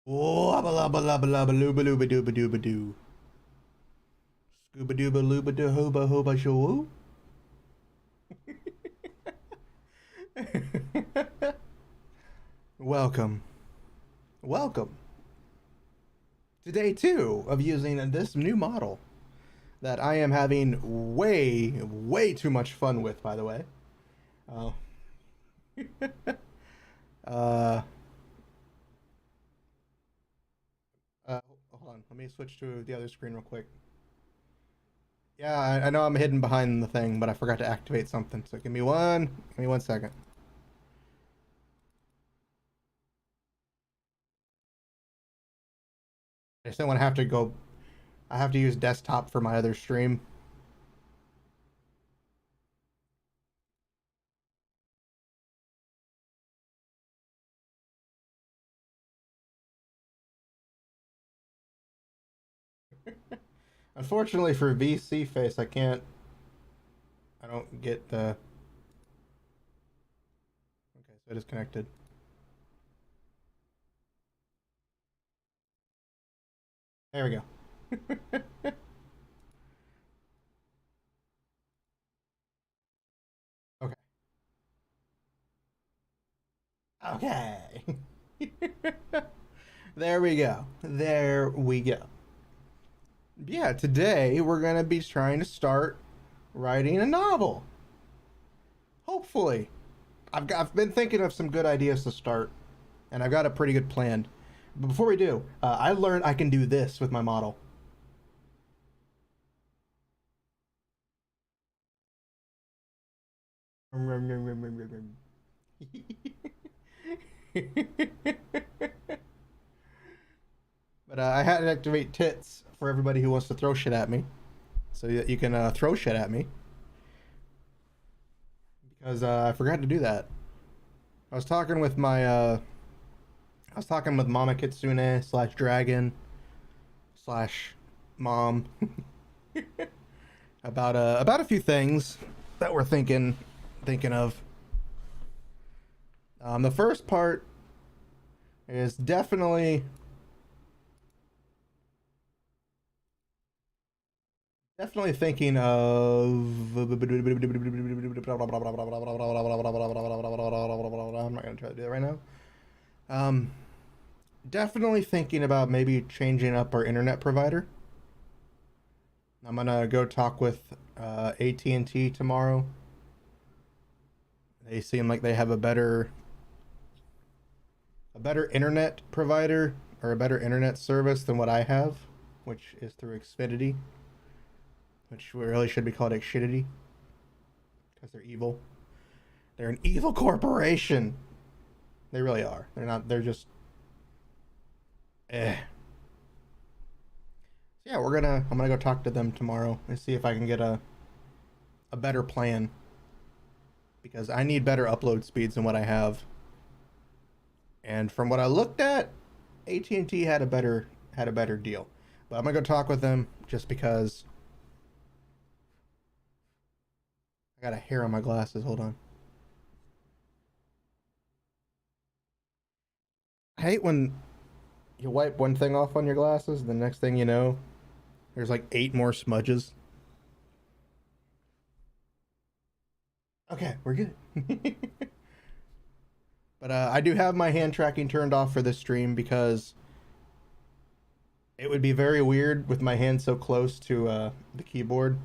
Wobba lubba lubba lubba looba looba dooba dooba doo. Scooba dooba looba doo hooba hooba shoo. Welcome. Welcome to day 2 of using this new model that I am having way too much fun with, by the way. Oh. uh, Hold on. Let me switch to the other screen real quick. Yeah, I know I'm hidden behind the thing, but I forgot to activate something. So give me one second. I just don't want to have to go. I have to use desktop for my other stream. Unfortunately for VC face, I can't. I don't get the. Okay, so it is connected. There we go. Okay. Okay. There we go. There we go. Yeah, today we're gonna be trying to start writing a novel. Hopefully, I've been thinking of some good ideas to start, and I've got a pretty good plan. But before we do, I learned I can do this with my model. But I had to activate tits for everybody who wants to throw shit at me, so that you can throw shit at me. Because I forgot to do that. I was talking with Mama Kitsune slash Dragon slash Mom about a few things that we're thinking of. The first part is definitely thinking of. I'm not gonna try to do that right now. Um, Definitely thinking about maybe changing up our internet provider. I'm gonna go talk with AT&T tomorrow. They seem like they have a better internet provider or a better internet service than what I have, which is through Xfinity, which really should be called Xfinity because they're evil. They're an evil corporation. They really are. They're not. They're just. Eh. So yeah, I'm gonna go talk to them tomorrow and see if I can get a better plan because I need better upload speeds than what I have. And from what I looked at, AT&T had a better deal. But I'm gonna go talk with them just because I got a hair on my glasses. Hold on. I hate when you wipe one thing off on your glasses, and the next thing you know, there's like 8 more smudges. Okay, we're good. But I do have my hand tracking turned off for this stream because it would be very weird with my hand so close to the keyboard.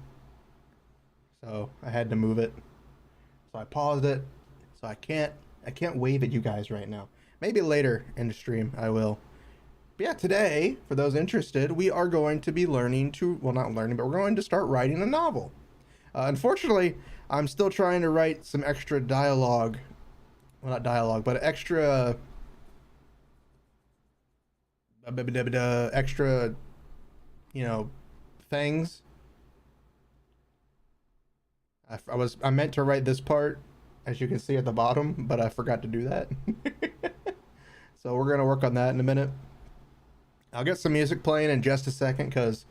So I had to move it. So I paused it. So I can't wave at you guys right now. Maybe later in the stream I will. But yeah, today, for those interested, we are going to be learning to, well, not learning, but we're going to start writing a novel. Unfortunately, I'm still trying to write some extra dialogue. Well, not dialogue, but extra extra, you know, things. I meant to write this part, as you can see at the bottom, but I forgot to do that. So we're gonna work on that in a minute. I'll get some music playing in just a second because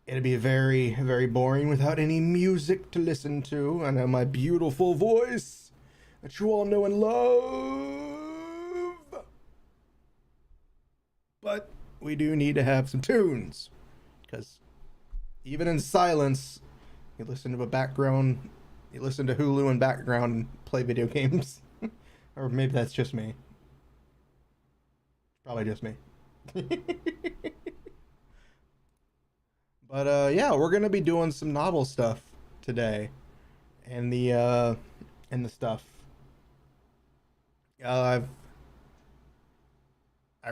it'd be very boring without any music to listen to. I know my beautiful voice that you all know and love. we do need to have some tunes. Because even in silence, you listen to Hulu in background and play video games. Or maybe that's just me. Probably just me. But yeah, we're gonna be doing some novel stuff today, and the stuff. I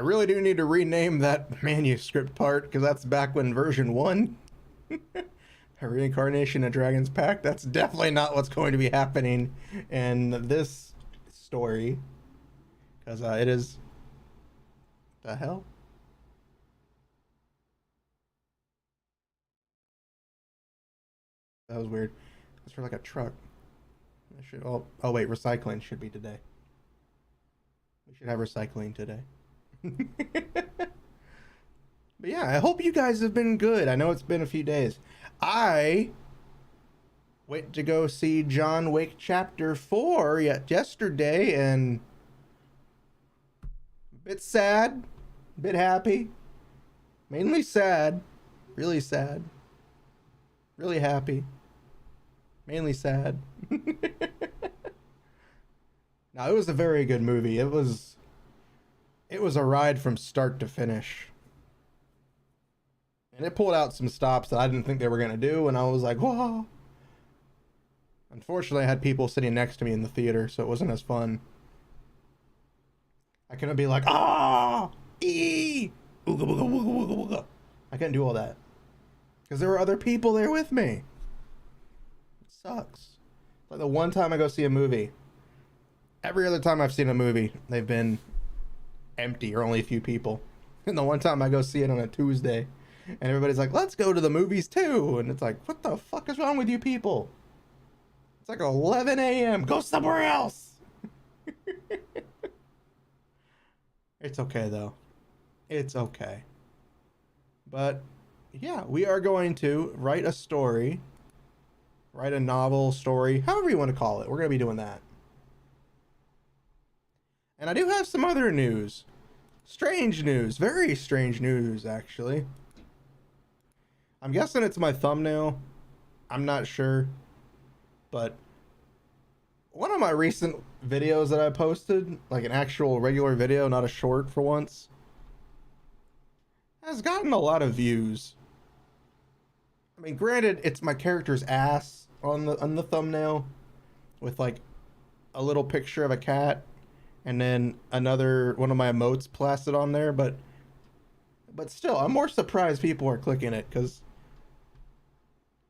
really do need to rename that manuscript part because that's back when version 1. A reincarnation of Dragon's Pact. That's definitely not what's going to be happening in this story, because it is. The hell? That was weird. That's for like a truck. I should. Oh wait, recycling should be today. We should have recycling today. But yeah, I hope you guys have been good. I know it's been a few days. I went to go see John Wick Chapter 4 yesterday, and a bit sad, a bit happy. Mainly sad. Really sad. Really happy. Mainly sad. Now, it was a very good movie. It was a ride from start to finish. And it pulled out some stops that I didn't think they were going to do, and I was like, whoa. Unfortunately, I had people sitting next to me in the theater, so it wasn't as fun. I couldn't be like, ooga booga booga booga booga. I couldn't do all that. Because there were other people there with me. It sucks. Like the one time I go see a movie, every other time I've seen a movie, they've been empty or only a few people. And the one time I go see it on a Tuesday, and everybody's like, let's go to the movies too. And it's like, what the fuck is wrong with you people? It's like 11 a.m. Go somewhere else. It's okay though. It's okay. But yeah, we are going to write a story, write a novel, story, however you want to call it. We're going to be doing that. And I do have some other news. Strange news. Very strange news, actually. I'm guessing it's my thumbnail. I'm not sure. But one of my recent videos that I posted, like an actual regular video, not a short for once, has gotten a lot of views. I mean, granted, it's my character's ass on the thumbnail with like a little picture of a cat and then another one of my emotes plastered on there, but still, I'm more surprised people are clicking it, because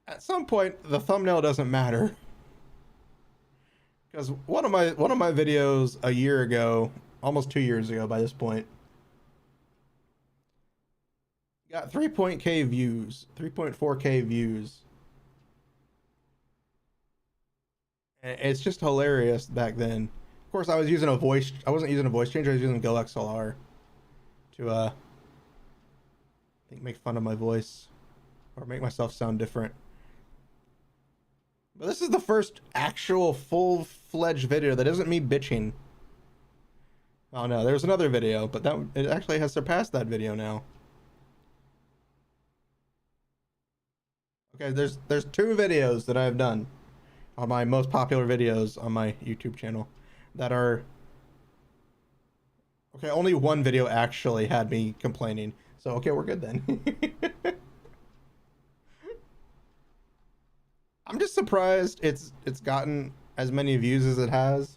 at some point the thumbnail doesn't matter. Because one of my videos a year ago, almost 2 years ago by this point, got 3.4K views. And it's just hilarious back then. Of course, I wasn't using a voice changer. I was using Go XLR to I think make fun of my voice or make myself sound different. But this is the first actual full-fledged video that isn't me bitching. Oh no, there's another video, but it actually has surpassed that video now. Okay, there's 2 videos that I've done on my most popular videos on my YouTube channel that are okay. Only one video actually had me complaining, so okay, we're good then. I'm just surprised it's gotten as many views as it has.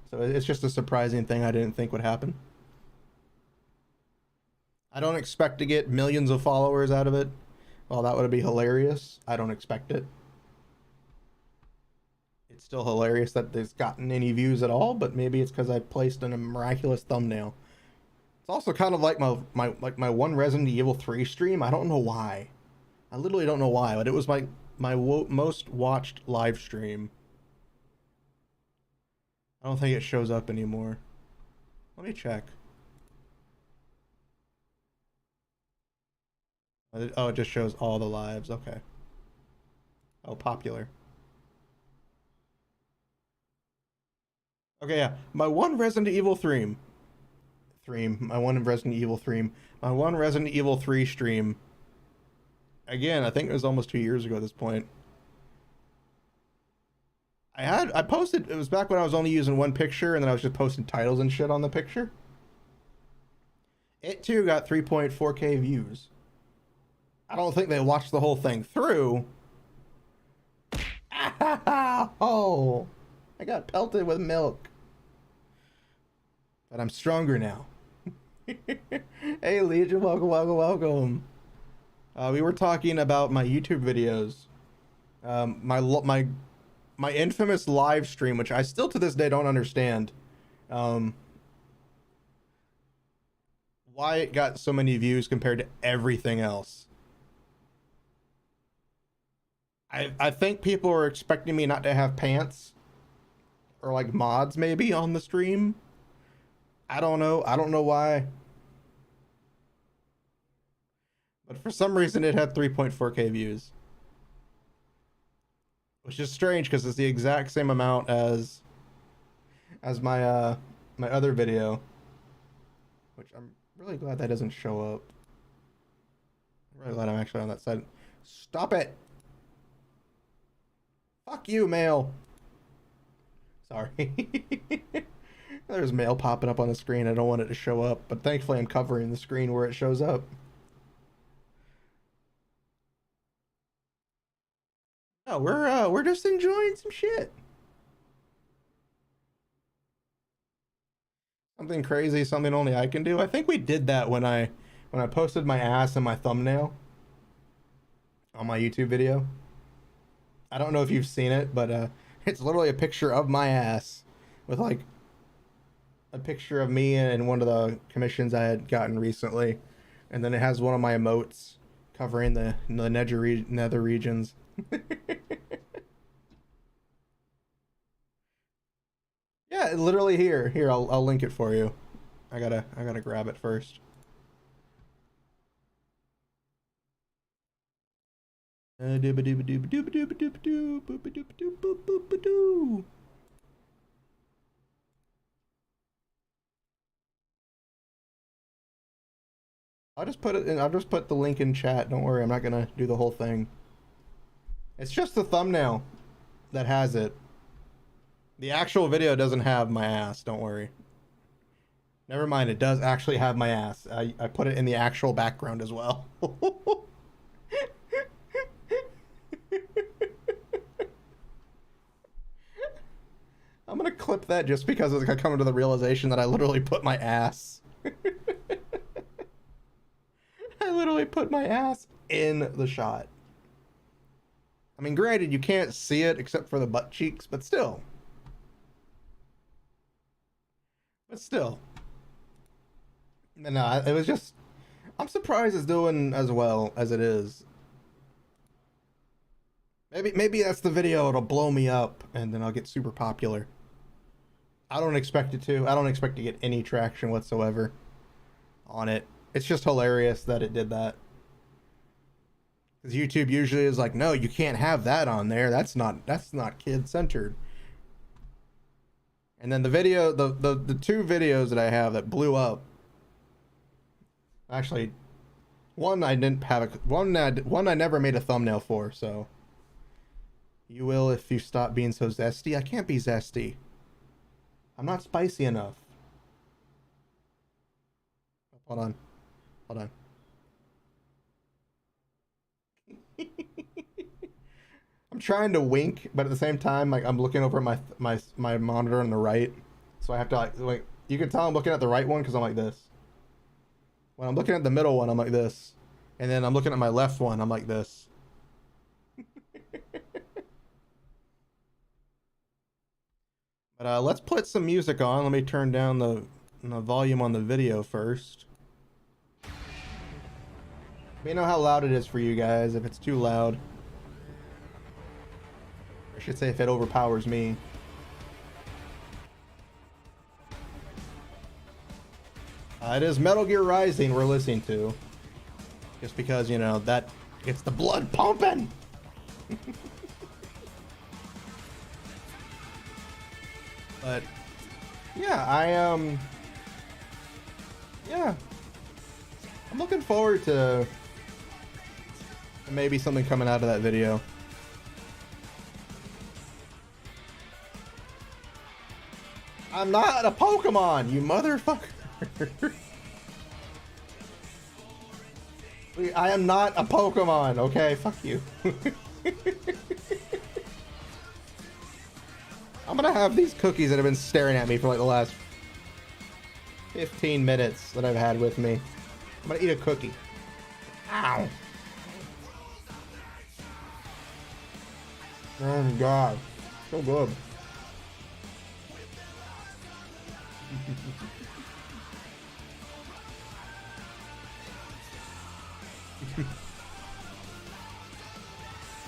So it's just a surprising thing I didn't think would happen. I don't expect to get millions of followers out of it. Well, that would be hilarious. I don't expect it. It's still hilarious that there's gotten any views at all, but maybe it's because I placed in a miraculous thumbnail. It's also kind of like my one Resident Evil 3 stream. I don't know why. I literally don't know why, but it was my most watched live stream. I don't think it shows up anymore. Let me check. Oh, it just shows all the lives. Okay. Oh, popular. Okay, yeah. My one Resident Evil stream. stream, my one Resident Evil stream, my one Resident Evil 3 stream. Again, I think it was almost 2 years ago at this point. I posted, it was back when I was only using one picture and then I was just posting titles and shit on the picture. It too got 3.4k views. I don't think they watched the whole thing through. Oh, I got pelted with milk. But I'm stronger now. Hey Legion, welcome, welcome, welcome. We were talking about my YouTube videos. My infamous live stream, which I still to this day don't understand. Why it got so many views compared to everything else. I think people are expecting me not to have pants or like mods maybe on the stream. I don't know. I don't know why. But for some reason it had 3.4k views. Which is strange because it's the exact same amount as my my other video. Which I'm really glad that doesn't show up. I'm really glad I'm actually on that side. Stop it! Fuck you, mail! Sorry. There's mail popping up on the screen. I don't want it to show up, but thankfully I'm covering the screen where it shows up. No, we're just enjoying some shit. Something crazy, something only I can do. I think we did that when I posted my ass in my thumbnail on my YouTube video. I don't know if you've seen it, but it's literally a picture of my ass with like a picture of me in one of the commissions I had gotten recently, and then it has one of my emotes covering the nether regions. Yeah, literally here. I'll link it for you. I gotta grab it first. I just put it in, I'll just put the link in chat. Don't worry, I'm not gonna do the whole thing. It's just the thumbnail that has it. The actual video doesn't have my ass, don't worry. Never mind, it does actually have my ass. I put it in the actual background as well. I'm gonna clip that just because it's gonna come to the realization that I literally put my ass. I literally put my ass in the shot. I mean, granted, you can't see it except for the butt cheeks, but still. But still. No, it was just... I'm surprised it's doing as well as it is. Maybe that's the video, it'll blow me up, and then I'll get super popular. I don't expect it to. I don't expect to get any traction whatsoever on it. It's just hilarious that it did that. Because YouTube usually is like, no, you can't have that on there. That's not kid-centered. And then the video, the two videos that I have that blew up. Actually, one I didn't have a one I never made a thumbnail for, so you will if you stop being so zesty. I can't be zesty. I'm not spicy enough. Hold on. Hold on. I'm trying to wink, but at the same time, like I'm looking over my monitor on the right, so I have to like you can tell I'm looking at the right one because I'm like this. When I'm looking at the middle one, I'm like this, and then I'm looking at my left one, I'm like this. But let's put some music on. Let me turn down the volume on the video first. Let me know how loud it is for you guys, if it's too loud. I should say if it overpowers me. It is Metal Gear Rising we're listening to. Just because, you know, that gets the blood pumping! But, yeah, Yeah, I'm looking forward to maybe something coming out of that video. I'm not a Pokemon, you motherfucker. I am not a Pokemon, okay? Fuck you. I'm gonna have these cookies that have been staring at me for like the last 15 minutes that I've had with me. I'm gonna eat a cookie. Ow. Oh my god. So good.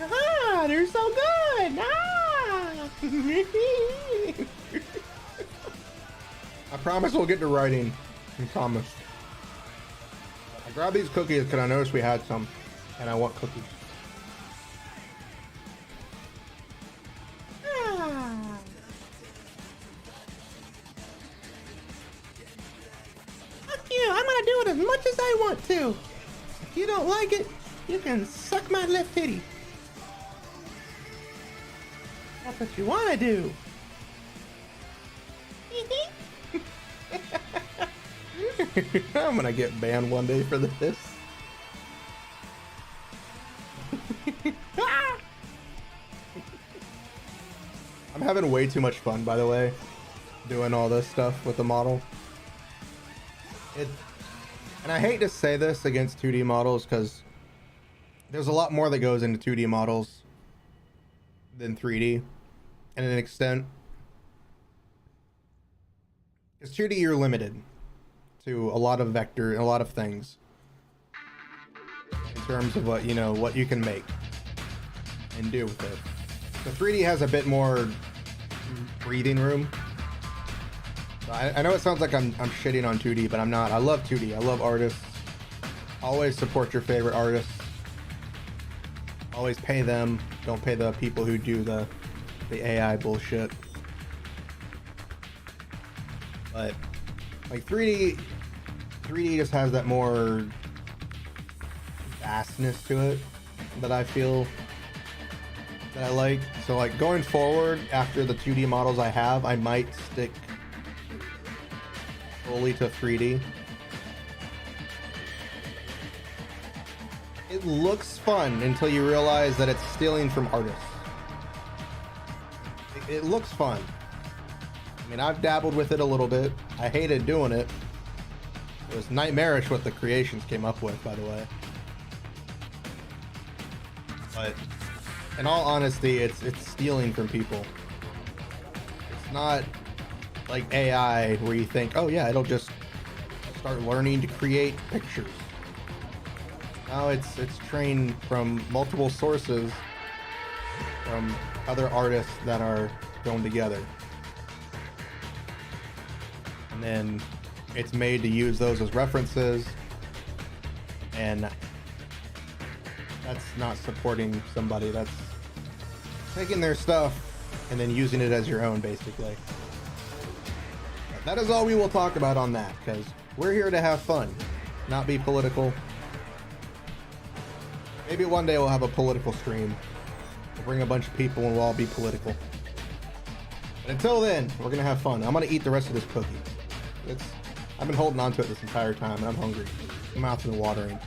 Ah, they're so good. Ah. I promise we'll get to writing. I promise. I grabbed these cookies because I noticed we had some, and I want cookies. Ah. Fuck you! I'm gonna do it as much as I want to. If you don't like it, you can suck my left titty. That's what you want to do. I'm gonna get banned one day for this. I'm having way too much fun, by the way, doing all this stuff with the model. And I hate to say this against 2D models because there's a lot more that goes into 2D models than 3D, and to an extent, because 2D you're limited to a lot of vector and a lot of things in terms of what what you can make and do with it. The 3D has a bit more breathing room. I know it sounds like I'm shitting on 2D, but I'm not. I love 2D. I love artists. Always support your favorite artists. Always pay them. Don't pay the people who do the AI bullshit. But like 3D just has that more vastness to it that I feel that I like. So like going forward after the 2D models I have, I might stick fully to 3D. It looks fun until you realize that it's stealing from artists. It looks fun. I mean, I've dabbled with it a little bit. I hated doing it. It was nightmarish what the creations came up with, by the way. But in all honesty, it's stealing from people. It's not like AI where you think, oh yeah, it'll just start learning to create pictures. No, it's trained from multiple sources from other artists that are thrown together. And then it's made to use those as references, and that's not supporting somebody. That's taking their stuff and then using it as your own, basically. That is all we will talk about on that, because we're here to have fun, not be political. Maybe one day we'll have a political stream. We'll bring a bunch of people and we'll all be political. But until then, we're gonna have fun. I'm gonna eat the rest of this cookie. I've been holding on to it this entire time, and I'm hungry. My mouth's been watering.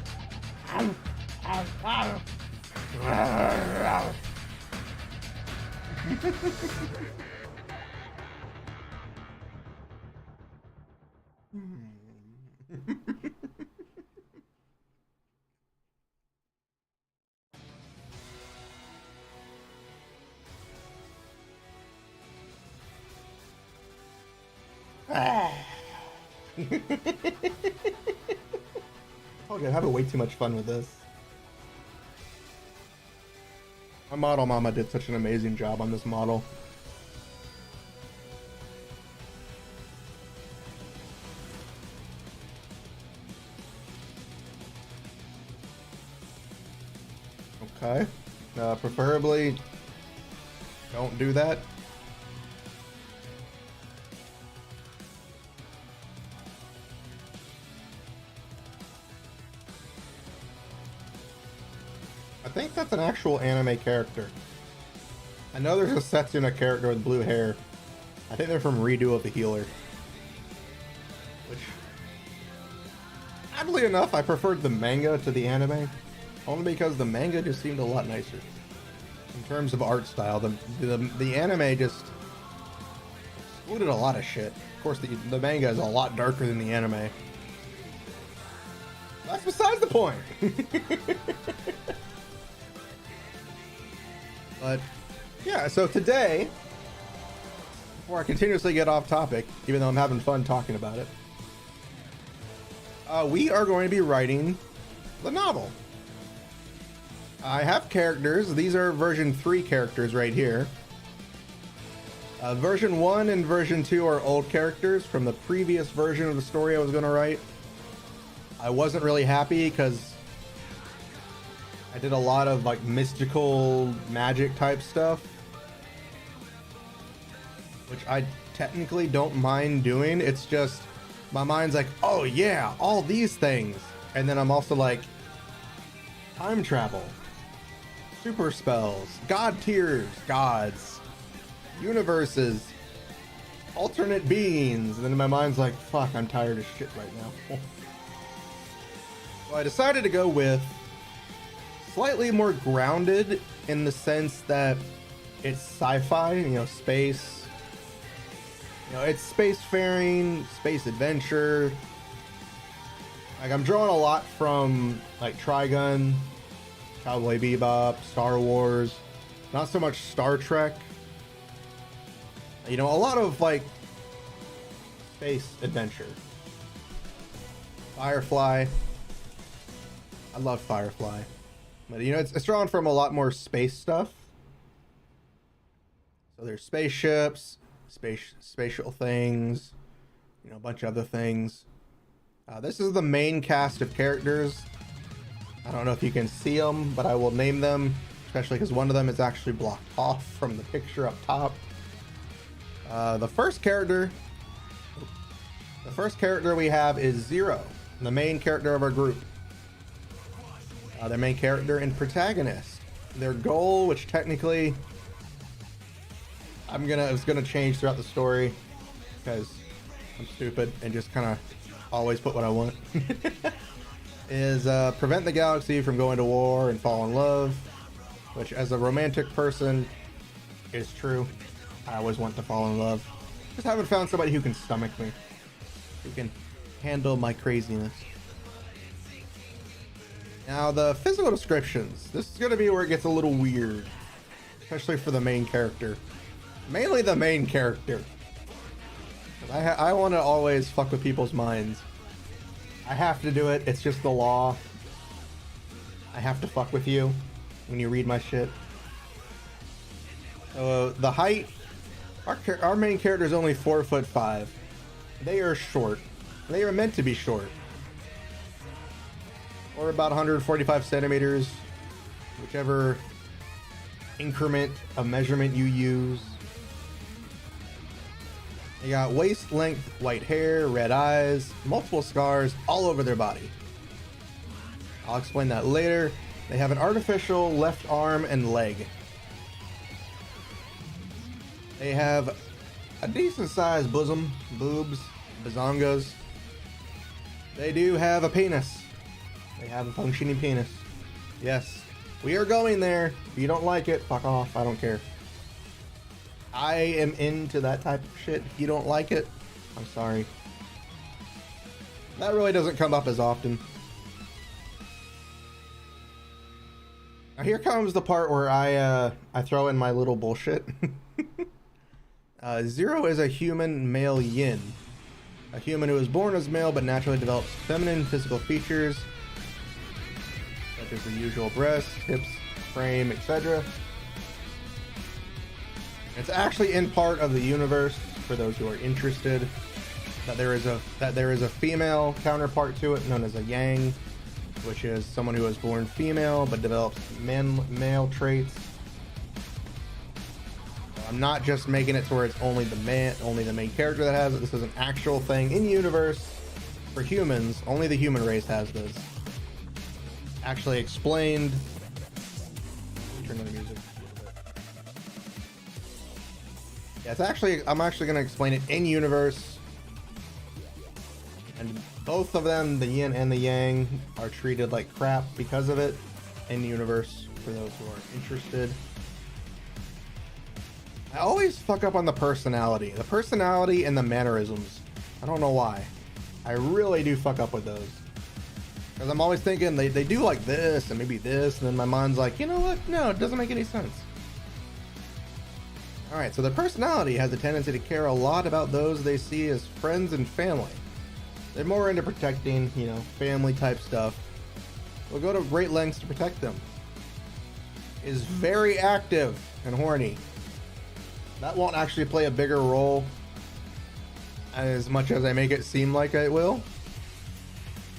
Oh, I'm having way too much fun with this. My model mama did such an amazing job on this model. Okay. Preferably don't do that. think that's an actual anime character. I know there's a Setsuna character with blue hair. I think they're from Redo of the Healer. Which, oddly enough, I preferred the manga to the anime. Only because the manga just seemed a lot nicer. In terms of art style, the anime just excluded a lot of shit. Of course, the manga is a lot darker than the anime. That's besides the point. But yeah, so today, before I continuously get off topic, even though I'm having fun talking about it, we are going to be writing the novel. I have characters. These are version 3 characters right here. Version 1 and version 2 are old characters from the previous version of the story I was going to write. I wasn't really happy because I did a lot of like mystical magic type stuff, which I technically don't mind doing. It's just my mind's like, oh yeah, all these things. And then I'm also like, time travel, super spells, god tiers, gods, universes, alternate beings. And then my mind's like, fuck, I'm tired of shit right now. So I decided to go with slightly more grounded in the sense that it's sci-fi, you know, space. You know, it's spacefaring, space adventure. Like, I'm drawing a lot from like Trigun, Cowboy Bebop, Star Wars, not so much Star Trek. You know, a lot of like space adventure. Firefly. I love Firefly. But you know, it's drawn from a lot more space stuff. So there's spaceships, spatial things, you know, a bunch of other things. This is the main cast of characters. I don't know if you can see them, but I will name them, especially because one of them is actually blocked off from the picture up top. The first character we have is Zero, the main character of our group. Their main character and protagonist. Their goal, which technically it's gonna change throughout the story because I'm stupid and just kind of always put what I want. Is prevent the galaxy from going to war and fall in love, which as a romantic person is true. I always want to fall in love. Just haven't found somebody who can stomach me, who can handle my craziness. Now, the physical descriptions. This is going to be where it gets a little weird, especially for the main character. Mainly the main character. I want to always fuck with people's minds. I have to do it. It's just the law. I have to fuck with you when you read my shit. The height. Our main character is only 4'5". They are short. They are meant to be short. Or about 145 centimeters, whichever increment of measurement you use. They got waist length white hair, red eyes, multiple scars all over their body. I'll explain that later. They have an artificial left arm and leg. They have a decent sized bosom, boobs, bazongas. They do have a penis. They have a functioning penis. Yes, we are going there. If you don't like it, fuck off. I don't care. I am into that type of shit. If you don't like it, I'm sorry. That really doesn't come up as often. Now here comes the part where I throw in my little bullshit. Zero is a human male yin. A human who is born as male but naturally develops feminine physical features, such as the usual breasts, hips, frame, etc. It's actually in part of the universe, for those who are interested, that there is a female counterpart to it known as a yang, which is someone who is born female but develops male traits. I'm not just making it to where it's only the main character that has it. This is an actual thing in the universe for humans. Only the human race has this. Actually explained turn on the music a little bit. Yeah, I'm actually going to explain it in universe. And both of them, the yin and the yang, are treated like crap because of it in universe, for those who are interested. I always fuck up on the personality and the mannerisms. I don't know why. I really do fuck up with those. Because I'm always thinking they do like this and maybe this, and then my mind's like, you know what? No, it doesn't make any sense. Alright, so the personality has a tendency to care a lot about those they see as friends and family. They're more into protecting, you know, family type stuff. Will go to great lengths to protect them. Is very active and horny. That won't actually play a bigger role as much as I make it seem like it will.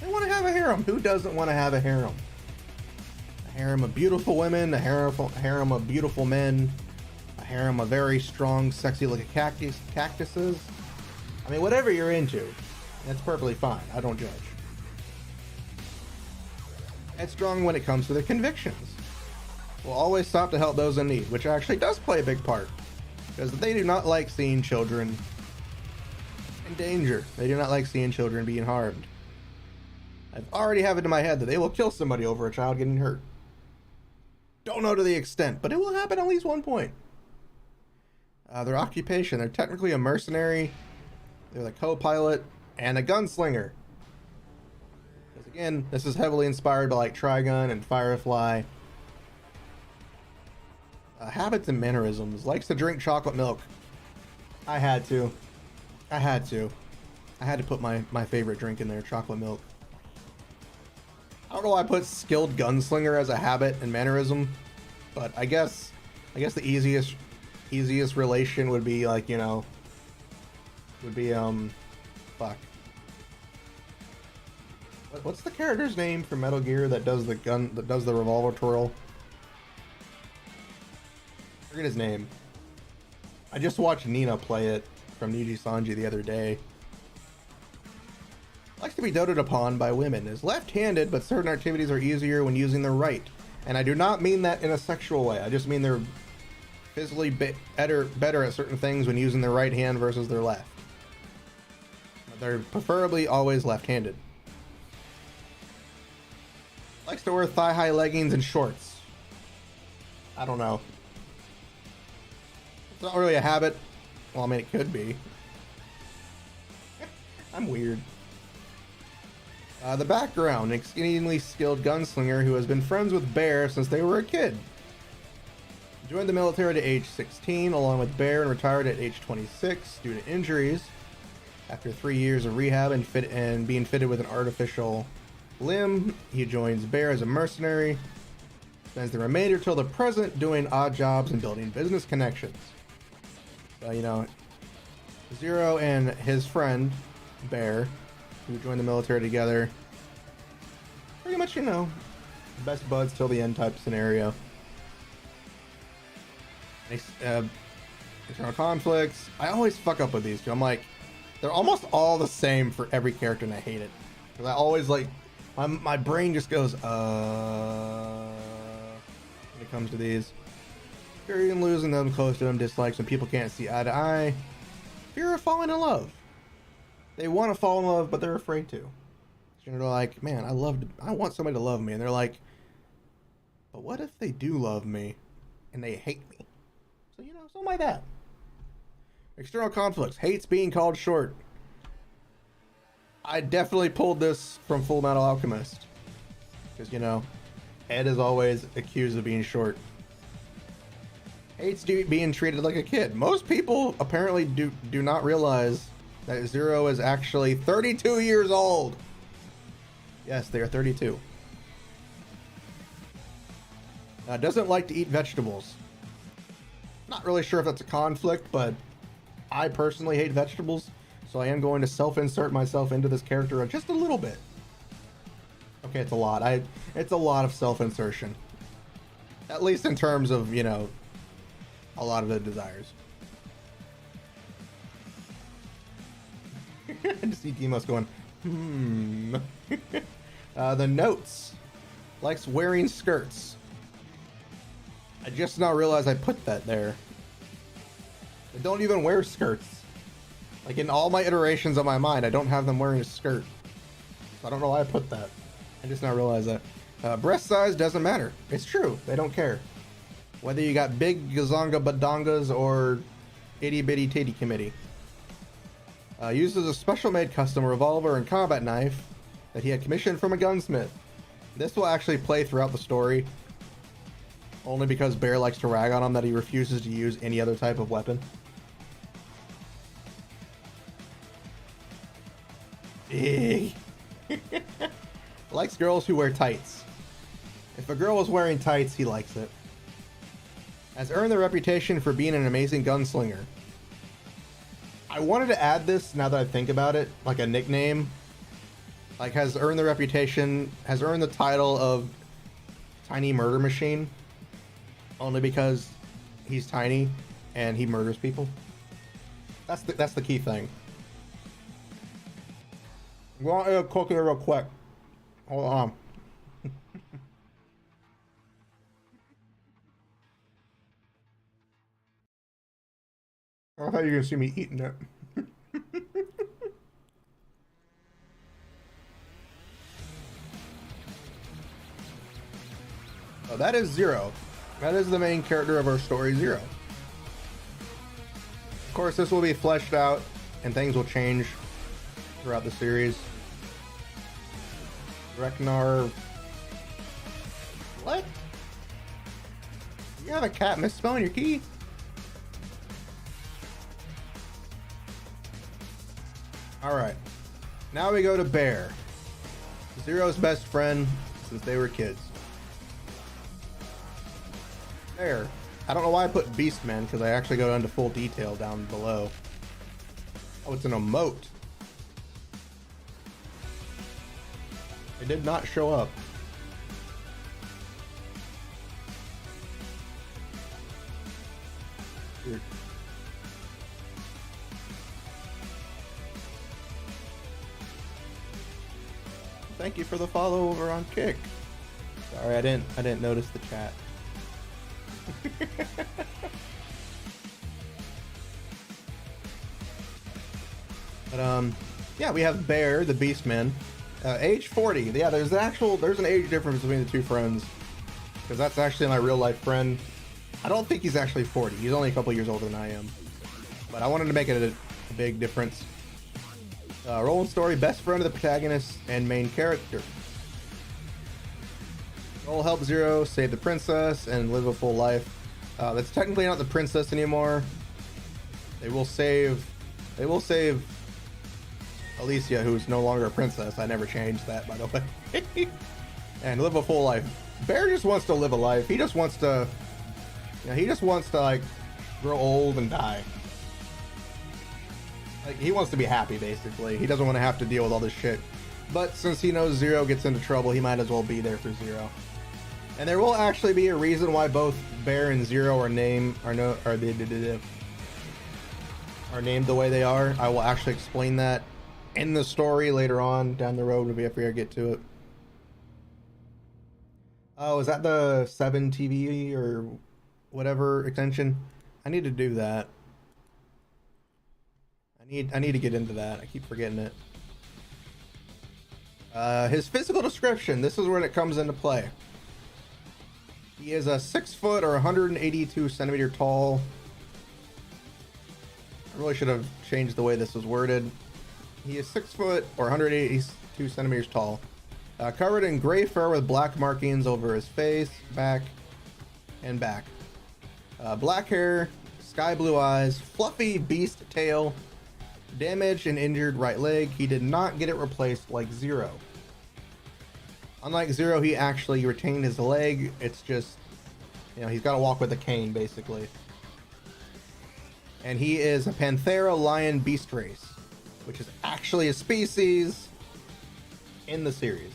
I want to have a harem. Who doesn't want to have a harem? A harem of beautiful women, a harem of beautiful men, a harem of very strong, sexy looking cactuses. I mean, whatever you're into, that's perfectly fine. I don't judge. And strong when it comes to their convictions. Will always stop to help those in need, which actually does play a big part. Because they do not like seeing children in danger. They do not like seeing children being harmed. I've already have it in my head that they will kill somebody over a child getting hurt. Don't know to the extent, but it will happen at least one point. Their occupation, they're technically a mercenary. They're the co-pilot and a gunslinger. Because again, this is heavily inspired by like Trigun and Firefly. Habits and mannerisms. Likes to drink chocolate milk. I had to put my favorite drink in there, chocolate milk. I don't know why I put skilled gunslinger as a habit and mannerism, but I guess the easiest relation would be like, you know, fuck. What's the character's name from Metal Gear that does the revolver twirl? I forget his name. I just watched Nina play it from Niji Sanji the other day. Likes to be doted upon by women. Is left-handed, but certain activities are easier when using the right. And I do not mean that in a sexual way. I just mean they're physically better at certain things when using their right hand versus their left. They're preferably always left-handed. Likes to wear thigh-high leggings and shorts. I don't know. It's not really a habit. Well, I mean, it could be. I'm weird. The background, an exceedingly skilled gunslinger who has been friends with Bear since they were a kid. Joined the military at age 16 along with Bear and retired at age 26 due to injuries. After 3 years of rehab and being fitted with an artificial limb, he joins Bear as a mercenary. Spends the remainder till the present doing odd jobs and building business connections. So, you know, Zero and his friend, Bear, who joined the military together, pretty much, you know, best buds till the end type scenario. Internal conflicts. I always fuck up with these two. I'm like, they're almost all the same for every character, and I hate it. Because I always like, my brain just goes, when it comes to these. Fear in losing them close to them, dislikes when people can't see eye to eye. Fear of falling in love. They want to fall in love, but they're afraid to. So they're like, man, I want somebody to love me. And they're like, but what if they do love me and they hate me? So, you know, something like that. External conflicts. Hates being called short. I definitely pulled this from Full Metal Alchemist. Because, you know, Ed is always accused of being short. Hates being treated like a kid. Most people apparently do not realize that Zero is actually 32 years old. Yes, they are 32. Doesn't like to eat vegetables. Not really sure if that's a conflict, but I personally hate vegetables, so I am going to self-insert myself into this character just a little bit. Okay, it's a lot. It's a lot of self-insertion. At least in terms of, you know, a lot of the desires. I just see Demos going, the notes. Likes wearing skirts. I just now realized I put that there. They don't even wear skirts. Like in all my iterations of my mind, I don't have them wearing a skirt. So I don't know why I put that. I just now realized that. Breast size doesn't matter. It's true. They don't care. Whether you got big gazonga badongas or itty bitty titty committee. Uses a special made custom revolver and combat knife that he had commissioned from a gunsmith. This will actually play throughout the story. Only because Bear likes to rag on him that he refuses to use any other type of weapon. Likes girls who wear tights. If a girl is wearing tights, he likes it. Has earned the reputation for being an amazing gunslinger. I wanted to add this now that I think about it, like a nickname. Like has earned the reputation, has earned the title of Tiny Murder Machine. Only because he's tiny and he murders people. That's the key thing. I'm going to cook it real quick. Hold on. I thought you were going to see me eating it. Oh, that is Zero. That is the main character of our story, Zero. Of course, this will be fleshed out and things will change throughout the series. Reknar. What? You have a cat misspelling your key? Alright. Now we go to Bear. Zero's best friend since they were kids. Bear. I don't know why I put Beastmen, because I actually go into full detail down below. Oh, it's an emote. It did not show up. Weird. Thank you for the follow over on Kick. Sorry, I didn't notice the chat. But yeah, we have Bear, the Beastman, age 40. Yeah, there's an age difference between the two friends, because that's actually my real life friend. I don't think he's actually 40. He's only a couple years older than I am, but I wanted to make it a big difference. Role and story: best friend of the protagonist and main character. Role: help Zero save the princess and live a full life. That's technically not the princess anymore. They will save Alicia, who's no longer a princess. I never changed that, by the way. And live a full life. Bear just wants to live a life. He just wants to, like grow old and die. Like, he wants to be happy, basically. He doesn't want to have to deal with all this shit. But since he knows Zero gets into trouble, he might as well be there for Zero. And there will actually be a reason why both Bear and Zero are named the way they are. I will actually explain that in the story later on down the road if we ever get to it. Oh, is that the 7 TV or whatever extension? I need to do that. I need to get into that. I keep forgetting it. His physical description. This is where it comes into play. He is a 6 foot or 182 centimeter tall. I really should have changed the way this was worded. He is 6 foot or 182 centimeters tall. Covered in gray fur with black markings over his face, back, and back. Black hair, sky blue eyes, fluffy beast tail, damaged and injured right leg. He did not get it replaced like Zero. Unlike Zero, he actually retained his leg. It's just, he's got to walk with a cane, basically. And he is a Panthera lion beast race, which is actually a species in the series.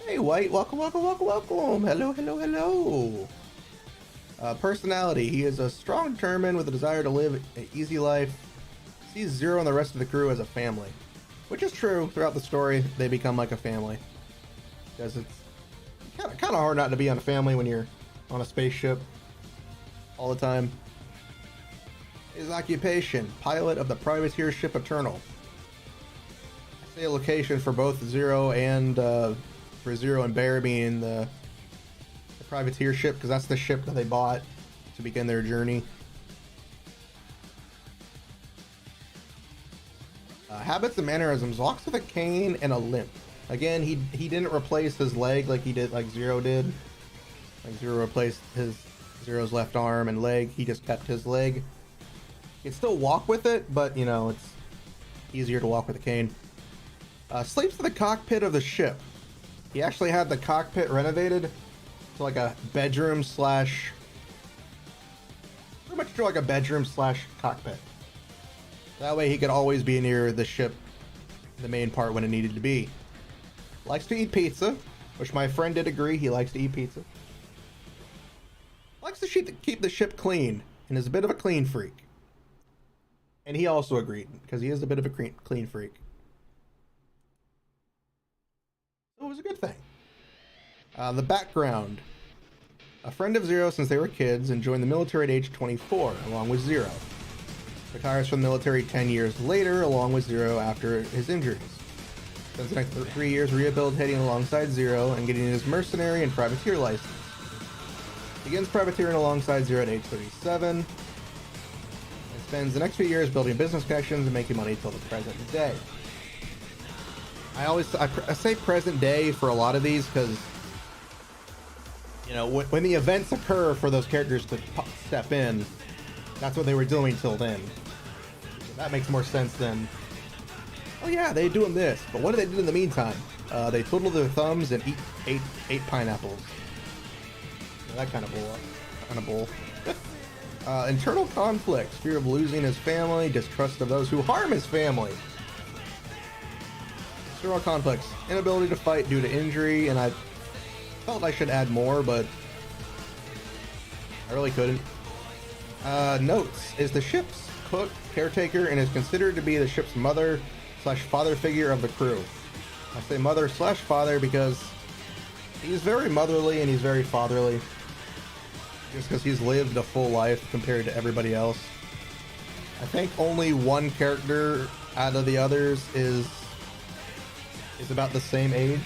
Hey, White, welcome, welcome, welcome, welcome. Hello, hello, hello. Personality: he is a strong, determined, with a desire to live an easy life. Sees Zero and the rest of the crew as a family, which is true. Throughout the story, they become like a family, because it's kind of hard not to be on a family when you're on a spaceship all the time. His occupation, pilot of the privateer ship Eternal. I say a location for both Zero and for Zero and Bear being the privateer ship, because that's the ship that they bought to begin their journey. Habits and mannerisms. Walks with a cane and a limp. Again, he didn't replace his leg like Zero did. Like Zero replaced Zero's left arm and leg. He just kept his leg. He can still walk with it, but you know, it's easier to walk with a cane. Sleeps in the cockpit of the ship. He actually had the cockpit renovated to like a bedroom slash, pretty much to like a bedroom slash cockpit. That way he could always be near the ship, the main part, when it needed to be. Likes to eat pizza, which my friend did agree, he likes to eat pizza. Likes to keep the ship clean, and is a bit of a clean freak. And he also agreed, because he is a bit of a clean freak. So it was a good thing. The background. A friend of Zero since they were kids and joined the military at age 24, along with Zero. Retires from the military 10 years later, along with Zero after his injuries. Spends the next 3 years rehabilitating alongside Zero and getting his mercenary and privateer license. Begins privateering alongside Zero at age 37. And spends the next few years building business connections and making money till the present day. I say present day for a lot of these because, you know, when the events occur for those characters to step in, that's what they were doing till then. That makes more sense than, oh yeah, they're doing this, but what do they do in the meantime? They twiddle their thumbs and ate pineapples. That kind of bull. Internal conflicts, fear of losing his family, distrust of those who harm his family. Internal conflicts, inability to fight due to injury, and I felt I should add more, but I really couldn't. Notes, is the ship's cook, caretaker, and is considered to be the ship's mother / father figure of the crew. I say mother / father because he's very motherly and he's very fatherly. Just because he's lived a full life compared to everybody else. I think only one character out of the others is about the same age.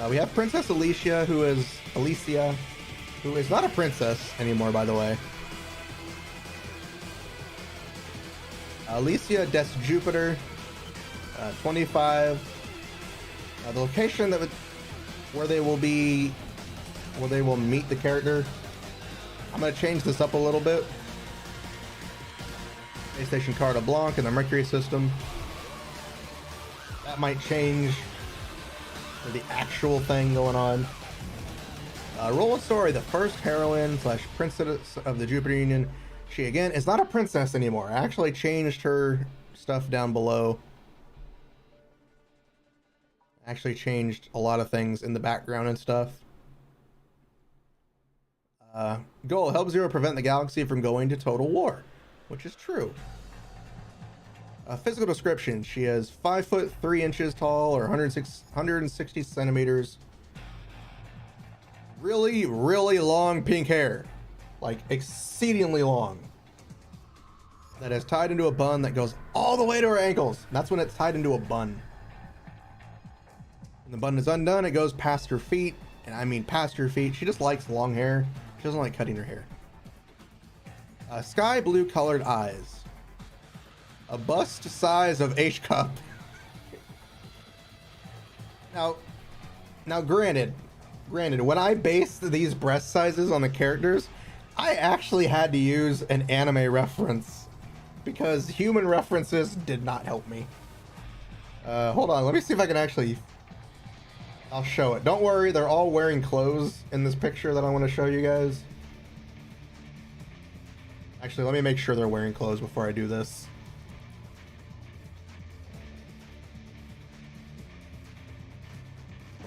We have Princess Alicia, who is not a princess anymore, by the way. Alicia Des Jupiter, 25. The location where they will meet the character. I'm going to change this up a little bit. Space Station Carta Blanc in the Mercury system. That might change for the actual thing going on. Roll of Story, the first heroine / princess of the Jupiter Union. She, again, is not a princess anymore. I actually changed her stuff down below. Actually changed a lot of things in the background and stuff. Goal, help Zero prevent the galaxy from going to total war, which is true. Physical description, she is 5 foot 3 inches tall, or 160 centimeters. Really, really long pink hair. Like, exceedingly long. That is tied into a bun that goes all the way to her ankles. That's when it's tied into a bun. When the bun is undone, it goes past her feet. And I mean past her feet. She just likes long hair. She doesn't like cutting her hair. Sky blue colored eyes. A bust size of H-cup. Now granted, when I based these breast sizes on the characters, I actually had to use an anime reference because human references did not help me. Hold on, let me see if I can actually... I'll show it. Don't worry, they're all wearing clothes in this picture that I want to show you guys. Actually, let me make sure they're wearing clothes before I do this.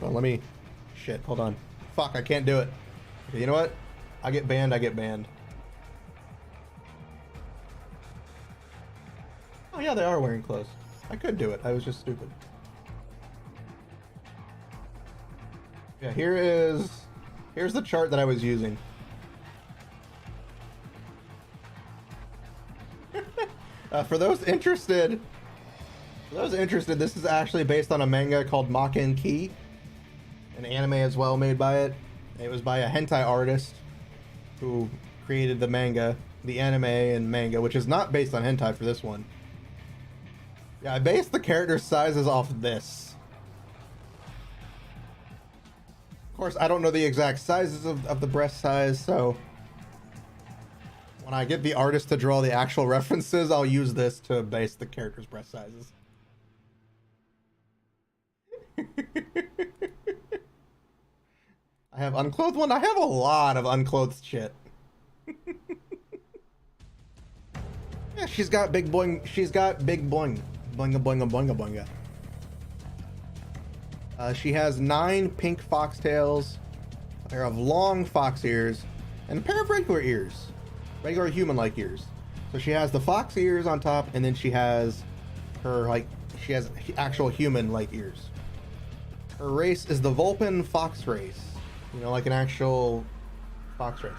Hold on, let me... Shit, hold on. Fuck, I can't do it. Okay, you know what? I get banned. Oh yeah, they are wearing clothes. I could do it. I was just stupid. Yeah, here is Here's the chart that I was using. For those interested, this is actually based on a manga called Maken Ki, an anime as well made by it. It was by a hentai artist who created the manga, the anime and manga, which is not based on hentai for this one. Yeah, I based the character sizes off this. Of course, I don't know the exact sizes of the breast size, so when I get the artist to draw the actual references, I'll use this to base the character's breast sizes. I have unclothed one. I have a lot of unclothed shit. Yeah, she's got big boing. She's got big boing. Boinga boinga boinga boinga. She has 9 pink foxtails, a pair of long fox ears, and a pair of regular ears. Regular human-like ears. So she has the fox ears on top, and then she has her, she has actual human-like ears. Her race is the Vulpin fox race. You know, like an actual fox race.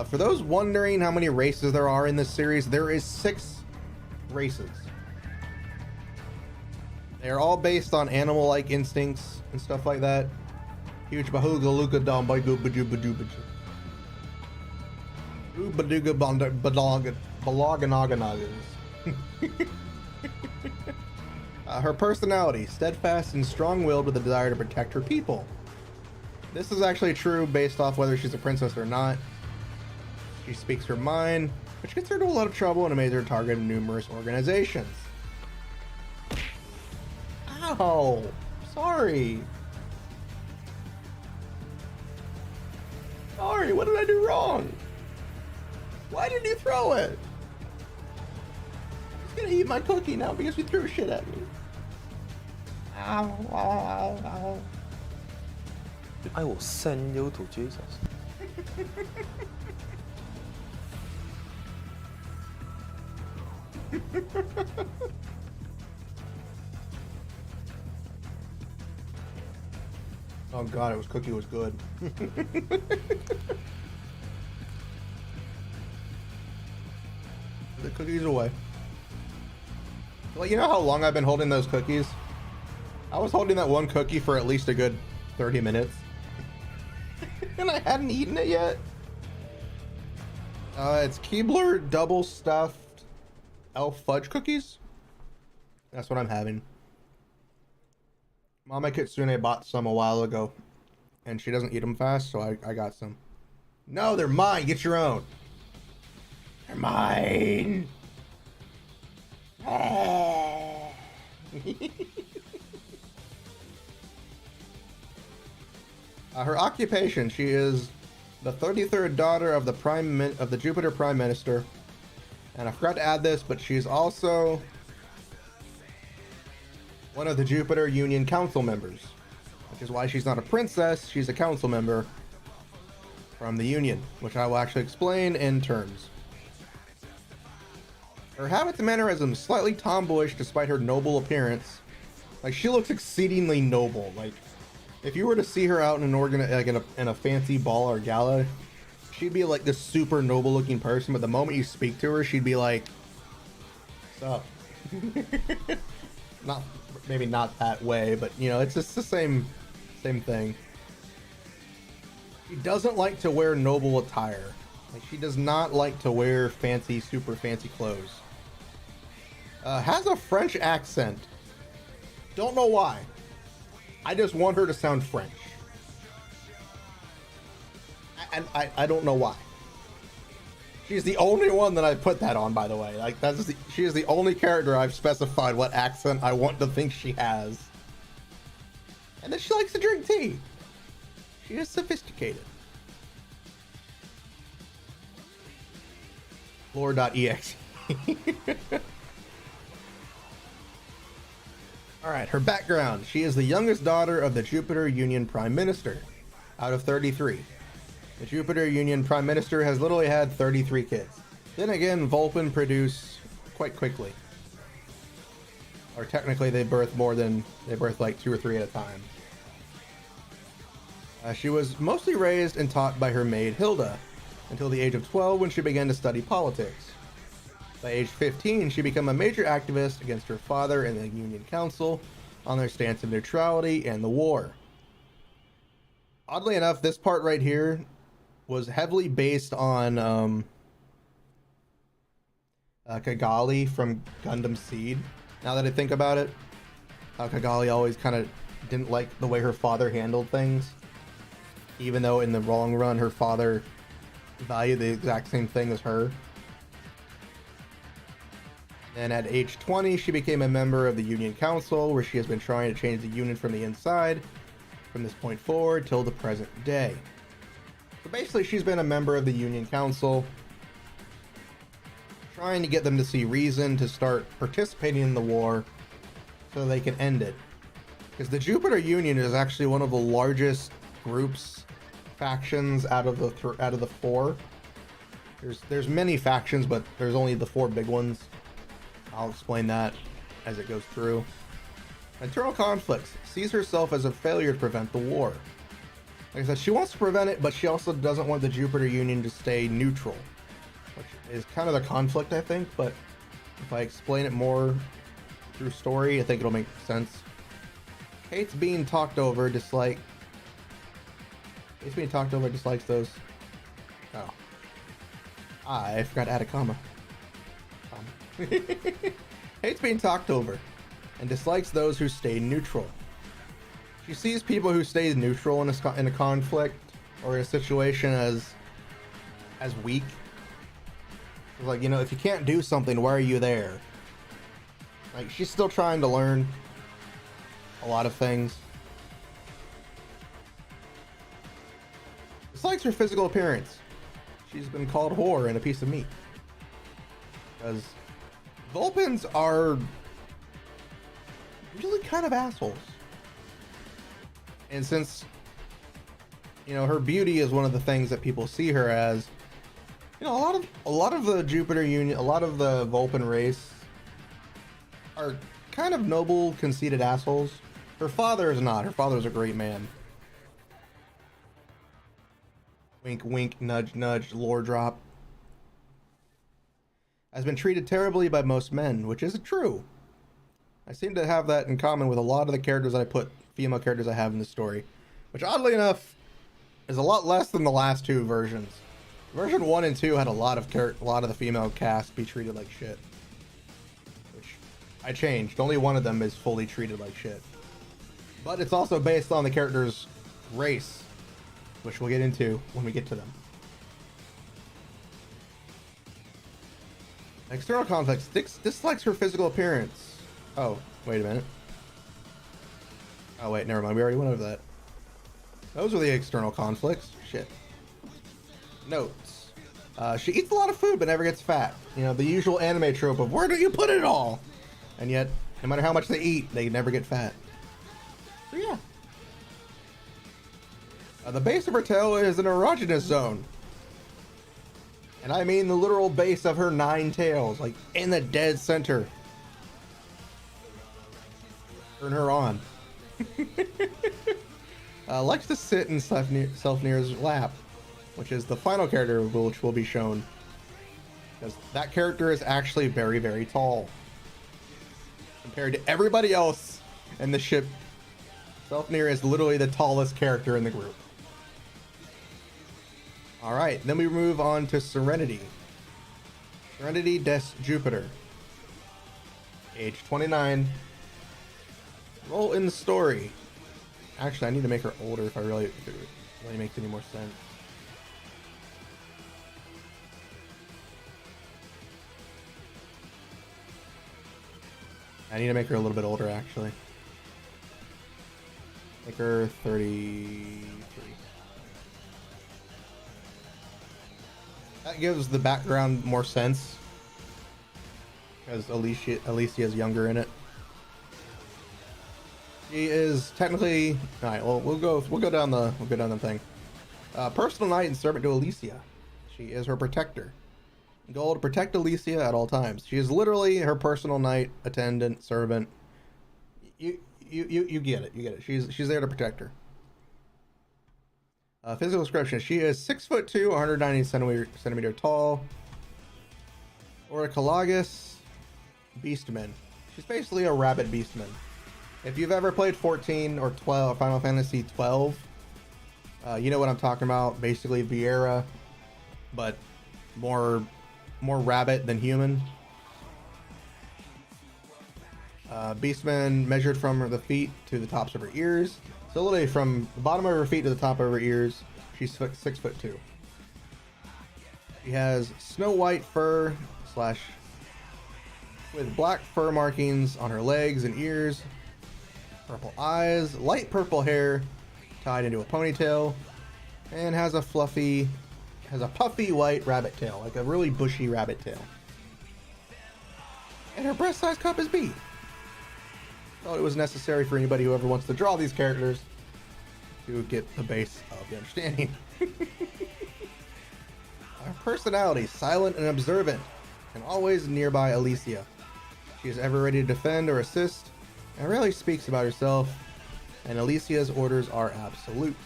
For those wondering how many races there are in this series, there is 6 races. They are all based on animal-like instincts and stuff like that. Huge bahuga luka dom by go badu badu badu. Baduga baloganagas. Her personality, steadfast and strong-willed with a desire to protect her people. This is actually true based off whether she's a princess or not. She speaks her mind, which gets her into a lot of trouble and a major target of numerous organizations. Ow! Sorry. Sorry, what did I do wrong? Why did you throw it? He's gonna eat my cookie now because you threw shit at me. Ow, ow, ow, ow. I will send you to Jesus. Oh god, cookie was good. The cookies away. Well, you know how long I've been holding those cookies? I was holding that one cookie for at least a good 30 minutes. And I hadn't eaten it yet. It's Keebler double stuffed elf fudge cookies. That's what I'm having. Mama Kitsune bought some a while ago, and she doesn't eat them fast, so I got some. No, they're mine. Get your own. They're mine. Her occupation: she is the 33rd daughter of the Jupiter Prime Minister, and I forgot to add this, but she's also one of the Jupiter Union Council members, which is why she's not a princess. She's a council member from the Union, which I will actually explain in terms. Her habits and mannerisms slightly tomboyish despite her noble appearance. Like, she looks exceedingly noble. Like, if you were to see her out in an in a fancy ball or gala, she'd be like this super noble looking person, but the moment you speak to her, she'd be like, "What's up?" Maybe not that way, but you know, it's just the same thing. She doesn't like to wear noble attire. Like, she does not like to wear super fancy clothes. Has a French accent. Don't know why. I just want her to sound French. And I don't know why. She's the only one that I put that on, by the way. Like, she is the only character I've specified what accent I want to think she has. And then she likes to drink tea. She is sophisticated. Lore.exe. Alright, her background. She is the youngest daughter of the Jupiter Union Prime Minister, out of 33. The Jupiter Union Prime Minister has literally had 33 kids. Then again, Vulpin produce quite quickly. Or technically they birth like 2 or 3 at a time. She was mostly raised and taught by her maid Hilda until the age of 12 when she began to study politics. By age 15, she became a major activist against her father and the Union Council on their stance of neutrality and the war. Oddly enough, this part right here was heavily based on Kigali from Gundam Seed. Now that I think about it, how Kigali always kind of didn't like the way her father handled things, even though in the long run her father valued the exact same thing as her. And at age 20, she became a member of the Union Council, where she has been trying to change the Union from the inside from this point forward till the present day. So basically, she's been a member of the Union Council, trying to get them to see reason to start participating in the war so they can end it. Because the Jupiter Union is actually one of the largest groups, factions out of the four. There's many factions, but there's only the four big ones. I'll explain that as it goes through. Internal conflicts. Sees herself as a failure to prevent the war. Like I said, she wants to prevent it, but she also doesn't want the Jupiter Union to stay neutral, which is kind of the conflict, I think. But if I explain it more through story, I think it'll make sense. Hates being talked over, dislikes those. Oh, I forgot to add a comma. Hates being talked over and dislikes those who stay neutral. She sees people who stay neutral in a conflict or in a situation as weak. It's like, you know, if you can't do something, why are you there? Like, she's still trying to learn a lot of things. Dislikes her physical appearance. She's been called whore and a piece of meat. Because Vulpins are really kind of assholes. And since, you know, her beauty is one of the things that people see her as, you know, a lot of the Jupiter Union, a lot of the Vulpin race are kind of noble, conceited assholes. Her father is not. Her father's a great man. Wink, wink, nudge, nudge, lore drop. Has been treated terribly by most men, which isn't true. I seem to have that in common with a lot of the characters female characters I have in the story, which oddly enough is a lot less than the last two versions. Version 1 and 2 had a lot of the female cast be treated like shit, which I changed. Only one of them is fully treated like shit, but it's also based on the character's race, which we'll get into when we get to them. External conflicts. Dislikes her physical appearance. Oh, wait a minute. Oh, wait, never mind. We already went over that. Those are the external conflicts. Shit. Notes. She eats a lot of food but never gets fat. You know, the usual anime trope of where do you put it all? And yet, no matter how much they eat, they never get fat. So yeah. The base of her tail is an erogenous zone. And I mean the literal base of her 9 tails, like in the dead center. Turn her on. Likes to sit in Selfnir's lap, which is the final character which will be shown. Because that character is actually very, very tall. Compared to everybody else in the ship, Selfnir is literally the tallest character in the group. Alright, then we move on to Serenity. Serenity des Jupiter. Age 29. Role in the story. Actually, I need to make her older if it really makes any more sense. I need to make her a little bit older, actually. Make her 33. That gives the background more sense, because Alicia is younger in it. She is technically, all right. Well, we'll go down the thing. Personal knight and servant to Alicia. She is her protector. Goal to protect Alicia at all times. She is literally her personal knight, attendant, servant. You get it. You get it. She's there to protect her. Physical description: she is 6'2", 190 centimeter tall. Orichalagous Beastman. She's basically a rabbit beastman. If you've ever played 14 or 12, Final Fantasy 12, you know what I'm talking about. Basically Vieira, but more rabbit than human. Beastman measured from the feet to the tops of her ears. So literally from the bottom of her feet to the top of her ears, she's 6'2". She has snow white fur with black fur markings on her legs and ears, purple eyes, light purple hair tied into a ponytail, and has a puffy white rabbit tail, like a really bushy rabbit tail. And her breast size cup is B. Thought it was necessary for anybody who ever wants to draw these characters to get the base of the understanding. Her personality: silent and observant, and always nearby Alicia. She is ever ready to defend or assist, and rarely speaks about herself, and Alicia's orders are absolute.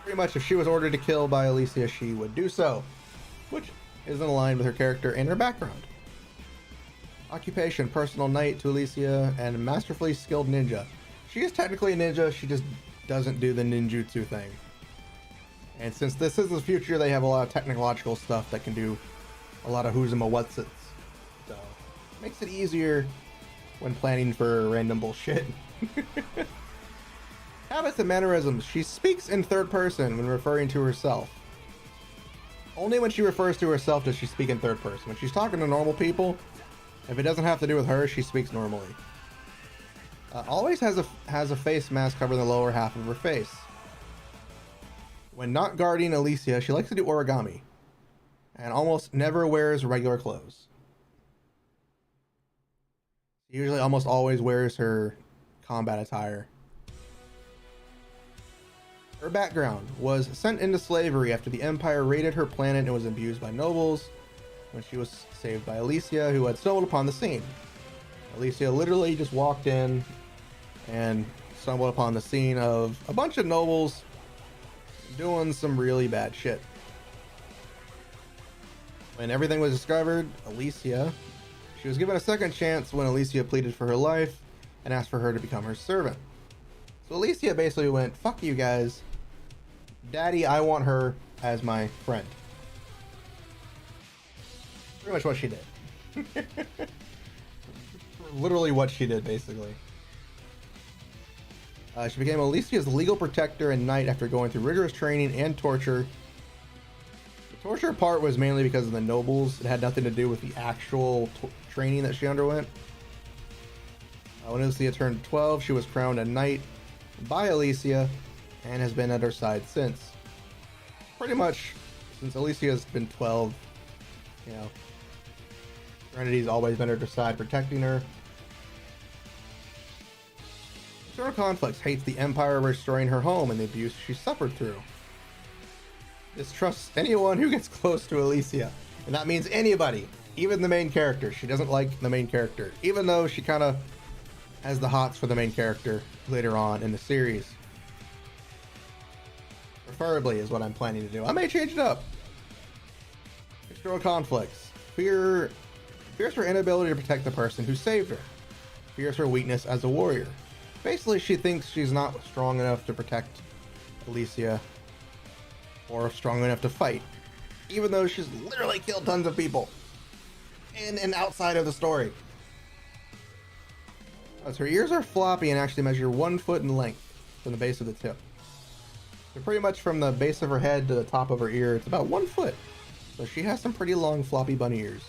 Pretty much if she was ordered to kill by Alicia, she would do so, which is in line with her character and her background. Occupation: personal knight to Alicia and masterfully skilled ninja. She is technically a ninja, she just doesn't do the ninjutsu thing. And since this is the future, they have a lot of technological stuff that can do a lot of who's and what's it. So, makes it easier when planning for random bullshit. Habits and mannerisms: she speaks in third person when referring to herself. Only when she refers to herself does she speak in third person. When she's talking to normal people, if it doesn't have to do with her, she speaks normally. Always has a face mask covering the lower half of her face. When not guarding Alicia, she likes to do origami, and almost never wears regular clothes. She usually almost always wears her combat attire. Her background: was sent into slavery after the Empire raided her planet and was abused by nobles, when she was saved by Alicia, who had stumbled upon the scene. Alicia literally just walked in and stumbled upon the scene of a bunch of nobles doing some really bad shit. When everything was discovered, she was given a second chance when Alicia pleaded for her life and asked for her to become her servant. So Alicia basically went, fuck you guys. Daddy, I want her as my friend. Pretty much what she did. Literally what she did, basically. She became Alicia's legal protector and knight after going through rigorous training and torture. The torture part was mainly because of the nobles. It had nothing to do with the actual training that she underwent. When Alicia turned 12, she was crowned a knight by Alicia and has been at her side since. Pretty much since Alicia's been 12, you know, Serenity's always been at her side, protecting her. Internal conflicts: hates the Empire restoring her home and the abuse she suffered through. Distrusts anyone who gets close to Alicia, and that means anybody, even the main character. She doesn't like the main character, even though she kind of has the hots for the main character later on in the series. Preferably is what I'm planning to do. I may change it up. External conflicts: fears her inability to protect the person who saved her. Fears her weakness as a warrior. Basically, she thinks she's not strong enough to protect Alicia or strong enough to fight, even though she's literally killed tons of people in and outside of the story. As her ears are floppy and actually measure 1 foot in length from the base of the tip. So pretty much from the base of her head to the top of her ear, it's about 1 foot. So she has some pretty long floppy bunny ears.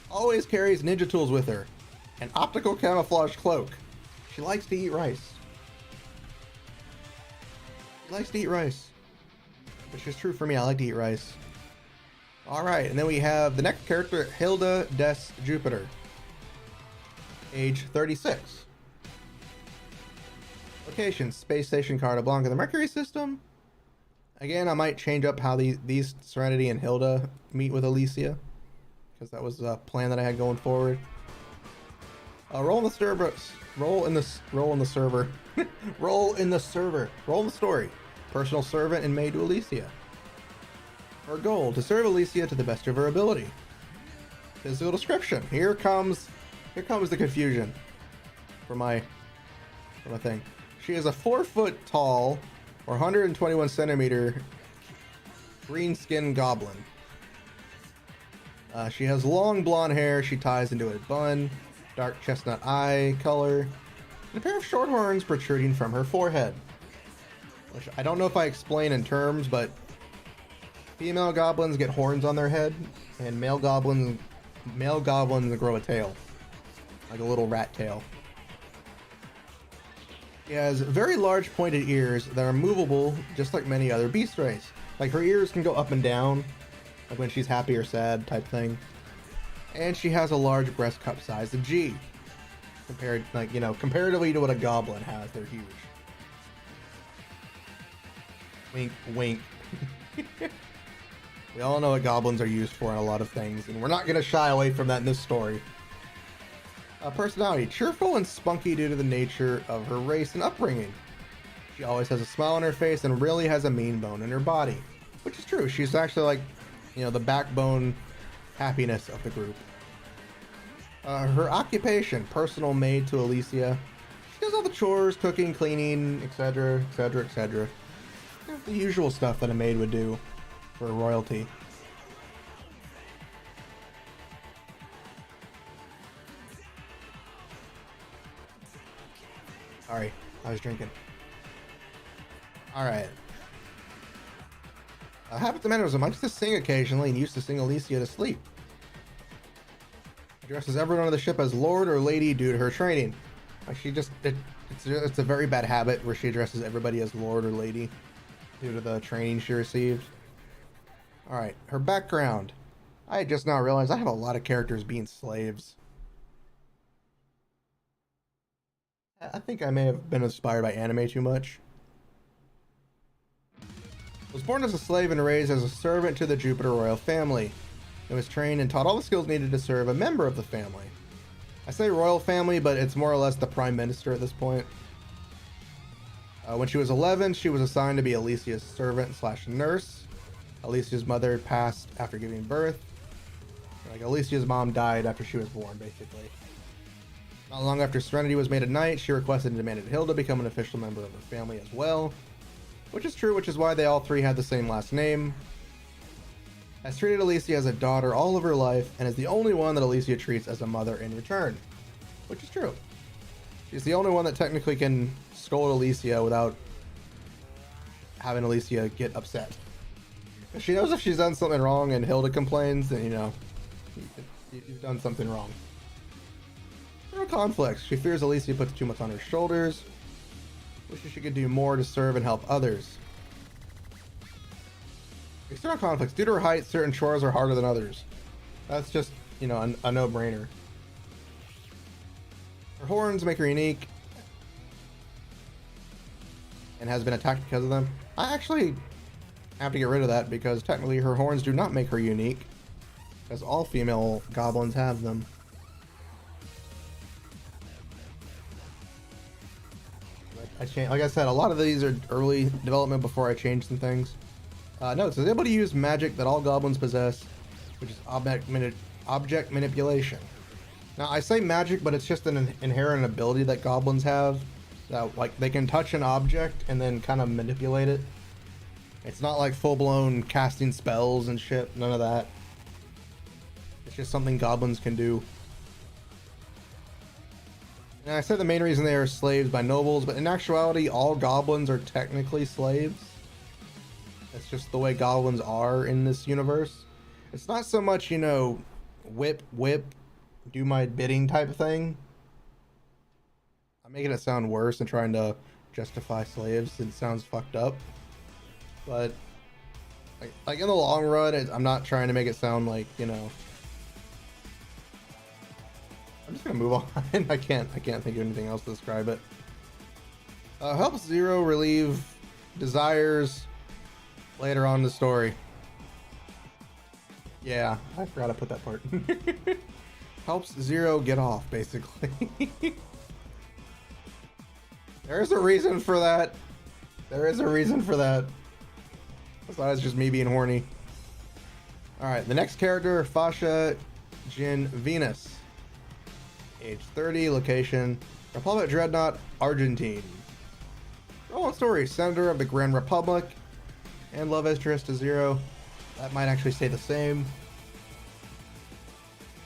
Always carries ninja tools with her. An optical camouflage cloak. She likes to eat rice. Which is true for me. I like to eat rice. Alright, and then we have the next character, Hilda des Jupiter. Age 36. Location: Space Station Carta Blanca, the Mercury system. Again, I might change up how these Serenity and Hilda meet with Alicia, because that was a plan that I had going forward. Roll in the server. Roll in the server. Roll in the server. Roll in the story. Personal servant and maid to Alicia. Her goal: to serve Alicia to the best of her ability. Physical description. Here comes the confusion for my thing. She is a 4 foot tall, or 121 centimeter, green skinned goblin. She has long blonde hair she ties into a bun, dark chestnut eye color, and a pair of short horns protruding from her forehead. Which I don't know if I explain in terms, but female goblins get horns on their head, and male goblins grow a tail, like a little rat tail. She has very large pointed ears that are movable, just like many other beast race. Like her ears can go up and down, like when she's happy or sad type thing. And she has a large breast cup size of G. Comparatively to what a goblin has, they're huge. Wink, wink. We all know what goblins are used for in a lot of things, and we're not going to shy away from that in this story. Personality: cheerful and spunky due to the nature of her race and upbringing. She always has a smile on her face and really has a mean bone in her body. Which is true. She's actually like, the backbone happiness of the group. Her occupation: personal maid to Alicia. She does all the chores, cooking, cleaning, etc., etc., etc. The usual stuff that a maid would do for royalty. Sorry, I was drinking. Alright. Habits and manners: amongst to sing occasionally and used to sing Alicia to sleep. Addresses everyone on the ship as Lord or Lady due to her training. It's a very bad habit where she addresses everybody as Lord or Lady due to the training she received. Alright, her background. I just now realized I have a lot of characters being slaves. I think I may have been inspired by anime too much. Was born as a slave and raised as a servant to the Jupiter royal family, and was trained and taught all the skills needed to serve a member of the family. I say royal family, but it's more or less the prime minister at this point. When she was 11, she was assigned to be Alicia's servant / nurse. Alicia's mother passed after giving birth. Like, Alicia's mom died after she was born, basically. Not long after Serenity was made a knight, she requested and demanded Hilda become an official member of her family as well. Which is true, which is why they all three had the same last name. Has treated Alicia as a daughter all of her life, and is the only one that Alicia treats as a mother in return. Which is true. She's the only one that technically can scold Alicia without having Alicia get upset. She knows if she's done something wrong and Hilda complains, then you've done something wrong. There are conflicts. She fears Alicia puts too much on her shoulders. Wishes she could do more to serve and help others. External conflicts. Due to her height, certain chores are harder than others. That's just, a no-brainer. Her horns make her unique, and has been attacked because of them. I actually have to get rid of that, because technically her horns do not make her unique, because all female goblins have them. Like I said, a lot of these are early development before I changed some things. No, it says able to use magic that all goblins possess, which is object manipulation. Now, I say magic, but it's just an inherent ability that goblins have. That, like, they can touch an object and then kind of manipulate it. It's not like full-blown casting spells and shit. None of that. It's just something goblins can do. And I said the main reason they are slaves by nobles, but in actuality, all goblins are technically slaves. That's just the way goblins are in this universe. It's not so much, whip, do my bidding type of thing. I'm making it sound worse and trying to justify slaves. It sounds fucked up. But, like in the long run, I'm not trying to make it sound like, I'm just gonna move on. I can't think of anything else to describe it. Helps Zero relieve desires later on in the story. Yeah, I forgot to put that part. helps Zero get off, basically. There's a reason for that. There is a reason for that. Besides just me being horny. Alright, the next character, Fasha Jin Venus. Age 30, location, Republic Dreadnought, Argentine. Role and story, Senator of the Grand Republic, and love interest to Zero. That might actually stay the same.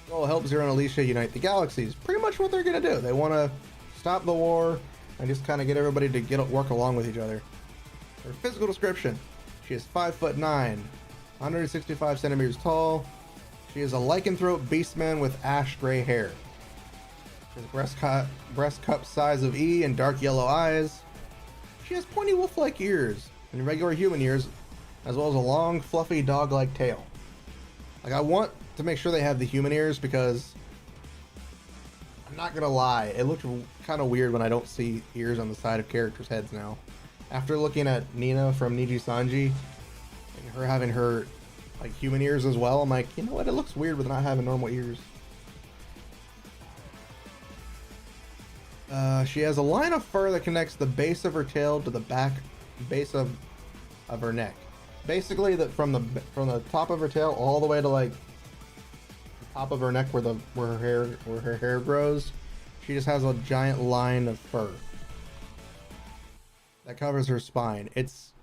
Role, help Zero and Alicia unite the galaxies. Pretty much what they're gonna do. They want to stop the war and just kind of get everybody to work along with each other. Her physical description, she is 5'9", 165 centimeters tall. She is a lycanthrope beastman with ash gray hair. She has breast cup size of E and dark yellow eyes. She has pointy wolf-like ears and regular human ears, as well as a long, fluffy dog-like tail. Like, I want to make sure they have the human ears because I'm not gonna lie, it looked kind of weird when I don't see ears on the side of characters' heads now. After looking at Nina from Niji Sanji and her having her like human ears as well, I'm like, you know what? It looks weird with not having normal ears. She has a line of fur that connects the base of her tail to the back base of her neck. Basically, that from the top of her tail all the way to like the top of her neck where her hair grows, she just has a giant line of fur that covers her spine. It's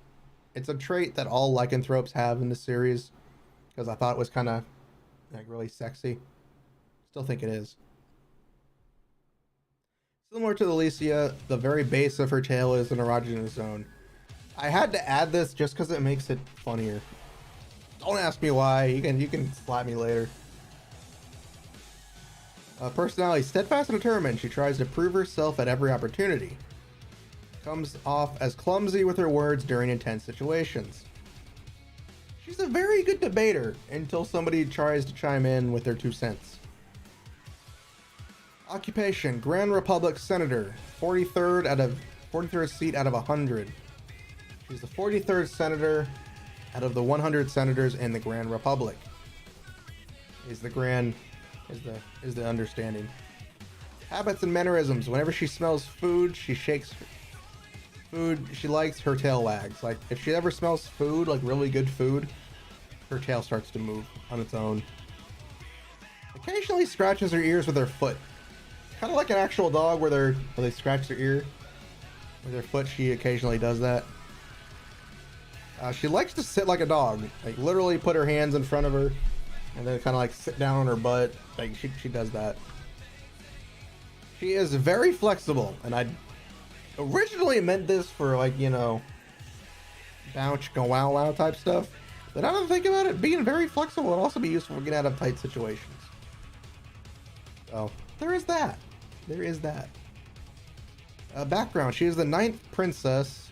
a trait that all lycanthropes have in the series, because I thought it was kind of like really sexy. Still think it is. Similar to Alicia, the very base of her tail is an erogenous zone. I had to add this just because it makes it funnier. Don't ask me why. You can slap me later. Personality, steadfast and determined. She tries to prove herself at every opportunity. Comes off as clumsy with her words during intense situations. She's a very good debater until somebody tries to chime in with their 2 cents. Occupation, Grand Republic Senator, 43rd seat out of 100. She's the 43rd senator out of the 100 senators in the Grand Republic. Is the understanding. Habits and mannerisms. Whenever she smells food, she shakes food she likes, her tail wags. Like, if she ever smells food, like really good food, her tail starts to move on its own. Occasionally scratches her ears with her foot. Kind of like an actual dog where they scratch their ear with their foot. She occasionally does that. She likes to sit like a dog, like literally put her hands in front of her and then kind of like sit down on her butt. Like she does that. She is very flexible, and I originally meant this for like, you know, bounce, go wow wow type stuff. But now that I think about it, being very flexible would also be useful for getting out of tight situations. So there is that. There is that. Background. She is the 9th princess.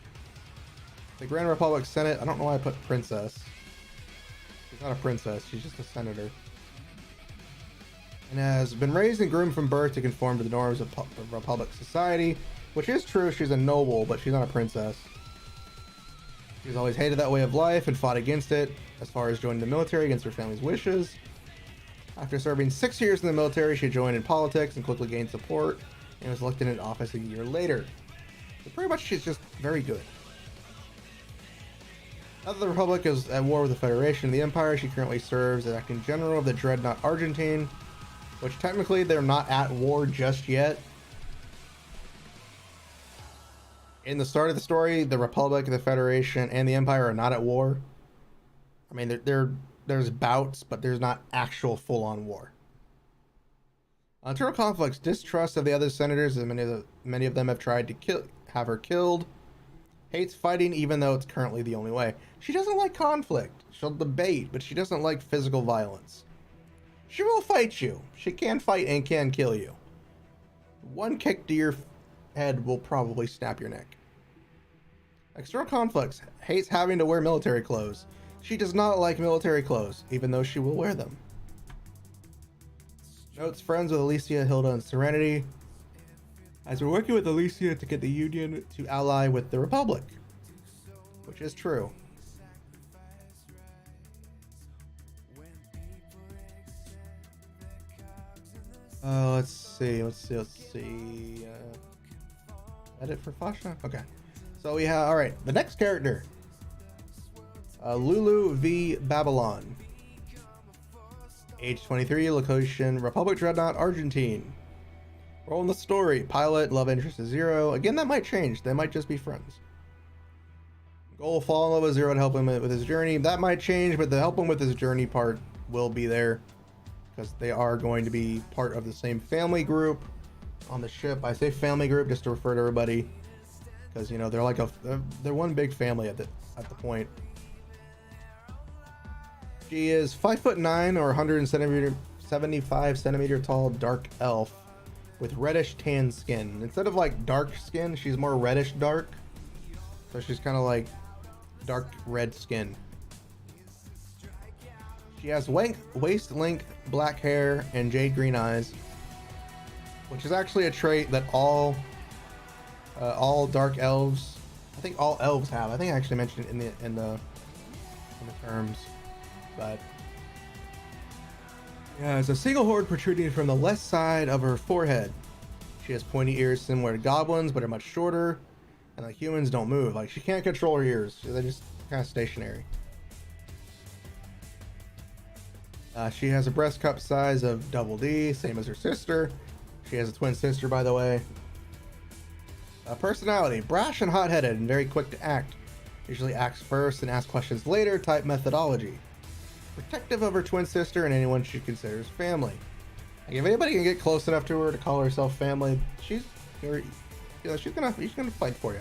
The Grand Republic Senate. I don't know why I put princess. She's not a princess. She's just a senator. And has been raised and groomed from birth to conform to the norms of Republic society. Which is true. She's a noble, but she's not a princess. She's always hated that way of life and fought against it, as far as joining the military against her family's wishes. After serving 6 years in the military, she joined in politics and quickly gained support and was elected in office a year later. So pretty much she's just very good. Now that the Republic is at war with the Federation and the Empire, she currently serves as acting general of the Dreadnought Argentine, which technically they're not at war just yet. In the start of the story, the Republic, the Federation, and the Empire are not at war. I mean, there's bouts, but there's not actual full-on war. Internal conflicts, distrust of the other senators, and many of them have tried to have her killed. Hates fighting, even though it's currently the only way. She doesn't like conflict. She'll debate, but she doesn't like physical violence. She will fight you. She can fight and can kill you. One kick to your head will probably snap your neck. External conflicts, hates having to wear military clothes. She does not like military clothes, even though she will wear them. Notes, friends with Alicia, Hilda, and Serenity, as we're working with Alicia to get the Union to ally with the Republic, which is true. Let's see. Edit for Fasha? Okay. So we have, alright, the next character. Lulu v. Babylon. Age 23, location Republic Dreadnought, Argentine. Role in the story, pilot, love interest is 0. Again, that might change. They might just be friends. Goal, fall in love with 0 to help him with his journey. That might change, but the help him with his journey part will be there. Because they are going to be part of the same family group on the ship. I say family group just to refer to everybody. Because, you know, they're like they're one big family at the point. She is 5'9" or 175 centimeter tall dark elf with reddish tan skin. Instead of like dark skin, she's more reddish dark. So she's kind of like dark red skin. She has waist length black hair and jade green eyes, which is actually a trait that all dark elves, I think all elves have. I think I actually mentioned it in the terms. But yeah, there's a single horde protruding from the left side of her forehead. She has pointy ears similar to goblins, but are much shorter, and like humans don't move. Like she can't control her ears; they're just kind of stationary. She has a breast cup size of double D, same as her sister. She has a twin sister, by the way. Personality: brash and hot-headed, and very quick to act. Usually acts first and asks questions later. Type methodology. Protective of her twin sister and anyone she considers family. Like if anybody can get close enough to her to call herself family, she's gonna fight for you.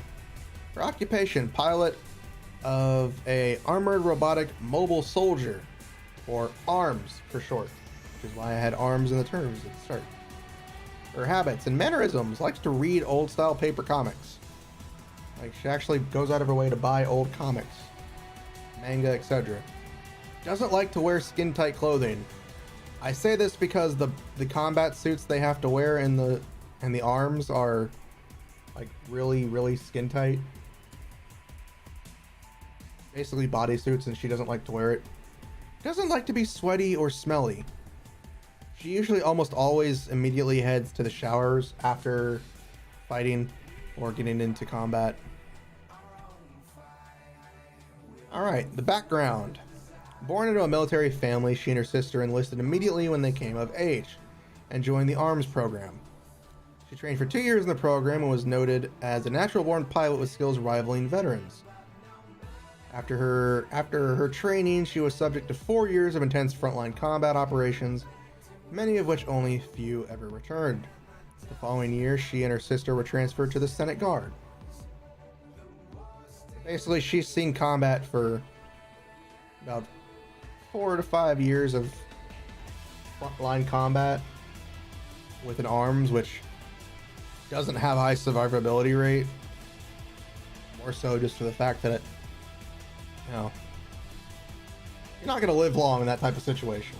Her occupation: pilot of a armored robotic mobile soldier, or ARMS for short, which is why I had arms in the terms at the start. Her habits and mannerisms: likes to read old style paper comics. Like she actually goes out of her way to buy old comics, manga, etc. Doesn't like to wear skin tight clothing. I say this because the combat suits they have to wear in the arms are like really skin tight. Basically bodysuits, and she doesn't like to wear it. Doesn't like to be sweaty or smelly. She usually almost always immediately heads to the showers after fighting or getting into combat. Alright, the background. Born into a military family, she and her sister enlisted immediately when they came of age and joined the ARMS program. She trained for 2 years in the program and was noted as a natural-born pilot with skills rivaling veterans. After her training, she was subject to 4 years of intense frontline combat operations, many of which only few ever returned. The following year, she and her sister were transferred to the Senate Guard. Basically, she's seen combat for about 4 to 5 years of frontline combat with an ARMS, which doesn't have high survivability rate. More so just for the fact that you're not going to live long in that type of situation.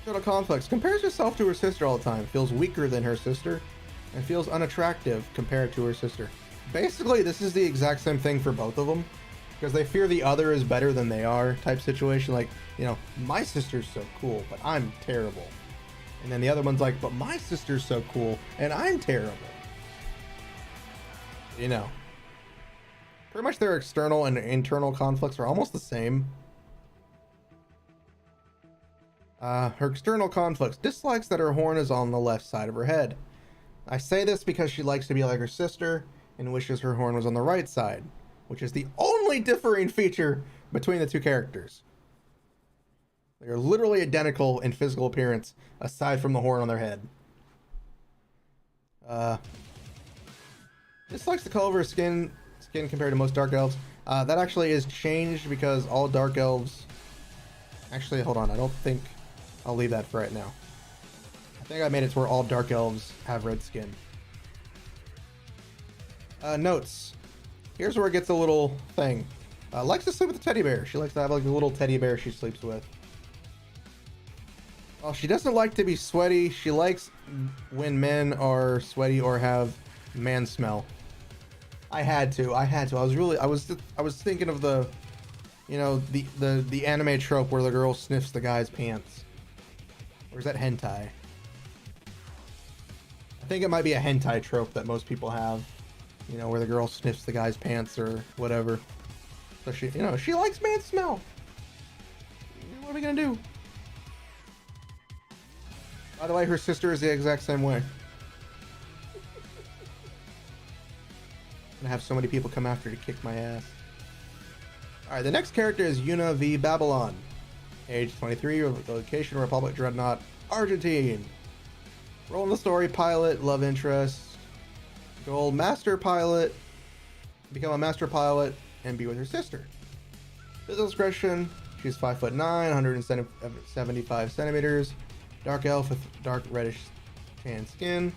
Total conflicts: compares herself to her sister all the time, feels weaker than her sister, and feels unattractive compared to her sister. Basically, this is the exact same thing for both of them, because they fear the other is better than they are type situation. Like, my sister's so cool, but I'm terrible. And then the other one's like, but my sister's so cool, and I'm terrible. Pretty much their external and internal conflicts are almost the same. Her external conflicts: dislikes that her horn is on the left side of her head. I say this because she likes to be like her sister and wishes her horn was on the right side, which is the only differing feature between the two characters. They are literally identical in physical appearance, aside from the horn on their head. Dislikes the color of her skin compared to most dark elves. That actually is changed because all dark elves... Actually, hold on. I don't think... I'll leave that for right now. I think I made it to where all dark elves have red skin. Notes. Here's where it gets a little thing. Likes to sleep with a teddy bear. She likes to have like a little teddy bear she sleeps with. Well, she doesn't like to be sweaty. She likes when men are sweaty or have man smell. I had to. I was thinking of the, the anime trope where the girl sniffs the guy's pants. Or is that hentai? I think it might be a hentai trope that most people have. You know, where the girl sniffs the guy's pants or whatever. So she, you know, she likes man smell. What are we gonna do? By the way, her sister is the exact same way. I'm gonna have so many people come after to kick my ass. Alright, the next character is Yuna V. Babylon. Age 23, location Republic Dreadnought, Argentine. Role in the story, pilot, love interest. Goal, master pilot. Become a master pilot and be with her sister. Physical description, she's 5'9", 175 centimeters. Dark elf with dark reddish tan skin.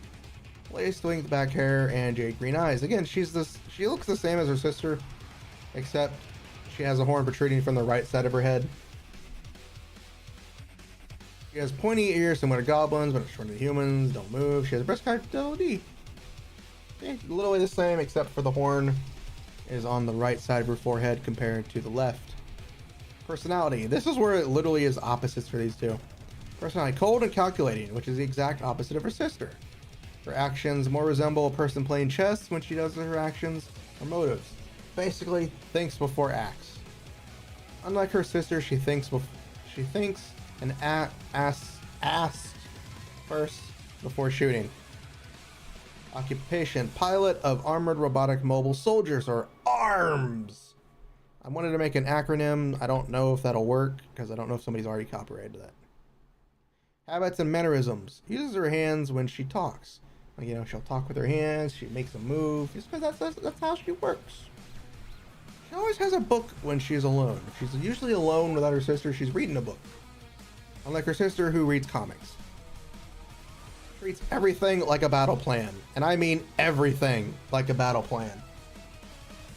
Lace winged back hair and jade green eyes. Again, she looks the same as her sister, except she has a horn protruding from the right side of her head. She has pointy ears similar to goblins, but shorter than humans. Don't move. She has a breast type D. Okay, literally the same, except for the horn is on the right side of her forehead compared to the left. Personality. This is where it literally is opposites for these two. Personality, cold and calculating, which is the exact opposite of her sister. Her actions more resemble a person playing chess when she does her actions or motives. Basically, thinks before acts. Unlike her sister, she thinks and asks first before shooting. Occupation, pilot of armored robotic mobile soldiers, or ARMS. I wanted to make an acronym. I don't know if that'll work because I don't know if somebody's already copyrighted that. Habits and mannerisms. Uses her hands when she talks. Like, you know, she'll talk with her hands. She makes a move. Just because that's how she works. She always has a book when she's alone. If she's usually alone without her sister, she's reading a book. Unlike her sister, who reads comics. Treats everything like a battle plan. And I mean everything like a battle plan.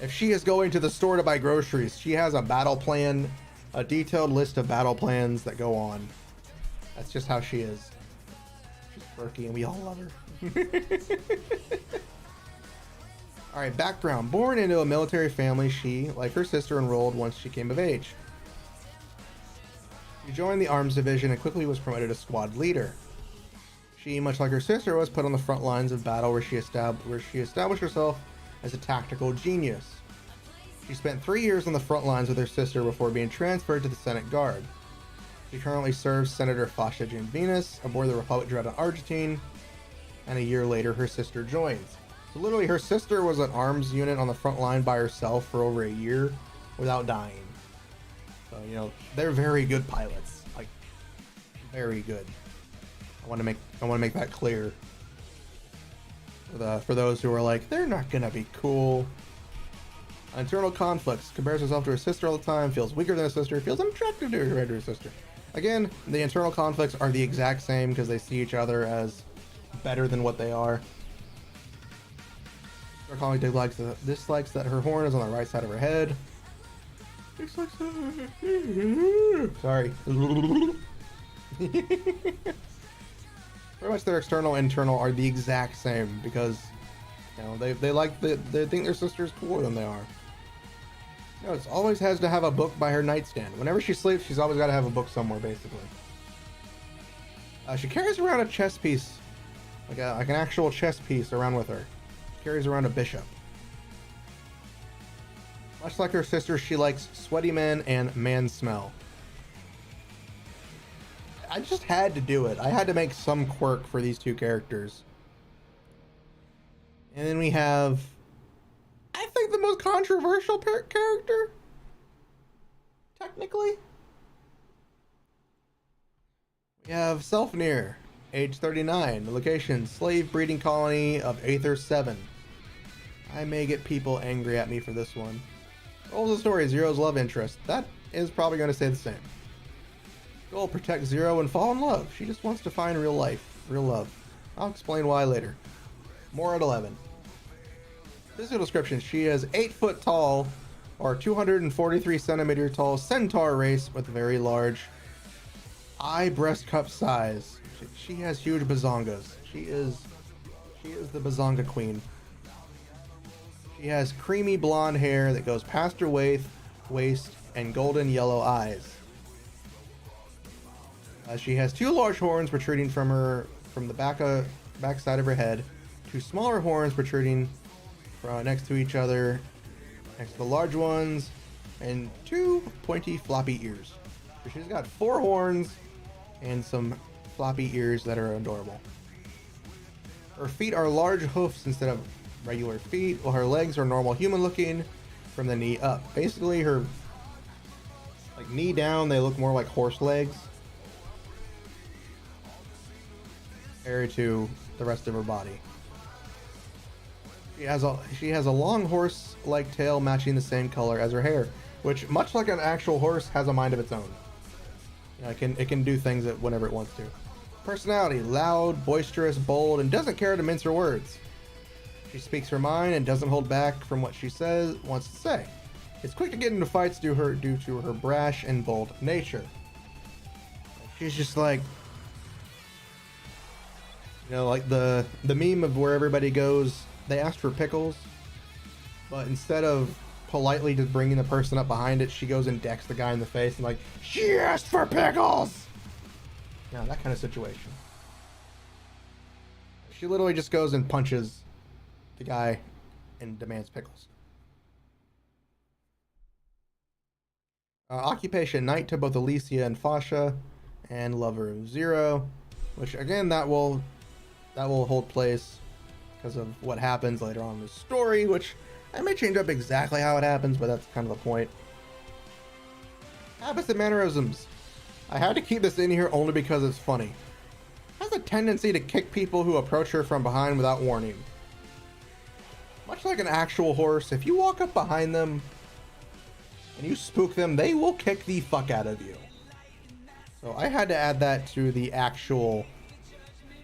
If she is going to the store to buy groceries, she has a battle plan, a detailed list of battle plans that go on. That's just how she is. She's quirky and we all love her. Alright, background. Born into a military family, she, like her sister, enrolled once she came of age. She joined the arms division and quickly was promoted to squad leader. She, much like her sister, was put on the front lines of battle where she established herself as a tactical genius. She spent 3 years on the front lines with her sister before being transferred to the Senate Guard. She currently serves Senator Fasha Jane Venus aboard the Republic Dreadnought Argentine, and a year later her sister joins. So literally her sister was an arms unit on the front line by herself for over a year without dying. So, you know, they're very good pilots. Like, very good. I want to make that clear. For those who are like, they're not gonna be cool. Internal conflicts. Compares herself to her sister all the time. Feels weaker than her sister. Feels unattractive to her sister. Again, the internal conflicts are the exact same because they see each other as better than what they are. Her colleague dislikes that her horn is on the right side of her head. Sorry. Pretty much their external and internal are the exact same because, you know, they think their sister's cooler than they are. You know, it always has to have a book by her nightstand. Whenever she sleeps, she's always got to have a book somewhere, basically. She carries around a chess piece, like an actual chess piece around with her. She carries around a bishop. Much like her sister, she likes sweaty men and man smell. I just had to do it. I had to make some quirk for these two characters. And then we have, I think, the most controversial character, technically. We have Selfnir, age 39, the location, slave breeding colony of Aether 7. I may get people angry at me for this one. Goal of the story, Zero's love interest. That is probably going to stay the same. Goal, protect Zero and fall in love. She just wants to find real life, real love. I'll explain why later. More at 11. Physical description, she is 8 foot tall, or 243 centimeter tall centaur race with very large eye breast cup size. She has huge bazongas. She is the bazonga queen. She has creamy blonde hair that goes past her waist and golden yellow eyes. She has 2 large horns protruding from the back side of her head, 2 smaller horns protruding next to each other, next to the large ones, and 2 pointy floppy ears. So she's got 4 horns and some floppy ears that are adorable. Her feet are large hoofs instead of regular feet, while her legs are normal human looking from the knee up. Basically, her knee down, they look more like horse legs compared to the rest of her body. She has a long horse-like tail matching the same color as her hair, which, much like an actual horse, has a mind of its own. It can do things whenever it wants to. Personality: loud, boisterous, bold, and doesn't care to mince her words. She speaks her mind and doesn't hold back from what she wants to say. Is quick to get into fights due to her brash and bold nature. She's just like, like the meme of where everybody goes, they asked for pickles, but instead of politely just bringing the person up behind it, she goes and decks the guy in the face and like, she asked for pickles! That kind of situation. She literally just goes and punches the guy and demands pickles. Occupation: knight to both Alicia and Fasha, and lover of Zero, which again that will hold place because of what happens later on in the story, which I may change up exactly how it happens, but that's kind of the point. Habits and mannerisms. I had to keep this in here only because it's funny. Has a tendency to kick people who approach her from behind without warning. Much like an actual horse, if you walk up behind them and you spook them, they will kick the fuck out of you. So I had to add that to the actual...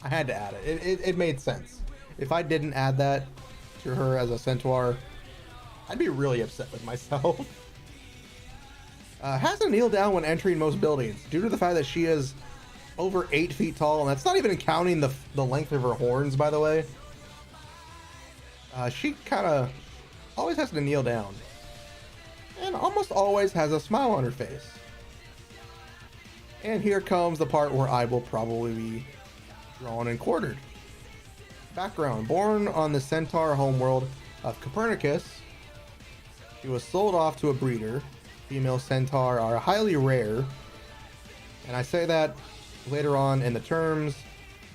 I had to add it. It made sense. If I didn't add that to her as a centaur, I'd be really upset with myself. Has to kneel down when entering most buildings, due to the fact that she is over 8 feet tall, and that's not even counting the length of her horns, by the way. She kind of always has to kneel down, and almost always has a smile on her face. And here comes the part where I will probably be drawn and quartered. Background: born on the centaur homeworld of Copernicus, she was sold off to a breeder. Female centaur are highly rare, and I say that later on in the terms,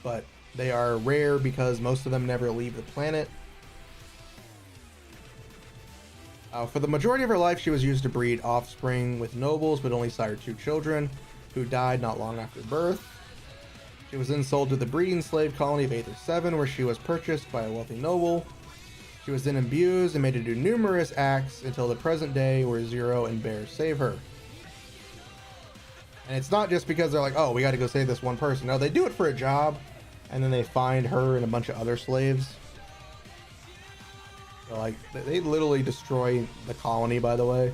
but they are rare because most of them never leave the planet. For the majority of her life, she was used to breed offspring with nobles, but only sired 2 children who died not long after birth. She was then sold to the breeding slave colony of Aether 7, where she was purchased by a wealthy noble. She was then abused and made to do numerous acts until the present day, where Zero and Bear save her. And it's not just because they're like, oh, we got to go save this one person. No, they do it for a job, and then they find her and a bunch of other slaves. So, like, they literally destroy the colony, by the way,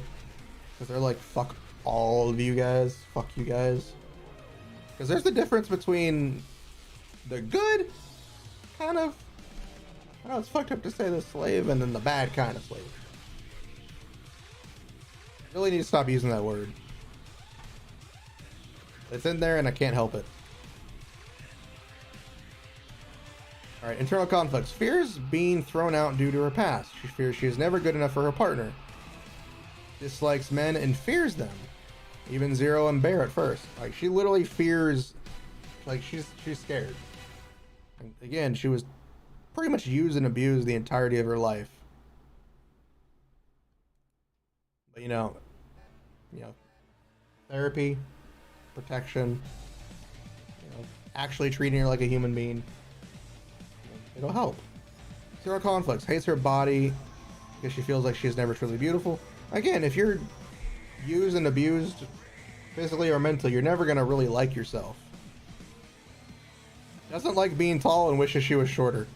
because they're like, fuck all of you guys, fuck you guys. Because there's the difference between the good kind of, I know it's fucked up to say the slave, and then the bad kind of slave. Really need to stop using that word. It's in there and I can't help it. Alright, internal conflicts. Fears being thrown out due to her past. She fears she is never good enough for her partner. Dislikes men and fears them. Even Zero and Bear at first. Like, she literally fears, like, she's scared. And again, she was pretty much used and abused the entirety of her life. But you know, therapy, protection, actually treating her like a human being, it'll help. Zero conflicts. Hates her body because she feels like she's never truly beautiful. Again, if you're used and abused physically or mentally, you're never gonna really like yourself. Doesn't like being tall and wishes she was shorter.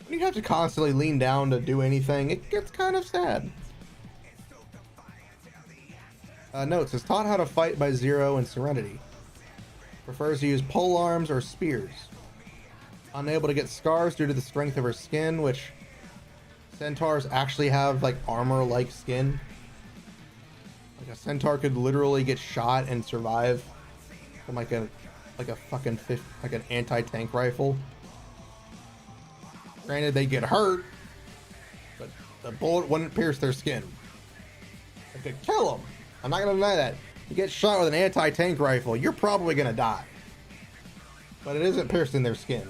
When you have to constantly lean down to do anything, it gets kind of sad. Notes: is taught how to fight by Zero and Serenity. Prefers to use pole arms or spears. Unable to get scars due to the strength of her skin, which centaurs actually have like armor-like skin. Like a centaur could literally get shot and survive from like a fucking like an anti-tank rifle. Granted, they get hurt, but the bullet wouldn't pierce their skin. It could kill them. I'm not gonna deny that. You get shot with an anti-tank rifle, you're probably gonna die. But it isn't piercing their skin.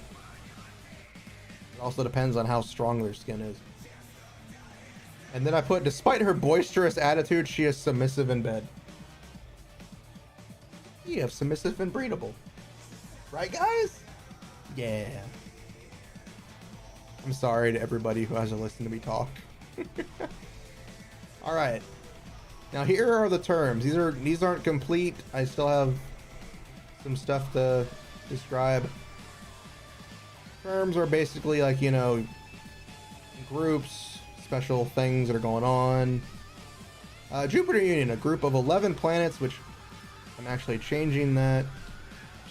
It also depends on how strong their skin is. And then I put, despite her boisterous attitude, she is submissive in bed. Yeah, submissive and breedable. Right, guys? Yeah. I'm sorry to everybody who has to listen to me talk. Alright. Now here are the terms. These aren't complete. I still have some stuff to describe. Terms are basically like, you know, groups, special things that are going on. Jupiter Union, a group of 11 planets, which I'm actually changing that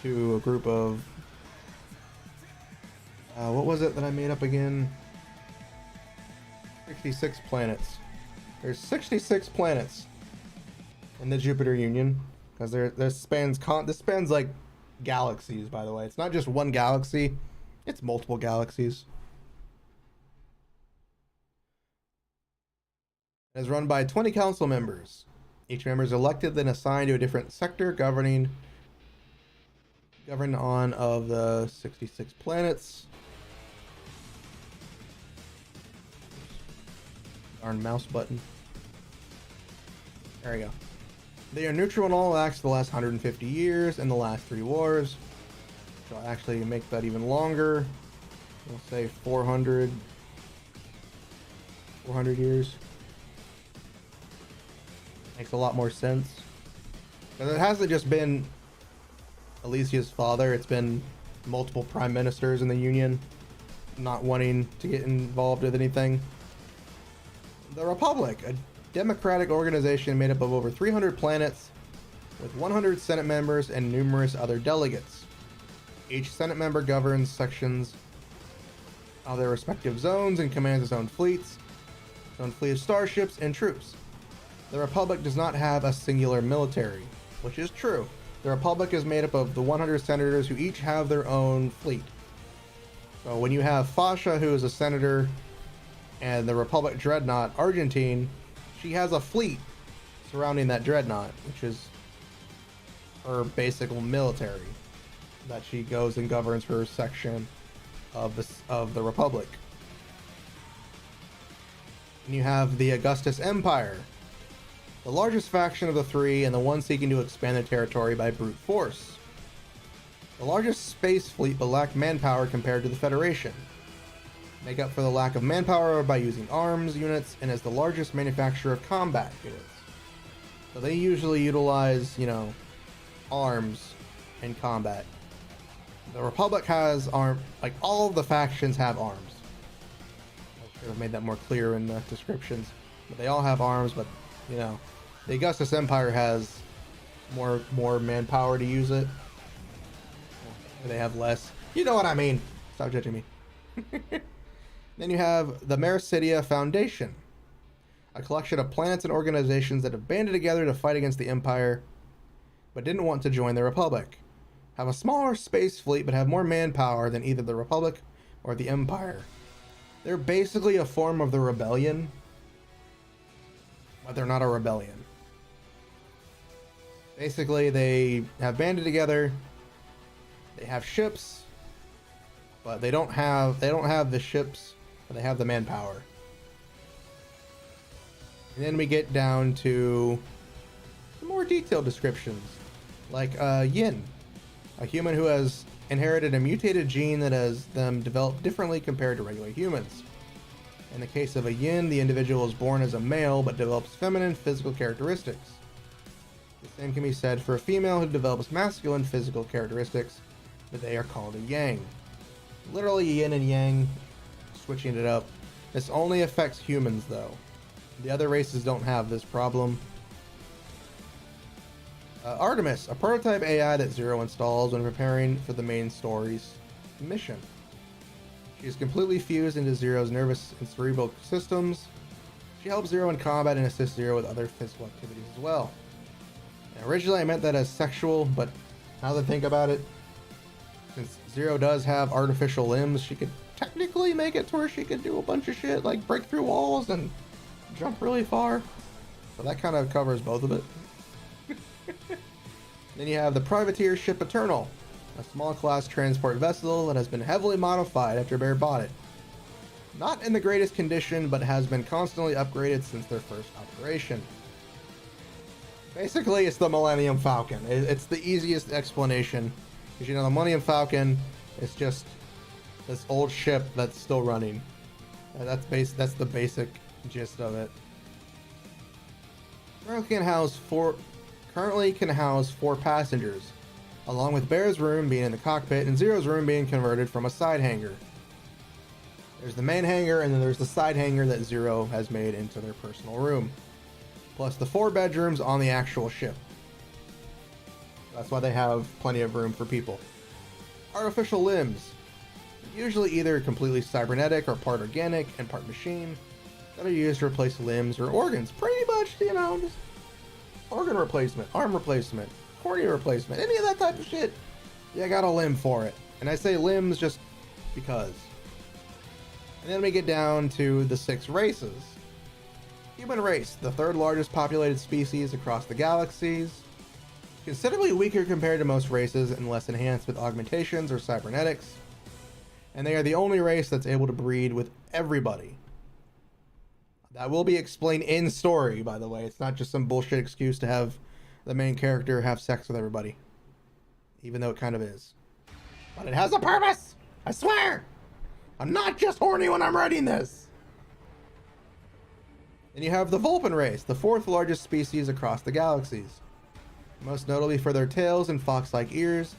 to a group of what was it that I made up again? 66 planets. There's 66 planets in the Jupiter Union, because this spans like galaxies, by the way. It's not just one galaxy, it's multiple galaxies. It is run by 20 council members. Each member is elected, then assigned to a different sector governed on of the 66 planets. Darn mouse button. There we go. They are neutral in all acts of the last 150 years and the last 3 wars. So I'll actually make that even longer. We'll say 400 years. Makes a lot more sense. Because it hasn't just been Alicia's father, it's been multiple prime ministers in the Union not wanting to get involved with anything. The Republic, a democratic organization made up of over 300 planets with 100 Senate members and numerous other delegates. Each Senate member governs sections of their respective zones and commands its own fleets, its own fleet of starships and troops. The Republic does not have a singular military, which is true. The Republic is made up of the 100 senators who each have their own fleet. So when you have Fasha, who is a senator, and the Republic Dreadnought, Argentine, she has a fleet surrounding that Dreadnought, which is her basic military that she goes and governs her section of the Republic. And you have the Augustus Empire, the largest faction of the 3 and the one seeking to expand their territory by brute force. The largest space fleet but lack manpower compared to the Federation. Make up for the lack of manpower by using arms units, and is the largest manufacturer of combat units. So they usually utilize, you know, arms in combat. The Republic has like all of the factions have arms. I should have made that more clear in the descriptions. But they all have arms, but you know, the Augustus Empire has more manpower to use it. They have less. You know what I mean. Stop judging me. Then you have the Mericidia Foundation, a collection of planets and organizations that have banded together to fight against the Empire, but didn't want to join the Republic. Have a smaller space fleet, but have more manpower than either the Republic or the Empire. They're basically a form of the rebellion, but they're not a rebellion. Basically, they have banded together. They have ships, but they don't have the ships, but they have the manpower. And then we get down to some more detailed descriptions, like Yin, a human who has inherited a mutated gene that has them developed differently compared to regular humans. In the case of a Yin, the individual is born as a male but develops feminine physical characteristics. The same can be said for a female who develops masculine physical characteristics, but they are called a Yang. Literally yin and yang, switching it up. This only affects humans though. The other races don't have this problem. Artemis, a prototype AI that Zero installs when preparing for the main story's mission. She is completely fused into Zero's nervous and cerebral systems. She helps Zero in combat and assists Zero with other physical activities as well. And originally I meant that as sexual, but Now that I think about it, since Zero does have artificial limbs, she could technically make it to where she could do a bunch of shit, like break through walls and jump really far. So that kind of covers both of it. Then you have the privateer ship Eternal, a small class transport vessel that has been heavily modified after Bear bought it. Not in the greatest condition, but has been constantly upgraded since their first operation. Basically, it's the Millennium Falcon. It's the easiest explanation. Because, you know, the Millennium Falcon is just this old ship that's still running. That's the basic gist of it. Currently can house 4 passengers, along with Bear's room being in the cockpit and Zero's room being converted from a side hangar. There's the main hangar, and then there's the side hangar that Zero has made into their personal room, plus the 4 bedrooms on the actual ship. That's why they have plenty of room for people. Artificial limbs, usually either completely cybernetic or part organic and part machine, that are used to replace limbs or organs. Pretty much, you know, just organ replacement, arm replacement, cornea replacement, any of that type of shit. You got a limb for it. And I say limbs just because. And then we get down to the 6 races. Human race, the 3rd largest populated species across the galaxies. Considerably weaker compared to most races and less enhanced with augmentations or cybernetics. And they are the only race that's able to breed with everybody. That will be explained in story, by the way. It's not just some bullshit excuse to have the main character have sex with everybody. Even though it kind of is. But it has a purpose! I swear! I'm not just horny when I'm writing this! Then you have the Vulpin race, the 4th largest species across the galaxies. Most notably for their tails and fox-like ears,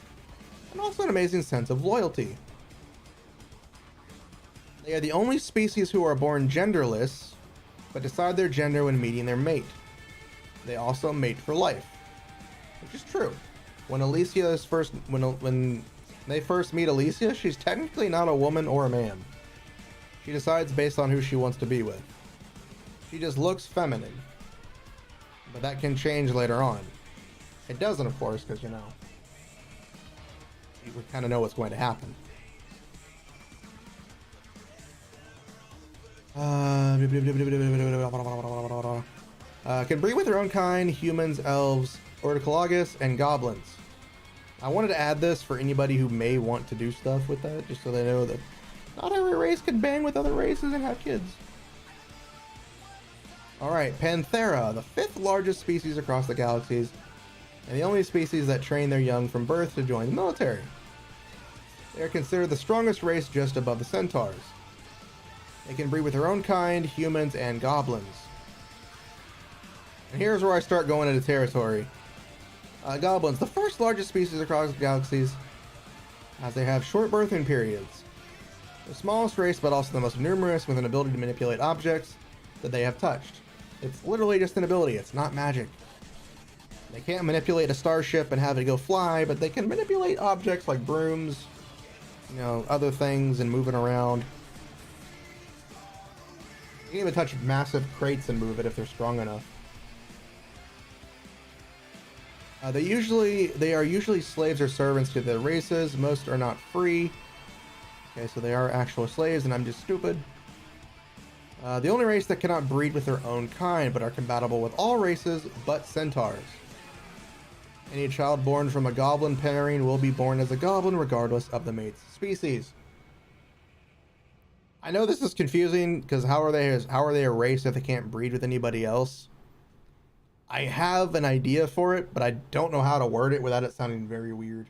and also an amazing sense of loyalty. They are the only species who are born genderless, but decide their gender when meeting their mate. They also mate for life, which is true. When when they first meet Alicia, she's technically not a woman or a man. She decides based on who she wants to be with. She just looks feminine, but that can change later on. It doesn't, of course, because, you know, we kind of know what's going to happen. Can breed with their own kind, humans, elves, ornithologists, and goblins. I wanted to add this for anybody who may want to do stuff with that, just so they know that not every race can bang with other races and have kids. Alright, Panthera, the 5th largest species across the galaxies, and the only species that train their young from birth to join the military. They are considered the strongest race just above the centaurs. They can breed with their own kind, humans, and goblins. And here's where I start going into territory. Goblins, the 1st largest species across galaxies, as they have short birthing periods. The smallest race, but also the most numerous, with an ability to manipulate objects that they have touched. It's literally just an ability, it's not magic. They can't manipulate a starship and have it go fly, but they can manipulate objects like brooms, you know, other things, and move it around. You can even touch massive crates and move it if they're strong enough. They are usually slaves or servants to their races. Most are not free. Okay, so they are actual slaves, and I'm just stupid. The only race that cannot breed with their own kind, but are compatible with all races but centaurs. Any child born from a goblin pairing will be born as a goblin regardless of the mate's species. I know this is confusing, because how are they a race if they can't breed with anybody else? I have an idea for it, but I don't know how to word it without it sounding very weird.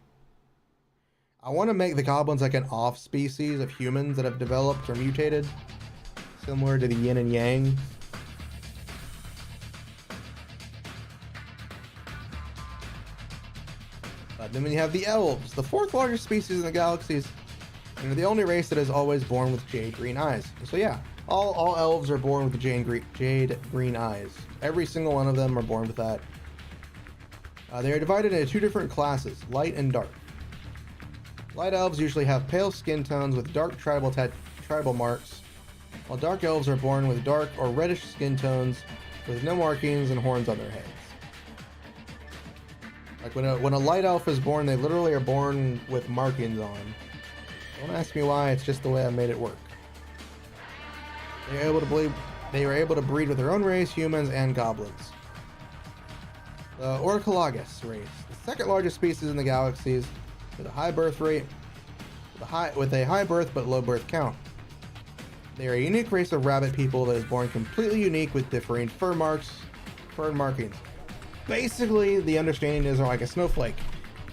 I want to make the goblins like an off-species of humans that have developed or mutated, similar to the yin and yang. Then we have the elves, the 4th largest species in the galaxies, and they're the only race that is always born with jade green eyes. So yeah, all elves are born with the jade green eyes. Every single one of them are born with that. They are divided into 2 different classes, light and dark. Light elves usually have pale skin tones with dark tribal marks, while dark elves are born with dark or reddish skin tones with no markings and horns on their heads. Like when a light elf is born, they literally are born with markings on. Don't ask me why. It's just the way I made it work. They were able to breed with their own race, humans and goblins. The Orcalagus race, the second largest species in the galaxies, with a high birth rate, with a high birth but low birth count. They are a unique race of rabbit people that is born completely unique with differing fur markings. Basically, the understanding is they're like a snowflake.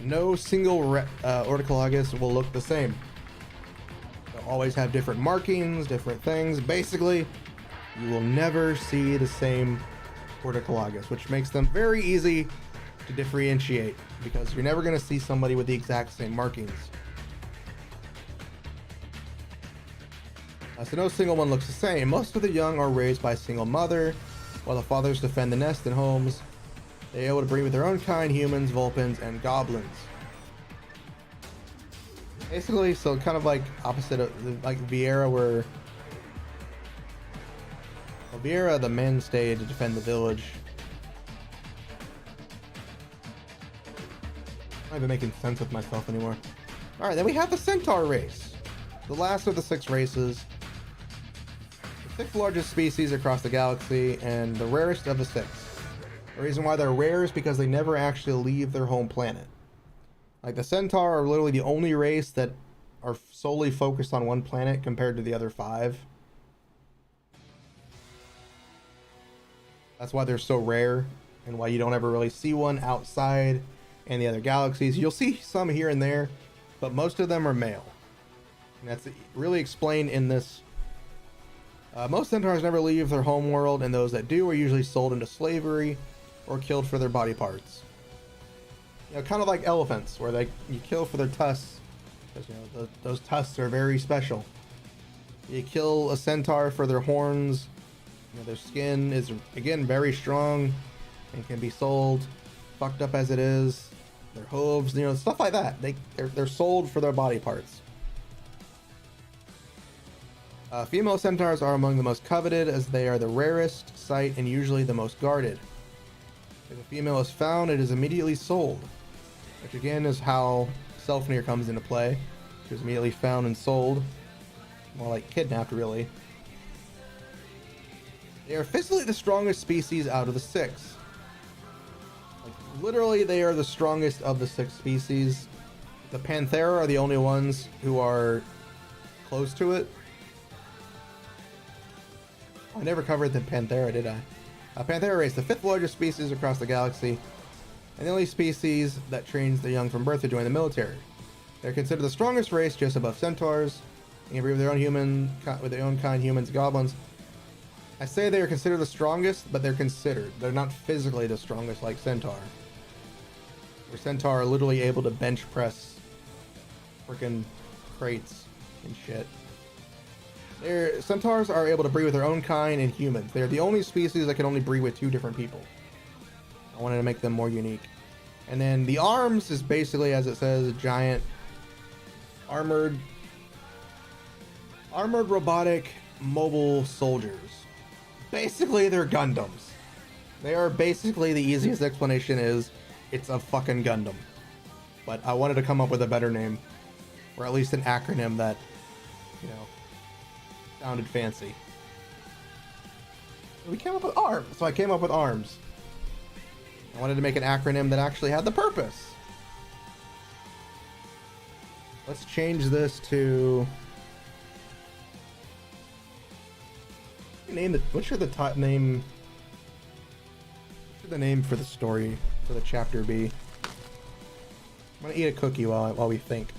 No single Orcalagus will look the same. They'll always have different markings, different things. Basically, you will never see the same Orcalagus, which makes them very easy to differentiate because you're never going to see somebody with the exact same markings. So no single one looks the same. Most of the young are raised by a single mother, while the fathers defend the nest and homes. They are able to breed with their own kind, humans, vulpins, and goblins. Basically, so kind of like opposite of like Vieira, where Vieira, the men stayed to defend the village. I'm not even making sense with myself anymore. Alright, then we have the Centaur race. The last of the 6 races. The 6th largest species across the galaxy, and the rarest of the 6. The reason why they're rare is because they never actually leave their home planet. Like, the Centaur are literally the only race that are solely focused on one planet compared to the other 5. That's why they're so rare, and why you don't ever really see one outside in the other galaxies. You'll see some here and there, but most of them are male. And that's really explained in this. Most centaurs never leave their home world, and those that do are usually sold into slavery or killed for their body parts. You know, kind of like elephants, where you kill for their tusks, because those tusks are very special. You kill a centaur for their horns. Their skin is, again, very strong and can be sold, fucked up as it is. Their hooves, stuff like that. They're sold for their body parts. Female centaurs are among the most coveted, as they are the rarest sight and usually the most guarded. If a female is found, it is immediately sold, which again is how Selfnir comes into play. She was immediately found and sold. More like kidnapped, really. They are physically the strongest species out of the 6. Like, literally, they are the strongest of the 6 species. The Panthera are the only ones who are close to it. I never covered the Panthera, did I? Panthera race, the 5th largest species across the galaxy, and the only species that trains the young from birth to join the military. They're considered the strongest race, just above centaurs. They can breed with their own kind, humans, goblins. I say they are considered the strongest, but they're considered. They're not physically the strongest like Centaur. Where Centaur are literally able to bench press freaking crates and shit. Centaurs are able to breed with their own kind and humans. They're the only species that can only breed with 2 different people. I wanted to make them more unique. And then the arms is basically, as it says, giant armored robotic mobile soldiers. Basically, they're Gundams. They are basically, the easiest explanation is, it's a fucking Gundam. But I wanted to come up with a better name. Or at least an acronym that, sounded fancy. So we came up with ARMS. So I came up with ARMS. I wanted to make an acronym that actually had the purpose. Let's change this to... What should the name for the story, for the chapter be? I'm gonna eat a cookie while we think.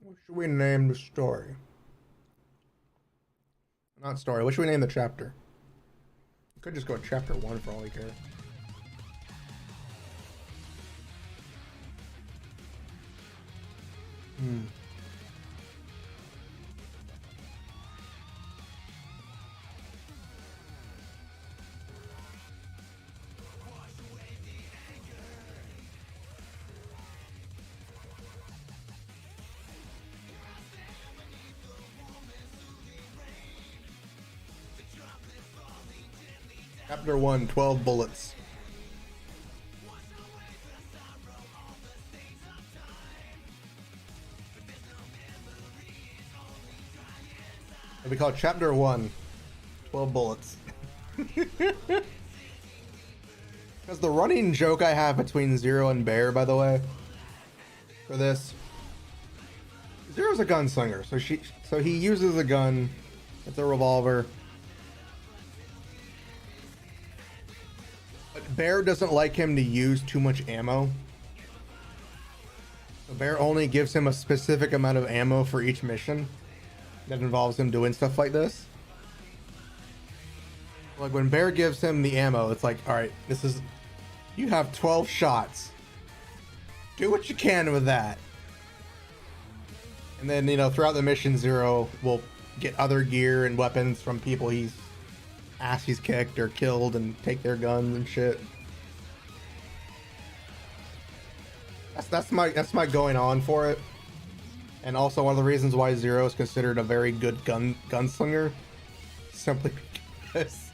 What should we name the story? Not story. What should we name the chapter? We could just go chapter 1 for all we care. Chapter 1, 12 bullets. It'll be called Chapter 1, 12 bullets. Because the running joke I have between Zero and Bear, by the way, for this, Zero's a gunslinger, so he uses a gun. It's a revolver. But Bear doesn't like him to use too much ammo. So Bear only gives him a specific amount of ammo for each mission that involves him doing stuff like this. Like when Bear gives him the ammo, it's like, all right, you have 12 shots. Do what you can with that. And then, throughout the mission, Zero will get other gear and weapons from people he's kicked or killed and take their guns and shit. That's my going on for it. And also one of the reasons why Zero is considered a very good gunslinger, simply because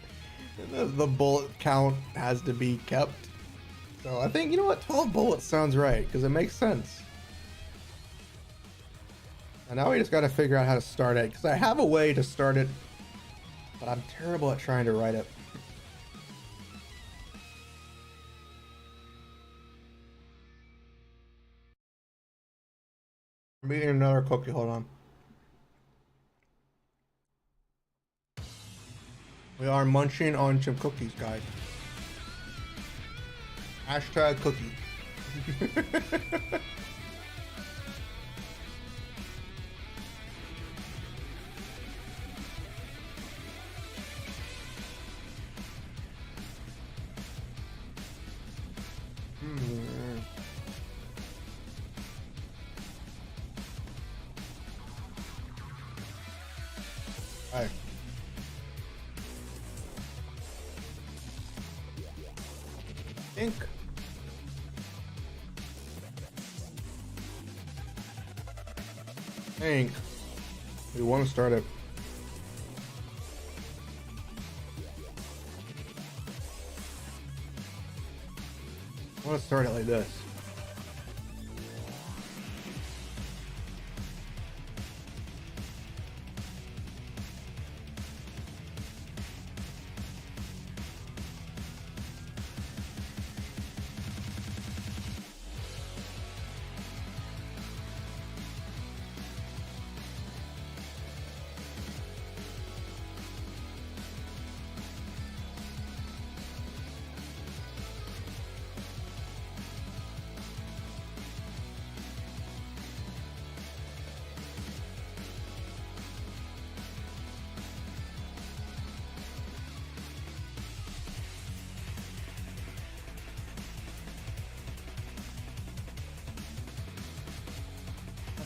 the bullet count has to be kept. So I think, 12 bullets sounds right, because it makes sense. And now we just got to figure out how to start it, because I have a way to start it, but I'm terrible at trying to write it. I'm eating another cookie, hold on. We are munching on some cookies, guys. Hashtag cookie. Alright. Think we want to start it. I want to start it like this.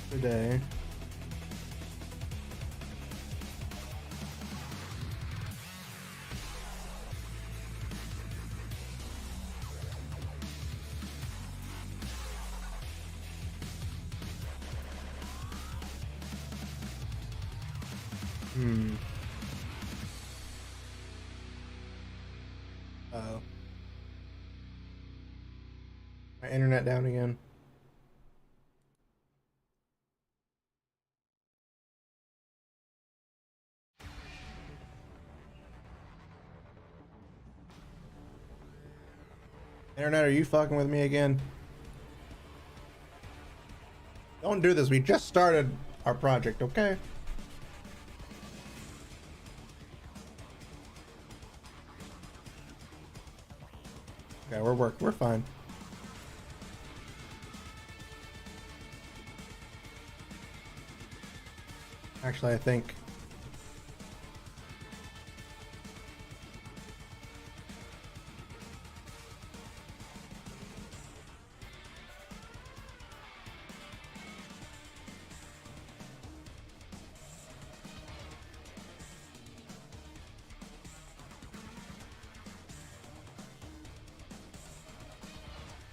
Today. Uh-oh. My internet down again. Internet, are you fucking with me again? Don't do this. We just started our project, okay? Okay, we're fine. Actually, I think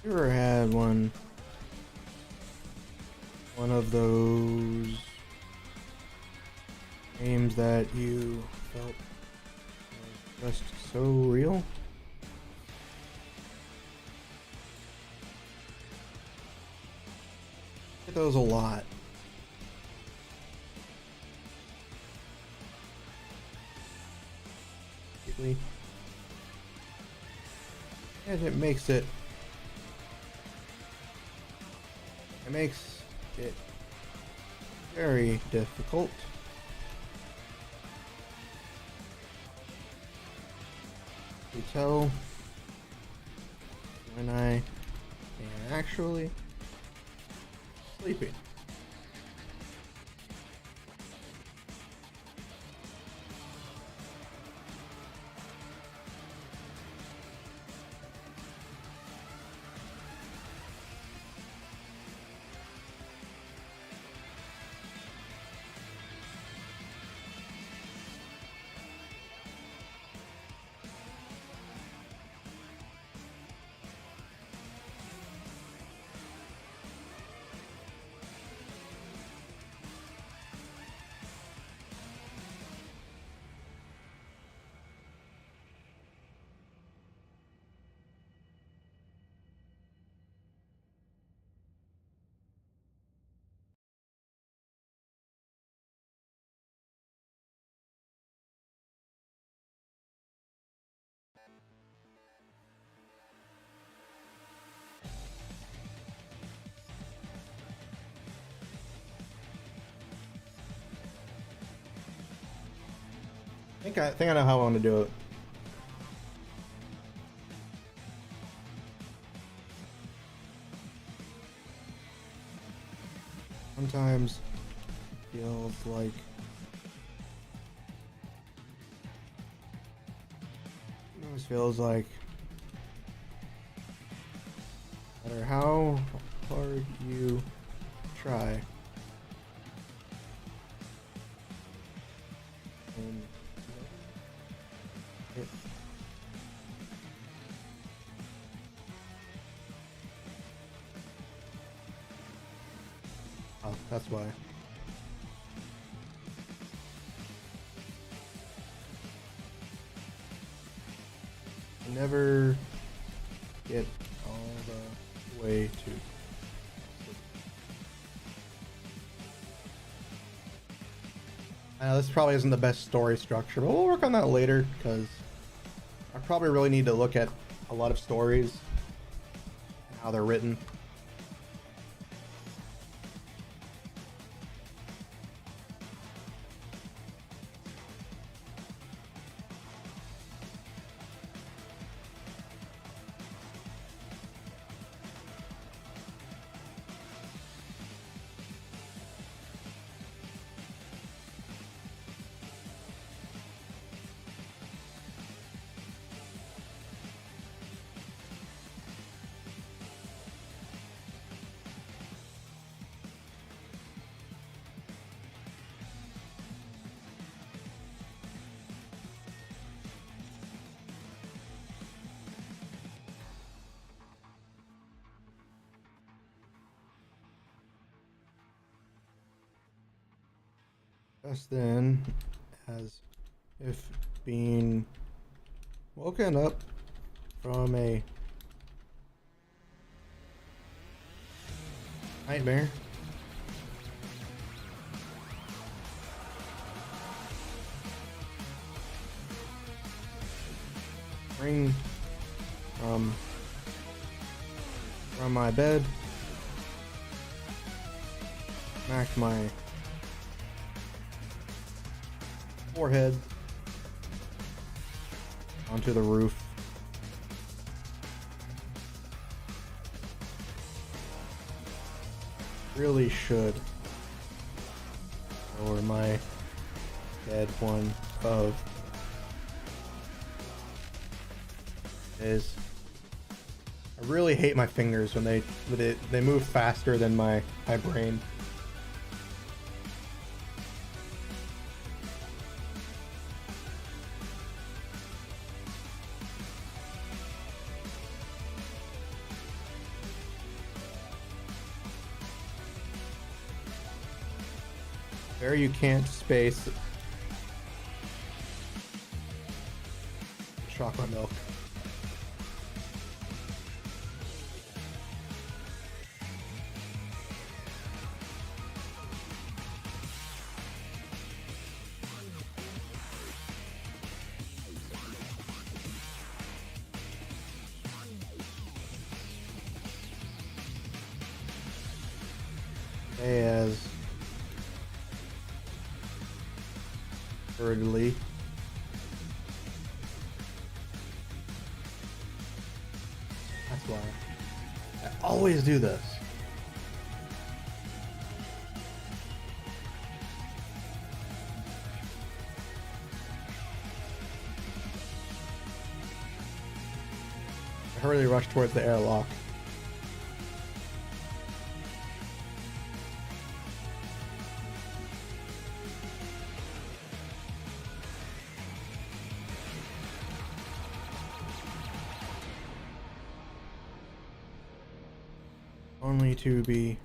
you ever had one of those games that you felt Just so real. Get those a lot. And it makes it very difficult to tell when I am actually sleeping. I think I know how I want to do it. Sometimes feels like no matter how hard you try, oh, that's why. Never get all the way to. I know this probably isn't the best story structure, but we'll work on that later because I probably really need to look at a lot of stories and how they're written. Just then, as if being woken up from a nightmare. Spring from my bed, smacked my forehead onto the roof. Really should lower my head one of is I really hate my fingers when they move faster than my brain. There you can't space chocolate milk. As hurriedly. That's why I always do this. I hurriedly rush towards the airlock. Only to be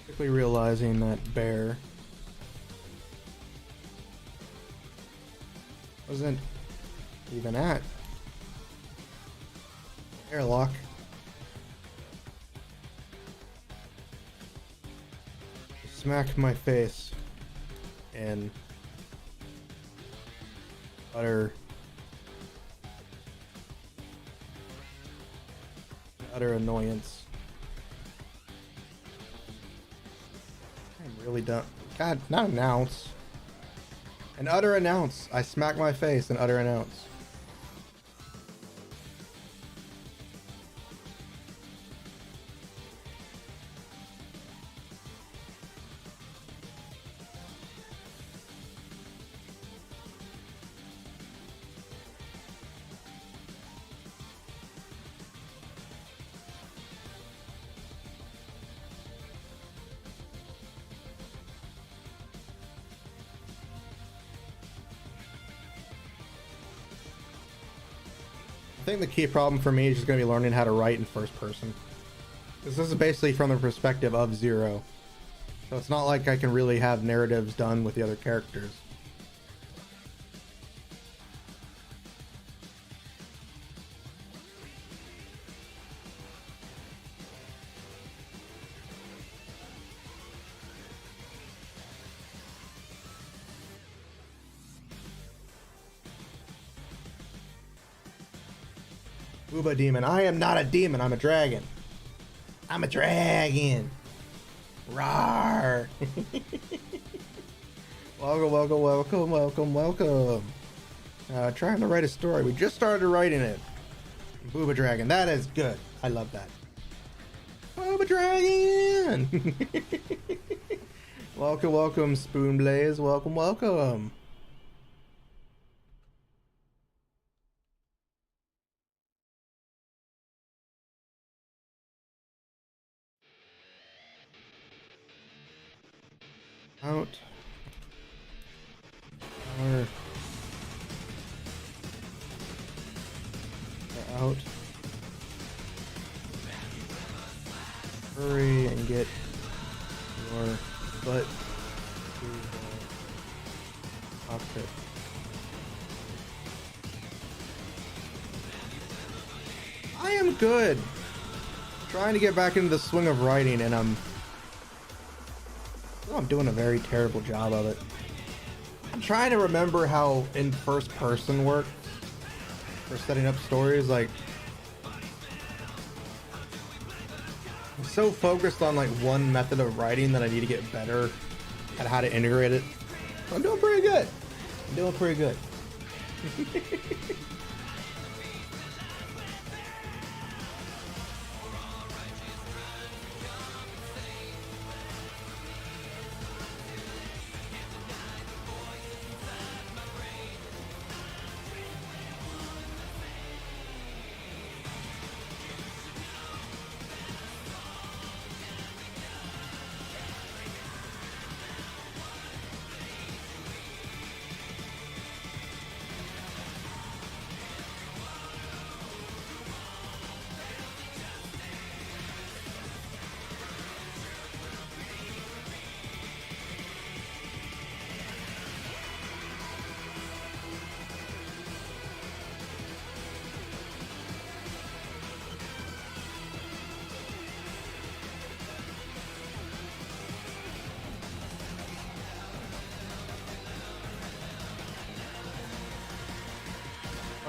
quickly realizing that bear wasn't even at airlock. Smack my face in utter annoyance. I'm really done. God, not an ounce. An utter announce. I smack my face in utter announce. I think the key problem for me is just going to be learning how to write in first person. Because this is basically from the perspective of Zero. So it's not like I can really have narratives done with the other characters. Booba demon. I am not a demon. I'm a dragon. I'm a dragon. Rawr. Welcome. Trying to write a story. We just started writing it. Booba dragon. That is good. I love that. Booba dragon. welcome, Spoon Blaze. Welcome. Out. Or out. Hurry and get your butt to the cockpit. I am good. Trying to get back into the swing of writing, and I'm doing a very terrible job of it. I'm trying to remember how in first person work for setting up stories. Like, I'm so focused on like one method of writing that I need to get better at how to integrate it. I'm doing pretty good.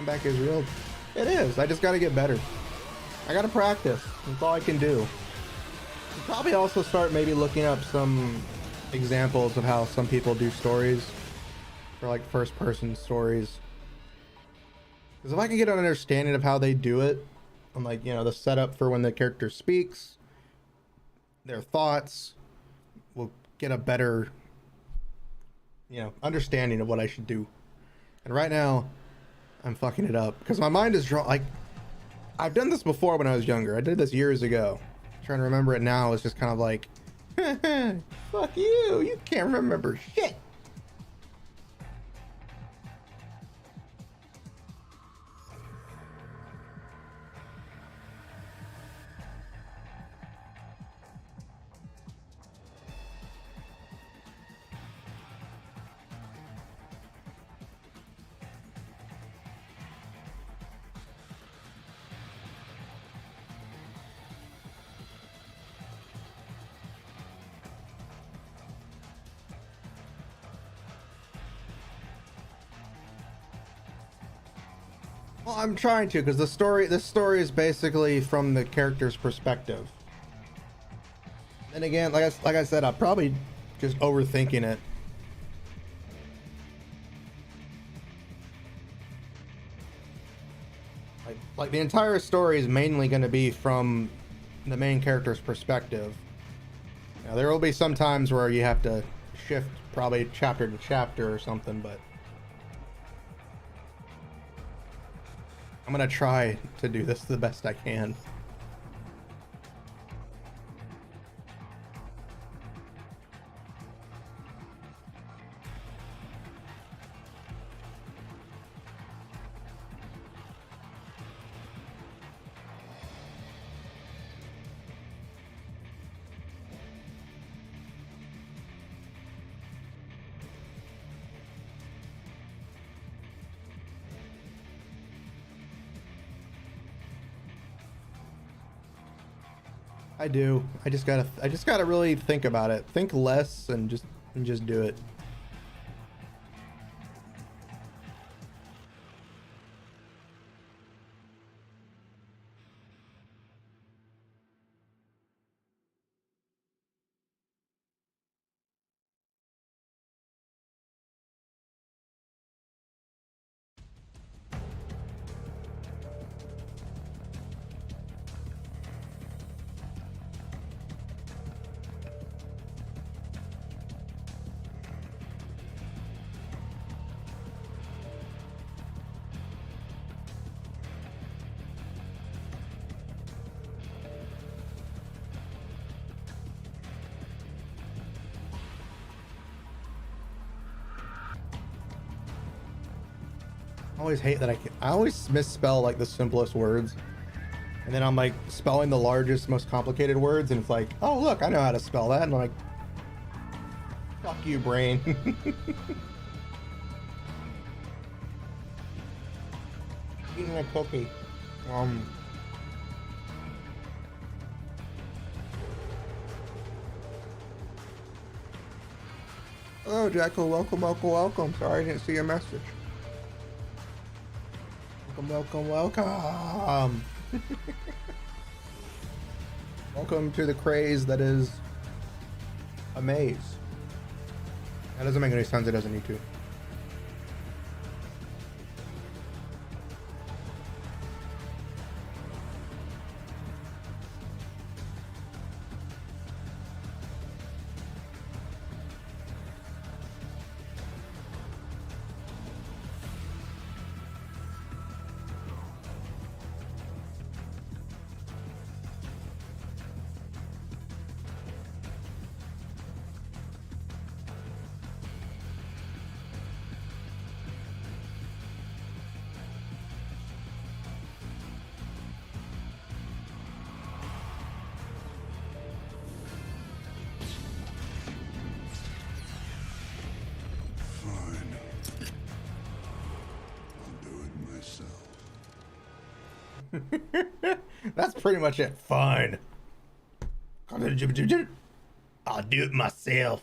Comeback is real. It is. I just got to get better. I got to practice. That's all I can do. I'll probably also start maybe looking up some examples of how some people do stories, or like first person stories. Because if I can get an understanding of how they do it, and like, you know, the setup for when the character speaks, their thoughts, will get a better, you know, understanding of what I should do. And right now, I'm fucking it up because my mind is drawn. Like, I've done this before when I was younger. I did this years ago. Trying to remember it now is just kind of like, fuck you. You can't remember shit. Well, I'm trying to, because this story is basically from the character's perspective. And again, like I said, I'm probably just overthinking it. Like the entire story is mainly going to be from the main character's perspective. Now, there will be some times where you have to shift probably chapter to chapter or something, but I'm gonna try to do this the best I can. I do. I just gotta really think about it. Think less and just do it. I always hate that I always misspell like the simplest words, and then I'm like spelling the largest, most complicated words, and it's like, oh look, I know how to spell that, and I'm like, fuck you, brain. Eating a cookie. Hello, Jackal. Welcome. Sorry, I didn't see your message. Welcome. Welcome to the craze that is a maze. That doesn't make any sense. It doesn't need to. That's pretty much it. Fine. I'll do it myself.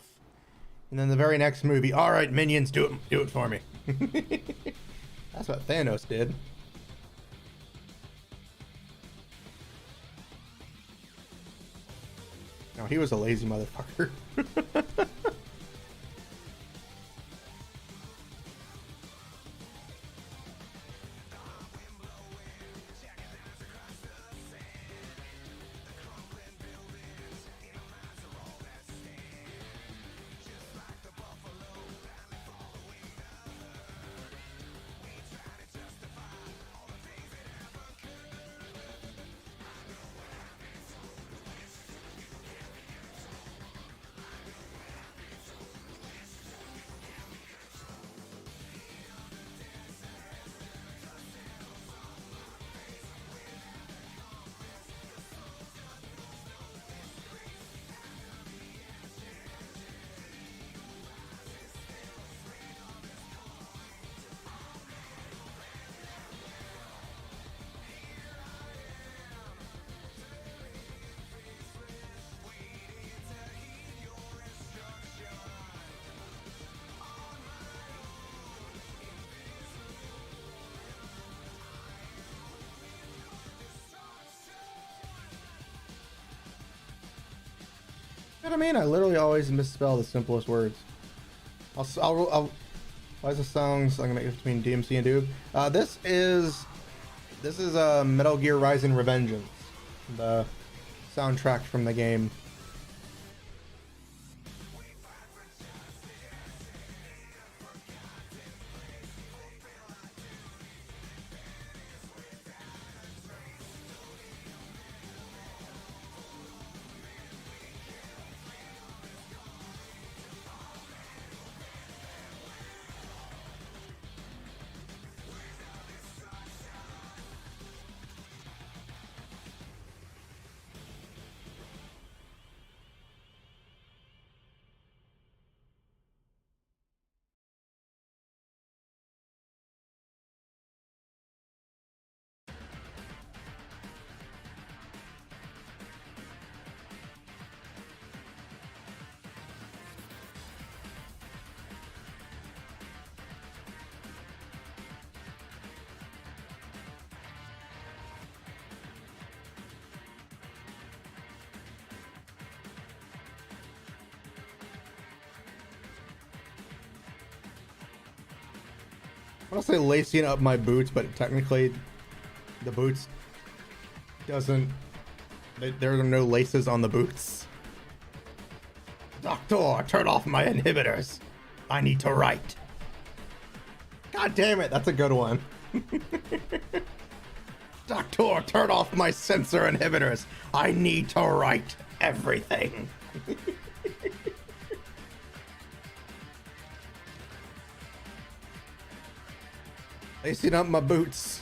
And then the very next movie, all right, minions, do it for me. That's what Thanos did. No, he was a lazy motherfucker. You know what I mean? I literally always misspell the simplest words. Why is the songs I'm gonna make it between DMC and Doog? This is Metal Gear Rising: Revengeance, the soundtrack from the game. I want to say lacing up my boots, but technically the boots doesn't, there are no laces on the boots. Doctor, turn off my inhibitors. I need to write. God damn it, that's a good one. Doctor, turn off my sensor inhibitors. I need to write everything. Lacing up my boots.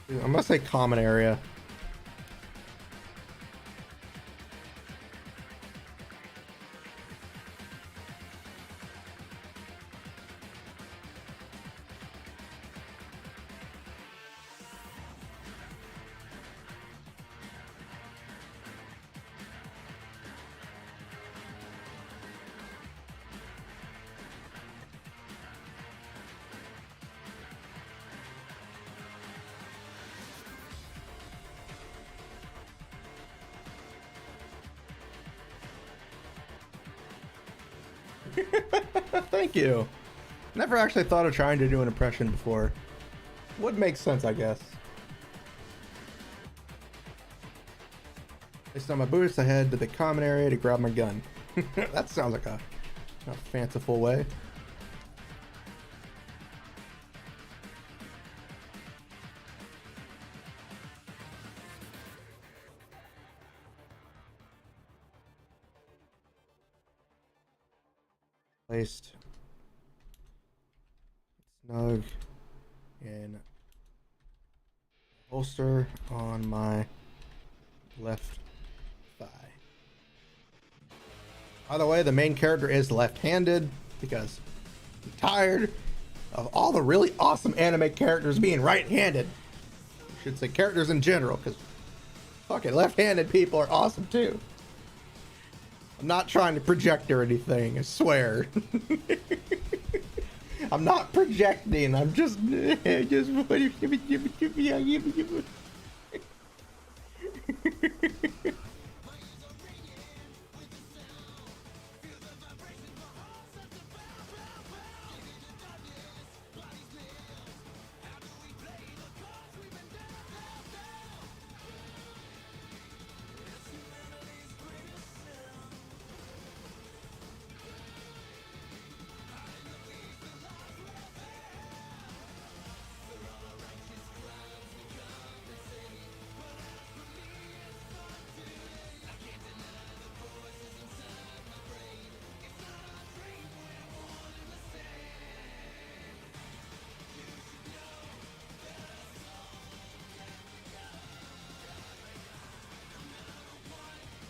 I'm gonna say common area. Thank you. Never actually thought of trying to do an impression before. Would make sense, I guess. Based on my boots, I head to the common area to grab my gun. That sounds like a fanciful way. Placed snug in holster on my left thigh. By the way, the main character is left-handed because I'm tired of all the really awesome anime characters being right-handed. I should say characters in general, because fucking left-handed people are awesome too. I'm not trying to project or anything, I swear. I'm not projecting, I'm just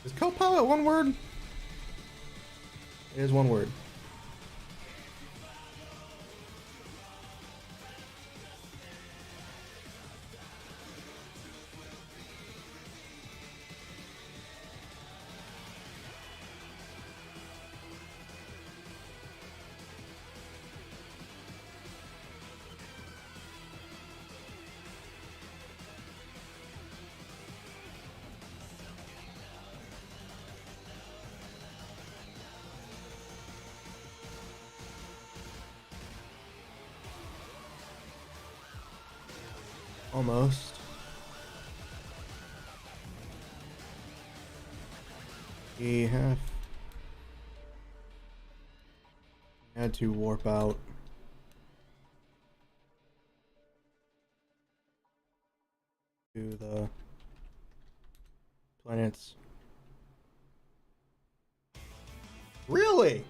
Is co-pilot one word? It is one word. Almost. We have had to warp out. To the planets. Really?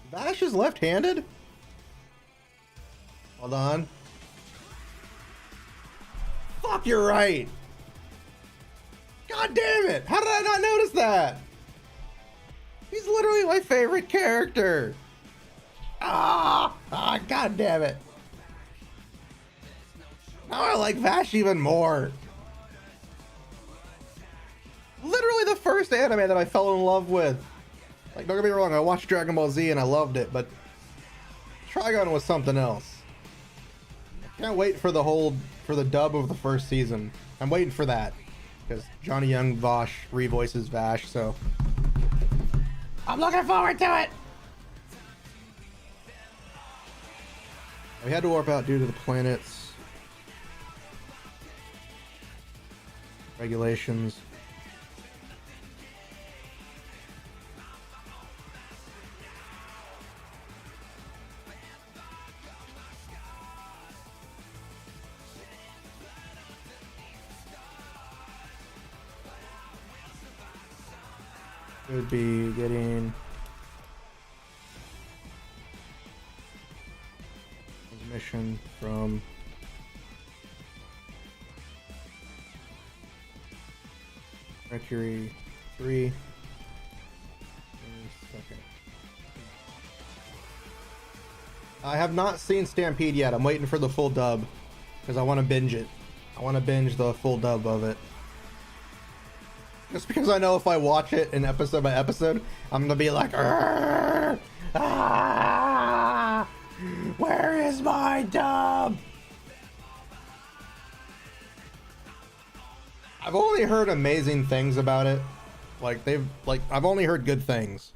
Vash is left-handed? Hold on. Fuck, you're right. God damn it. How did I not notice that? He's literally my favorite character. God damn it. Now I like Vash even more. Literally the first anime that I fell in love with. Like, don't get me wrong, I watched Dragon Ball Z and I loved it, but Trigun was something else. I can't wait for the dub of the first season. I'm waiting for that. Because Johnny Young Vosh revoices Vash, so I'm looking forward to it. We had to warp out due to the planet's regulations. Could be getting transmission from Mercury 3. Second. I have not seen Stampede yet. I'm waiting for the full dub because I want to binge it. I want to binge the full dub of it. Just because I know if I watch it in episode by episode, I'm gonna be like, where is my dub? I've only heard amazing things about it. I've only heard good things.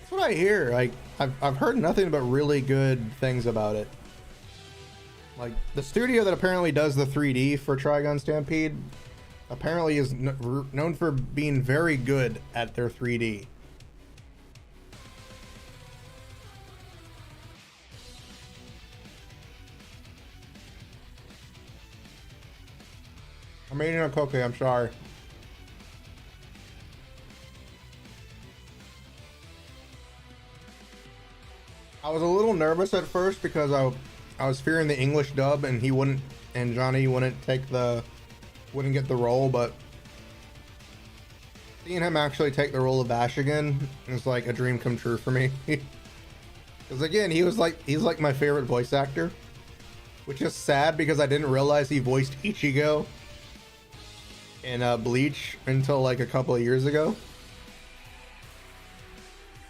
That's what I hear. Like, I've heard nothing but really good things about it. Like, the studio that apparently does the 3D for Trigun Stampede apparently is known for being very good at their 3D. I'm eating a cookie, I'm sorry. I was a little nervous at first because I was fearing the English dub and Johnny wouldn't wouldn't get the role, but seeing him actually take the role of Ash again is like a dream come true for me. Because again, he's like my favorite voice actor, which is sad because I didn't realize he voiced Ichigo in Bleach until like a couple of years ago.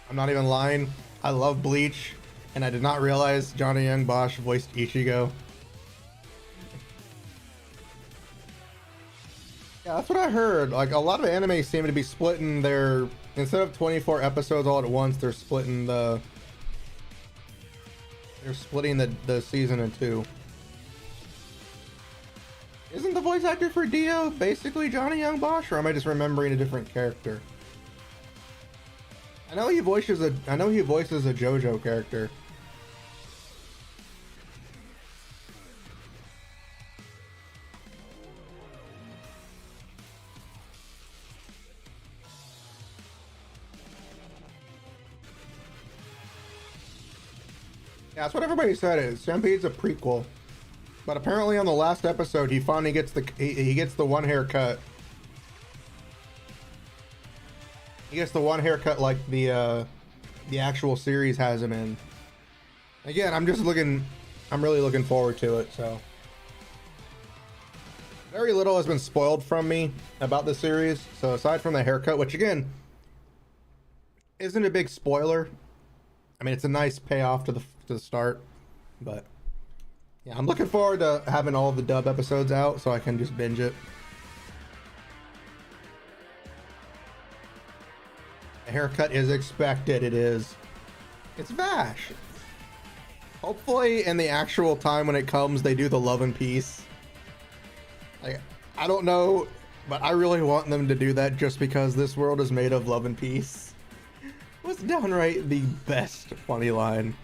I'm not even lying. I love Bleach, and I did not realize Johnny Young Bosch voiced Ichigo. Yeah, that's what I heard. Like, a lot of anime seem to be splitting their, instead of 24 episodes all at once, they're splitting the season in two. Isn't the voice actor for Dio basically Johnny Young Bosch, or am I just remembering a different character? I know he voices a JoJo character. Yeah, that's what everybody said. Stampede's a prequel, but apparently on the last episode, he finally gets he gets the one haircut. He gets the one haircut like the actual series has him in. Again, I'm really looking forward to it. So very little has been spoiled from me about the series. So aside from the haircut, which again isn't a big spoiler. I mean, it's a nice payoff to the start, but yeah, I'm looking forward to having all the dub episodes out so I can just binge it. A haircut is expected. It is. It's Vash. Hopefully, in the actual time when it comes, they do the love and peace. Like, I don't know, but I really want them to do that just because this world is made of love and peace. It was downright the best funny line.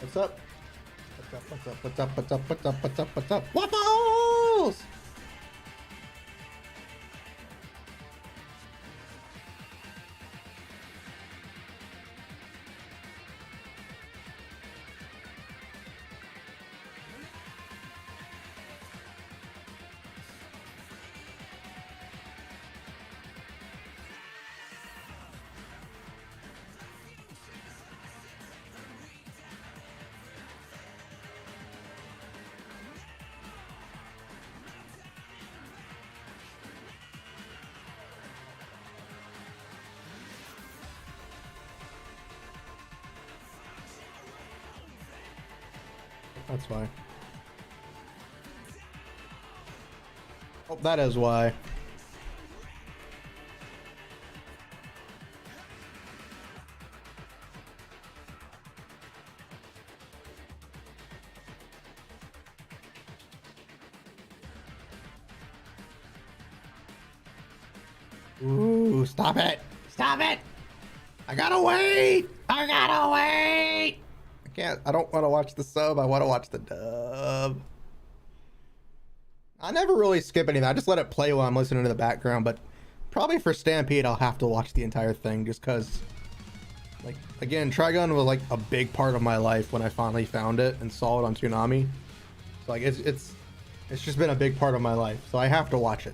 What's up? What's up? What's up? What's up? What's up? What's up? What's up? Waffles! That's why. Oh, that is why. Ooh, stop it! Stop it! I gotta wait! I gotta wait! I don't want to watch the sub. I want to watch the dub. I never really skip anything. I just let it play while I'm listening to the background, but probably for Stampede, I'll have to watch the entire thing just because, like, again, Trigun was like a big part of my life when I finally found it and saw it on Toonami. So, like, it's just been a big part of my life, so I have to watch it.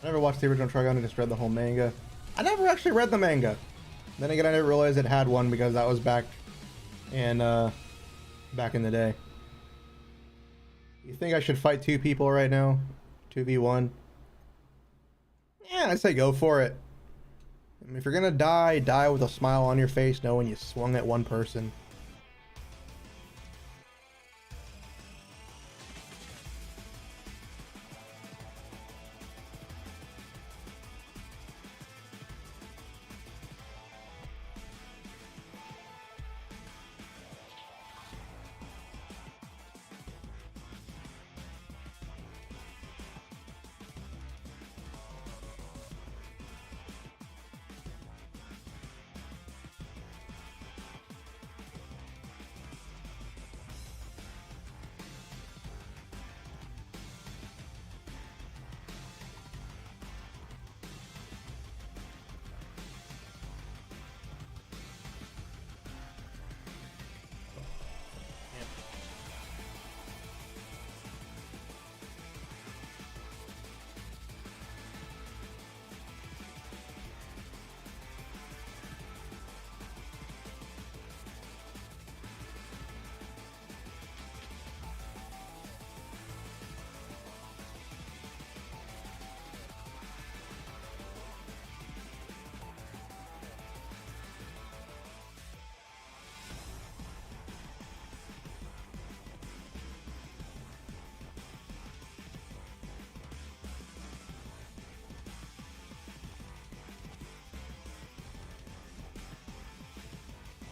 I never watched the original Trigun, I just read the whole manga. I never actually read the manga. Then again, I didn't realize it had one because that was back in the day. You think I should fight two people right now? 2v1? Yeah, I say go for it. I mean, if you're gonna die, die with a smile on your face knowing you swung at one person.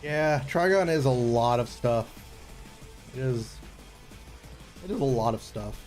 Yeah, Trigon is a lot of stuff. It is. It is a lot of stuff.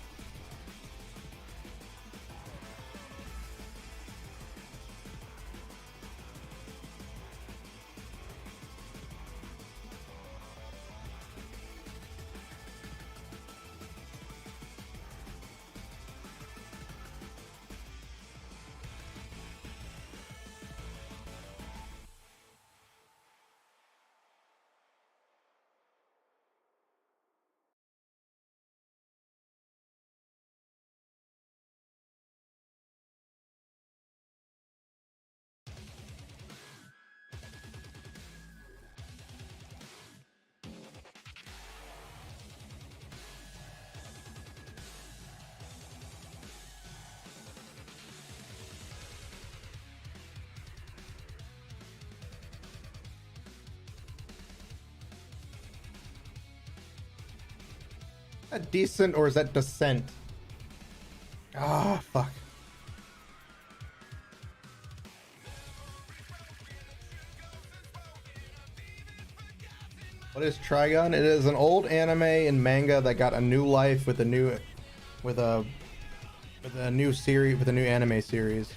Is that decent or is that descent? Ah, fuck. What is Trigun? It is an old anime and manga that got a new life with a new series, with a new anime series.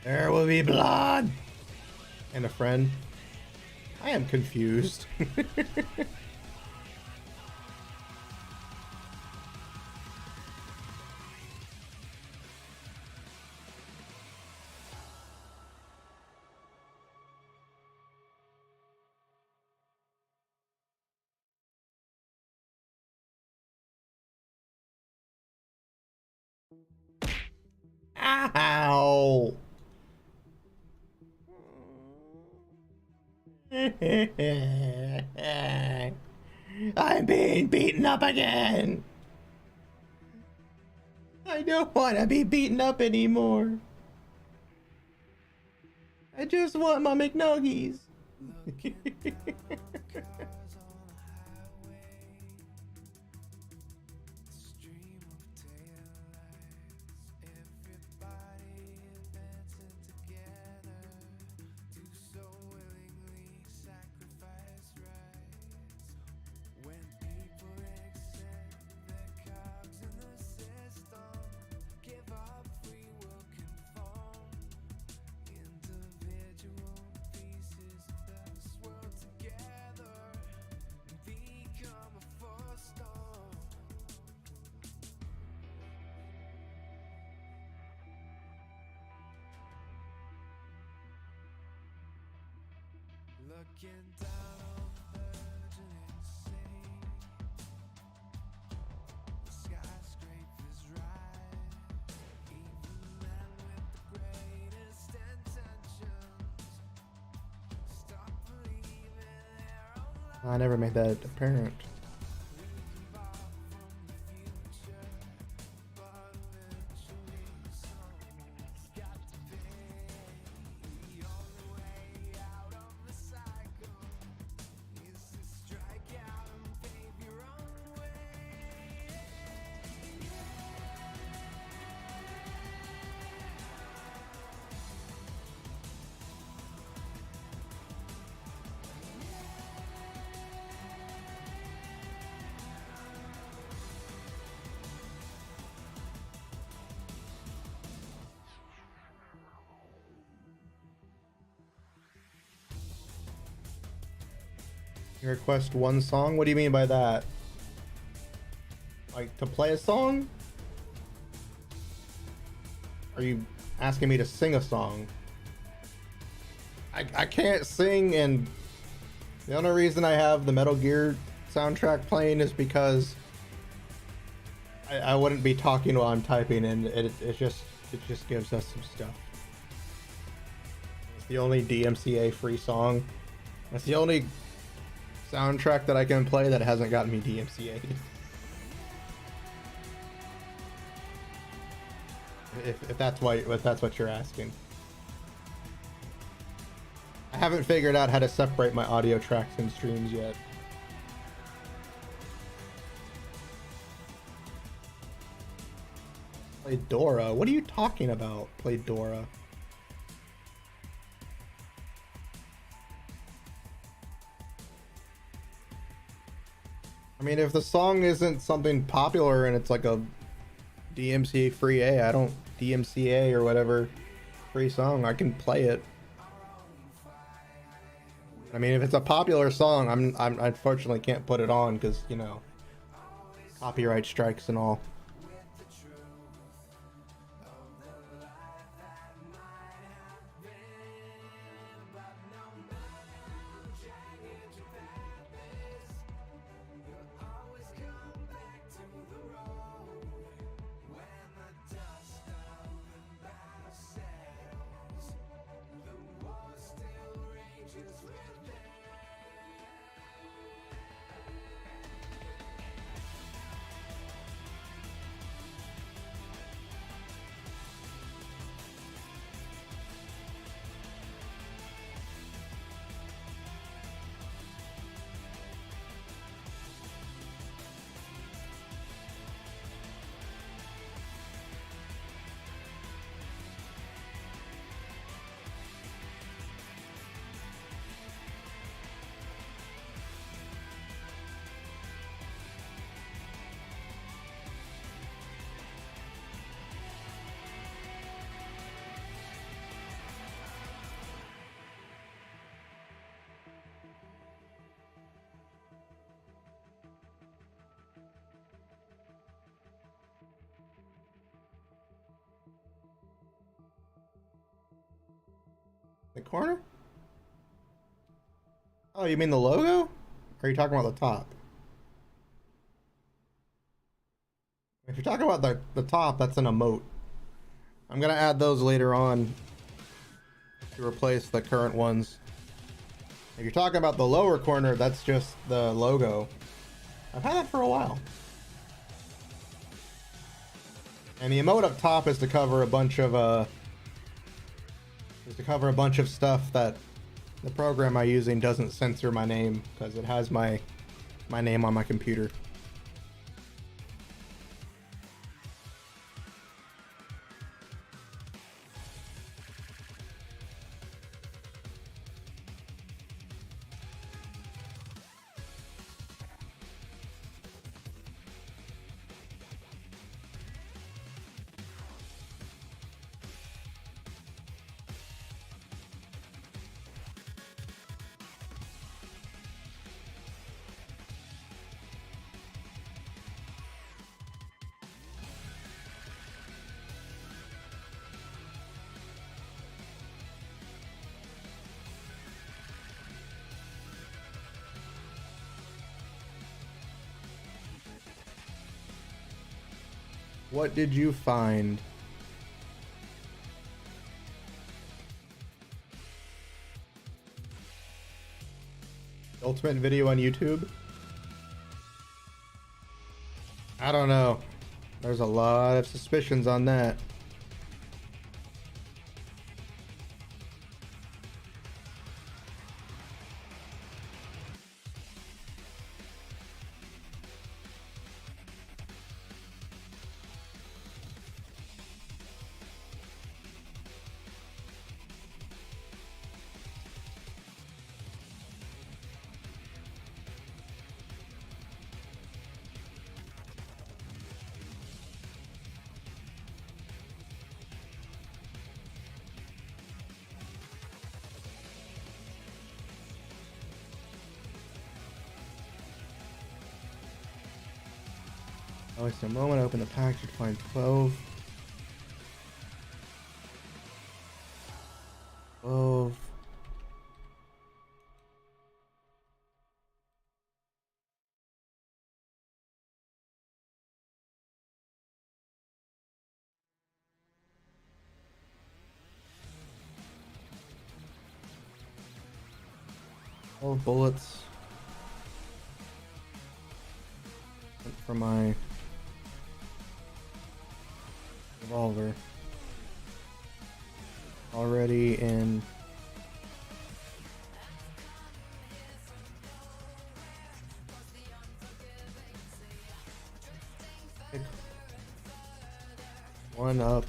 There will be blood! And a friend. I am confused. Ow! I'm being beaten up again! I don't want to be beaten up anymore. I just want my McNuggies. Looking down on burgeoning city, the skyscrapers rise, even men with the greatest intentions stop believing their own life. I never made that apparent. We give up from the future, but eventually someone's got to pay. The only way out of the cycle is to strike out and pave your own way. You request one song? What do you mean by that? Like to play a song? Are you asking me to sing a song? I can't sing, and the only reason I have the Metal Gear soundtrack playing is because I wouldn't be talking while I'm typing, and it just gives us some stuff. It's the only DMCA free song. That's the only soundtrack that I can play that hasn't gotten me DMCA'd. If that's what you're asking. I haven't figured out how to separate my audio tracks in streams yet. Play Dora? What are you talking about? Play Dora. I mean, if the song isn't something popular and it's like a DMCA free I don't DMCA or whatever free song, I can play it. I mean, if it's a popular song, I unfortunately can't put it on because, you know, copyright strikes and all. The corner? Oh, you mean the logo? Or are you talking about the top? If you're talking about the top, that's an emote. I'm gonna add those later on to replace the current ones. If you're talking about the lower corner, that's just the logo. I've had that for a while. And the emote up top is to cover a bunch of stuff that the program I'm using doesn't censor my name because it has my name on my computer. What did you find? Ultimate video on YouTube? I don't know. There's a lot of suspicions on that. Oh, it's a moment. Open the pack to find 12. 12. All bullets for my revolver. Already in pick one up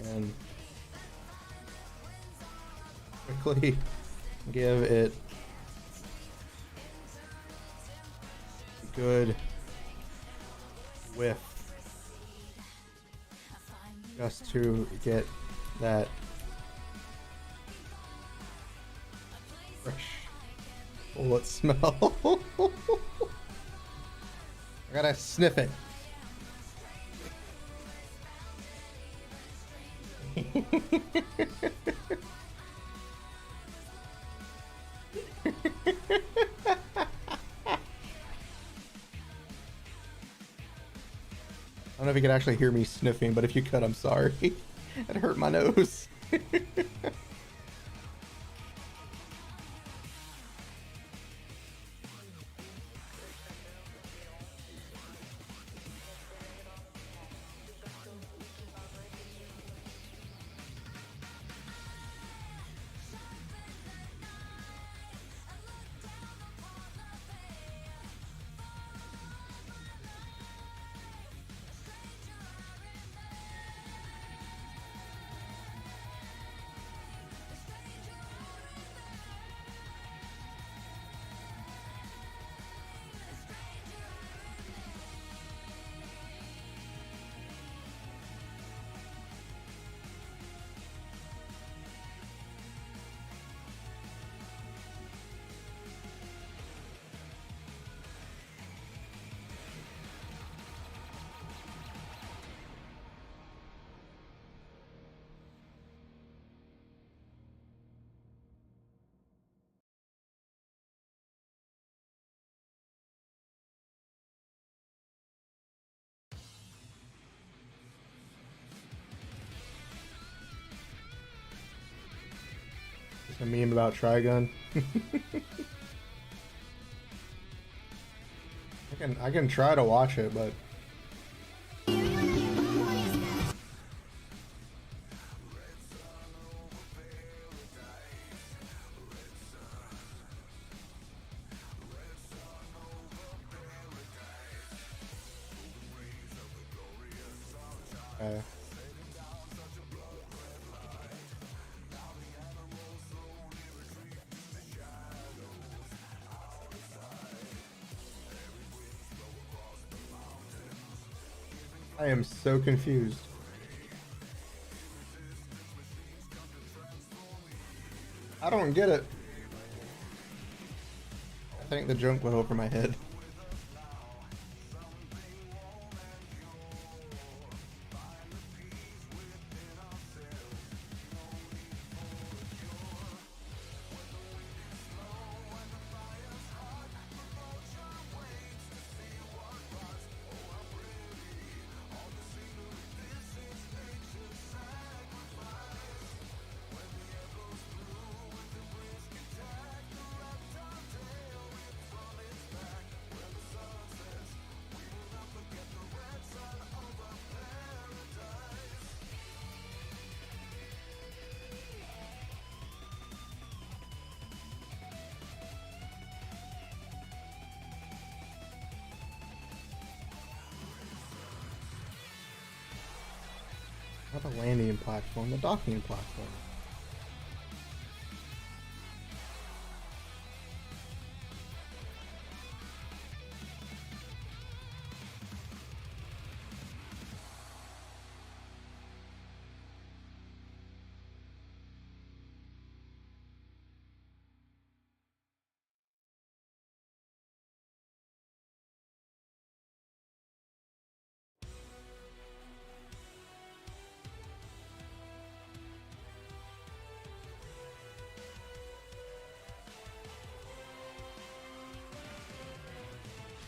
and quickly give it a good whiff just to get that fresh bullet smell. I gotta sniff it. I don't know if you could actually hear me sniffing, but if you could, I'm sorry. It hurt my nose. A meme about Trigun. I can try to watch it, but uh, I am so confused. I don't get it. I think the joke went over my head. Not the landing platform, the docking platform.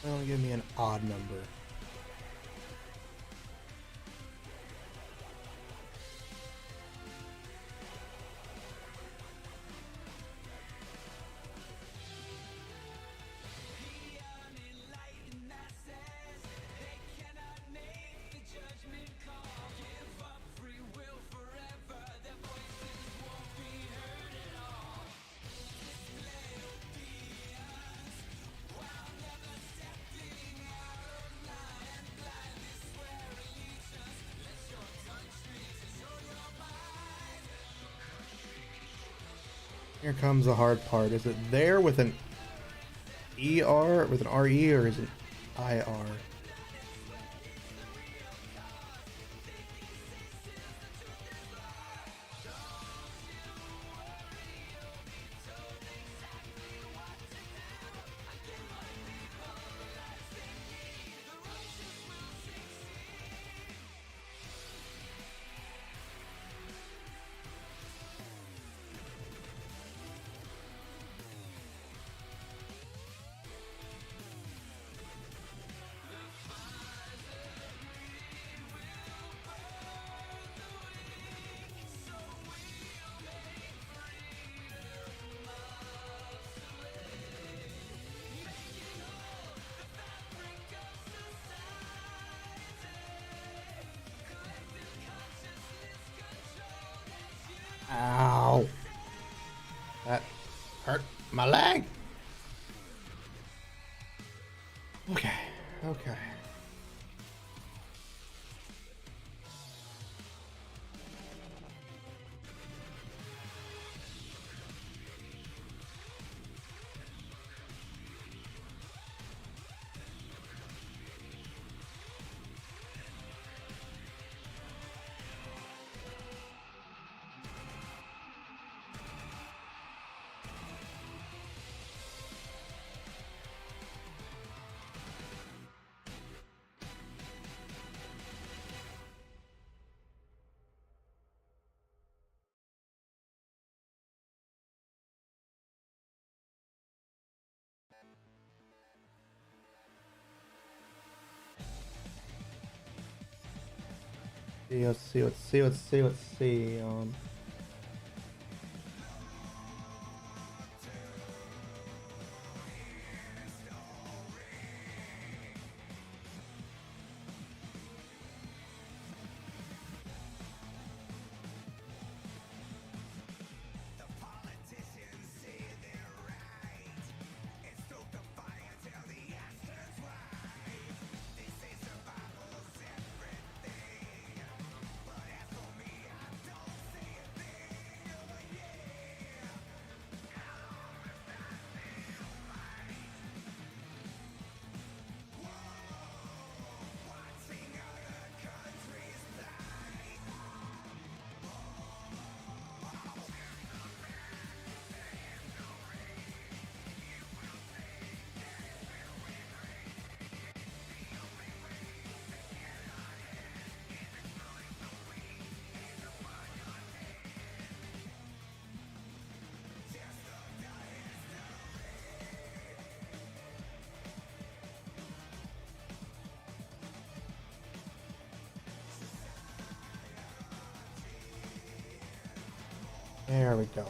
Don't give me an odd number. Here comes the hard part. Is it there with an ER, with an RE, or is it IR? Ow! That hurt my leg. Okay, okay. Let's see. There we go.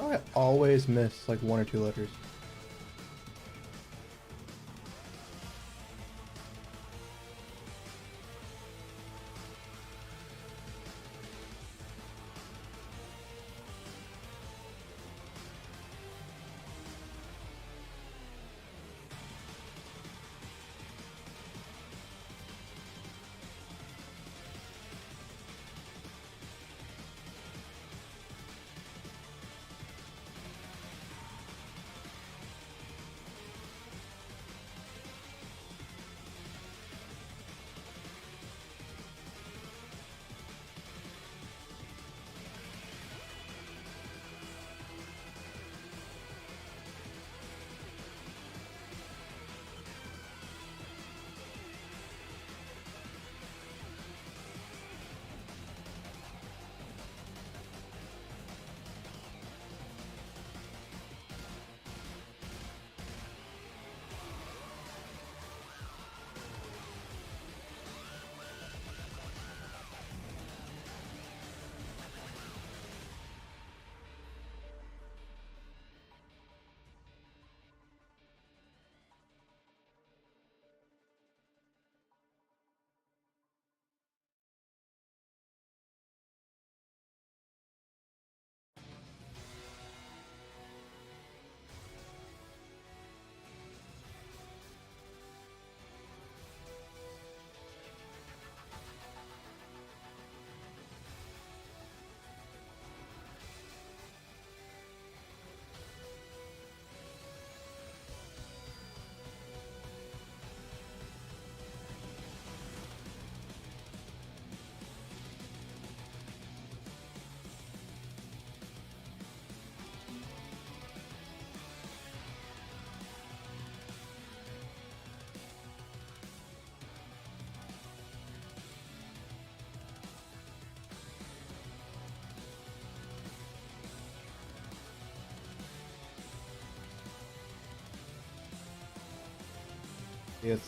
I always miss like one or two letters.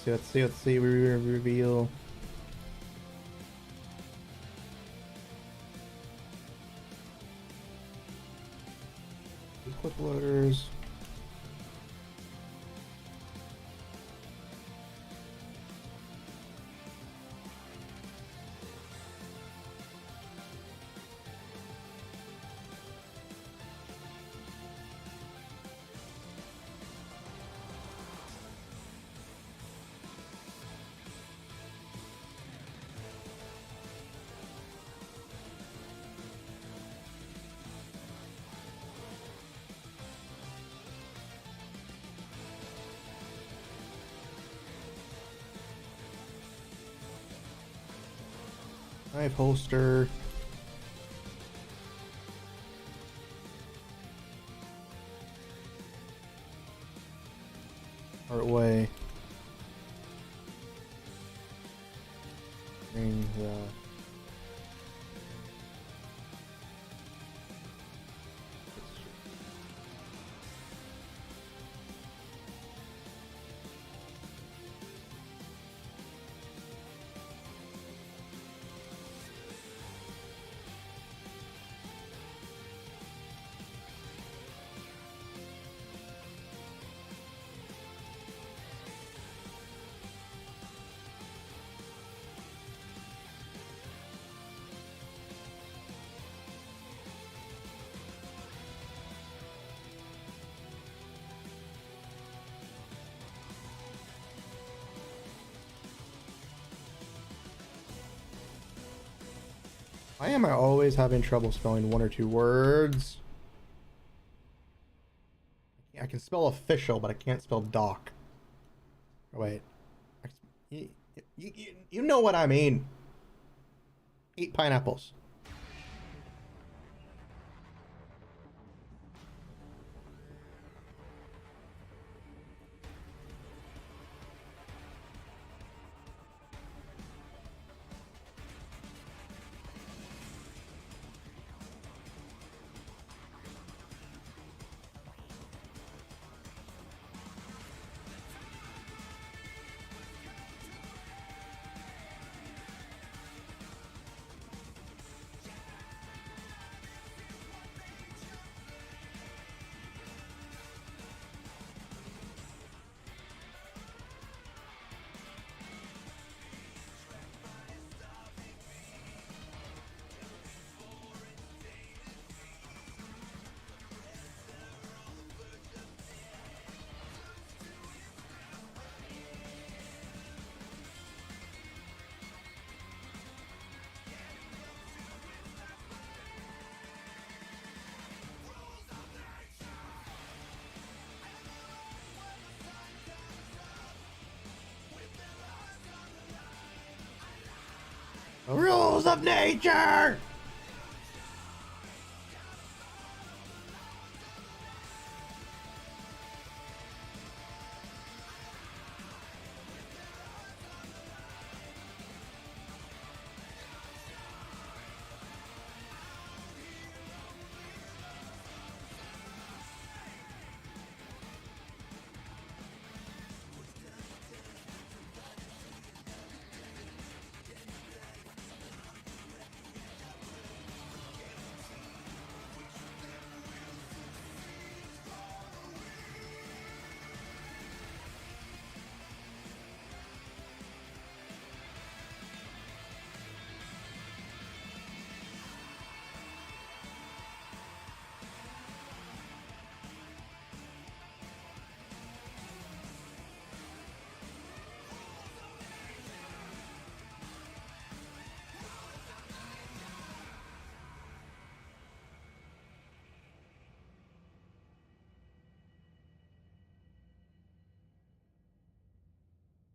Let's see. Reveal. Quick loaders. Knife holster. boy brings Why am I always having trouble spelling one or two words? I can spell official, but I can't spell doc. Oh, wait. You know what I mean. Eat pineapples. The rules of nature!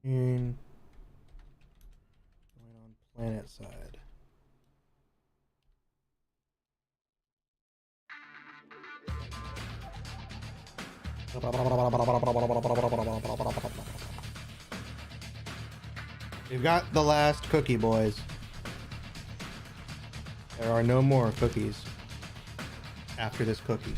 And going on planet side. We've got the last cookie, boys. There are no more cookies after this cookie.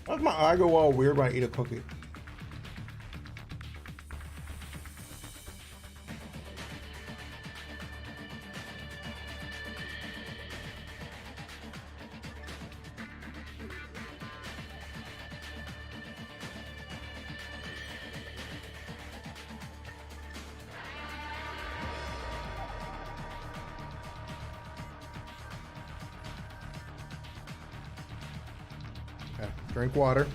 Why does my eye go all weird when I eat a cookie? Okay, drink water.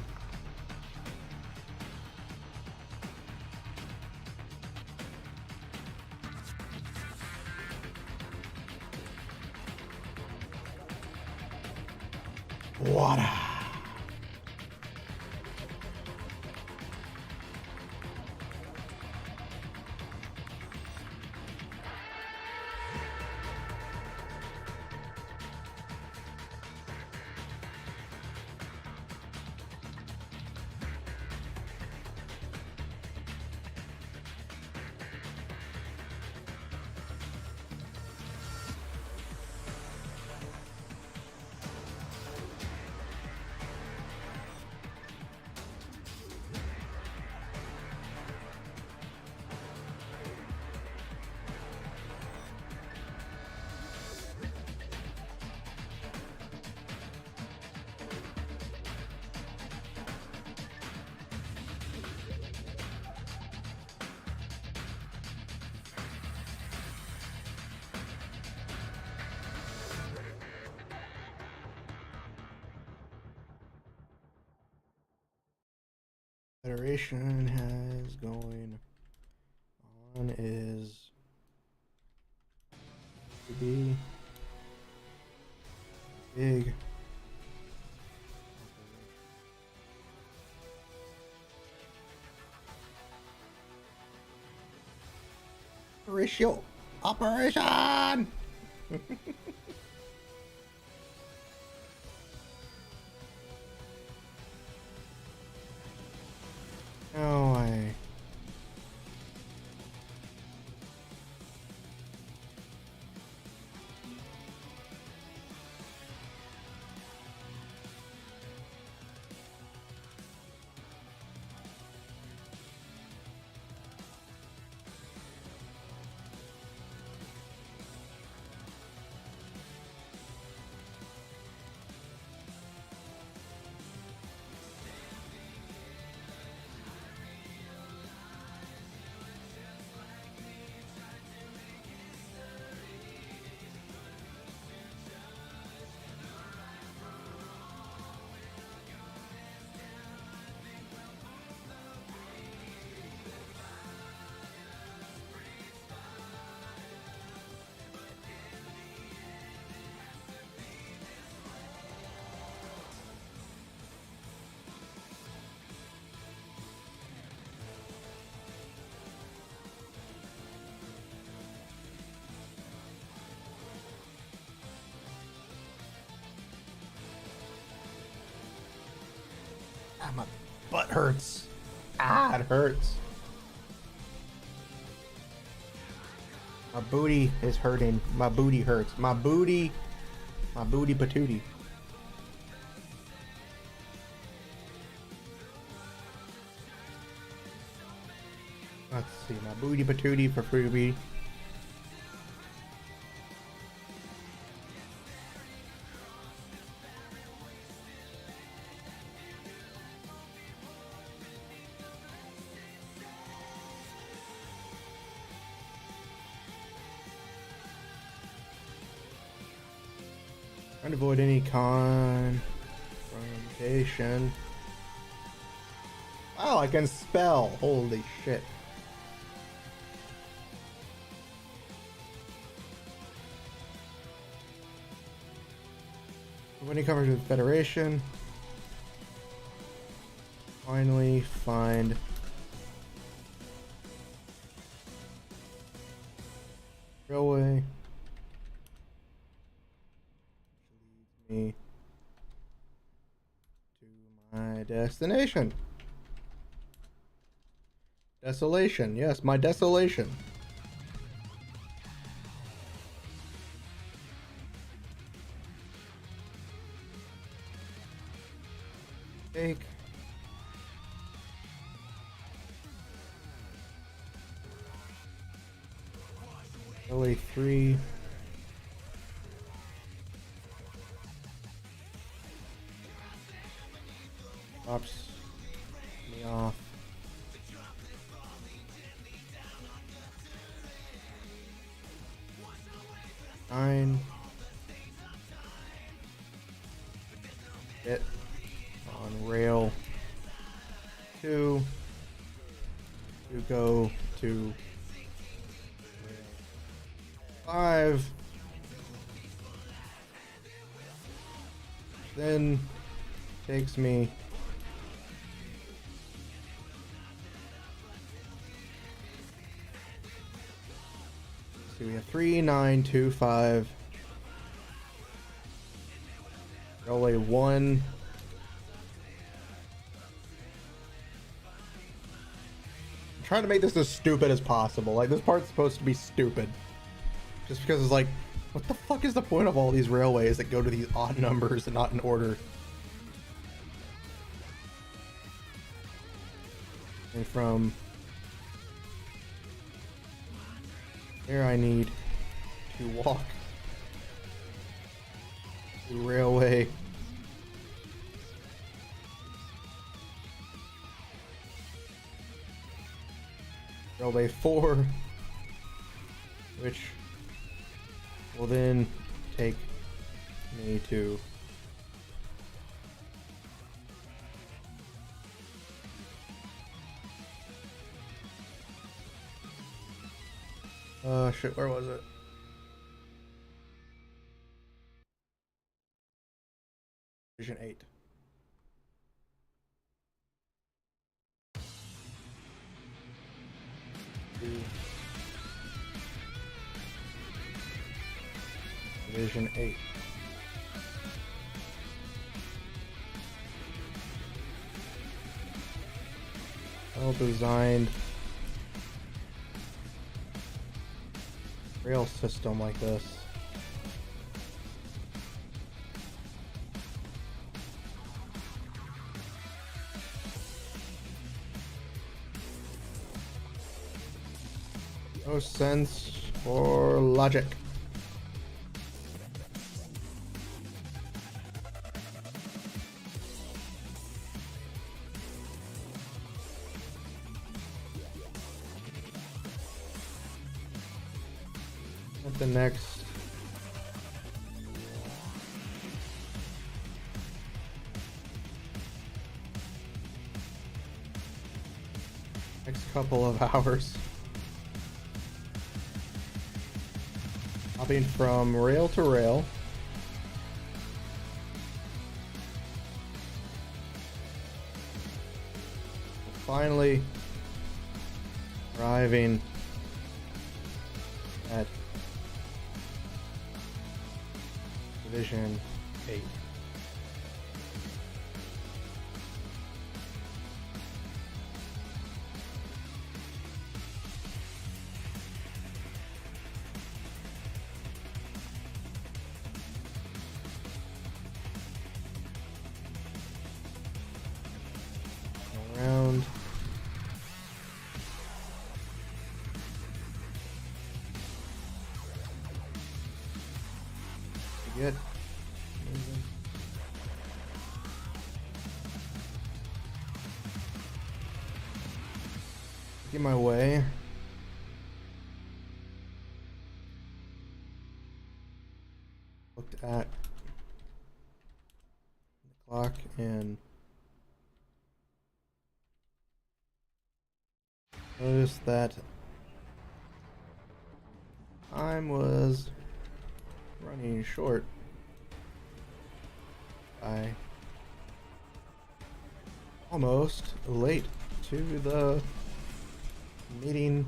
Water. Federation has going on is to be big ratio operation. No way. Ah, my butt hurts. Ah, it hurts. My booty is hurting. My booty hurts. My booty patootie. Let's see, my booty patootie for freebie. Trying to avoid any confrontation. Wow, I can spell. Holy shit. When he covers with Federation, finally find railway. Me to my destination. Desolation, yes, my desolation. Take LA3. Drops me off. Nine. Get on rail 2 to go to rail 5. Then takes me so we have 3925 railway 1. I'm trying to make this as stupid as possible. Like, this part's supposed to be stupid. Just because it's like, what the fuck is the point of all these railways that go to these odd numbers and not in order? And from there I need to walk to railway railway 4, which will then take me to Shit, where was it? Division 8. Division 8. Well designed rail system like this. No sense or logic. What the next? Next couple of hours. Hopping from rail to rail. Finally arriving at Division 8. Around. Get. Get my way. Looked at the clock and noticed that time was running short. I almost late to the meeting.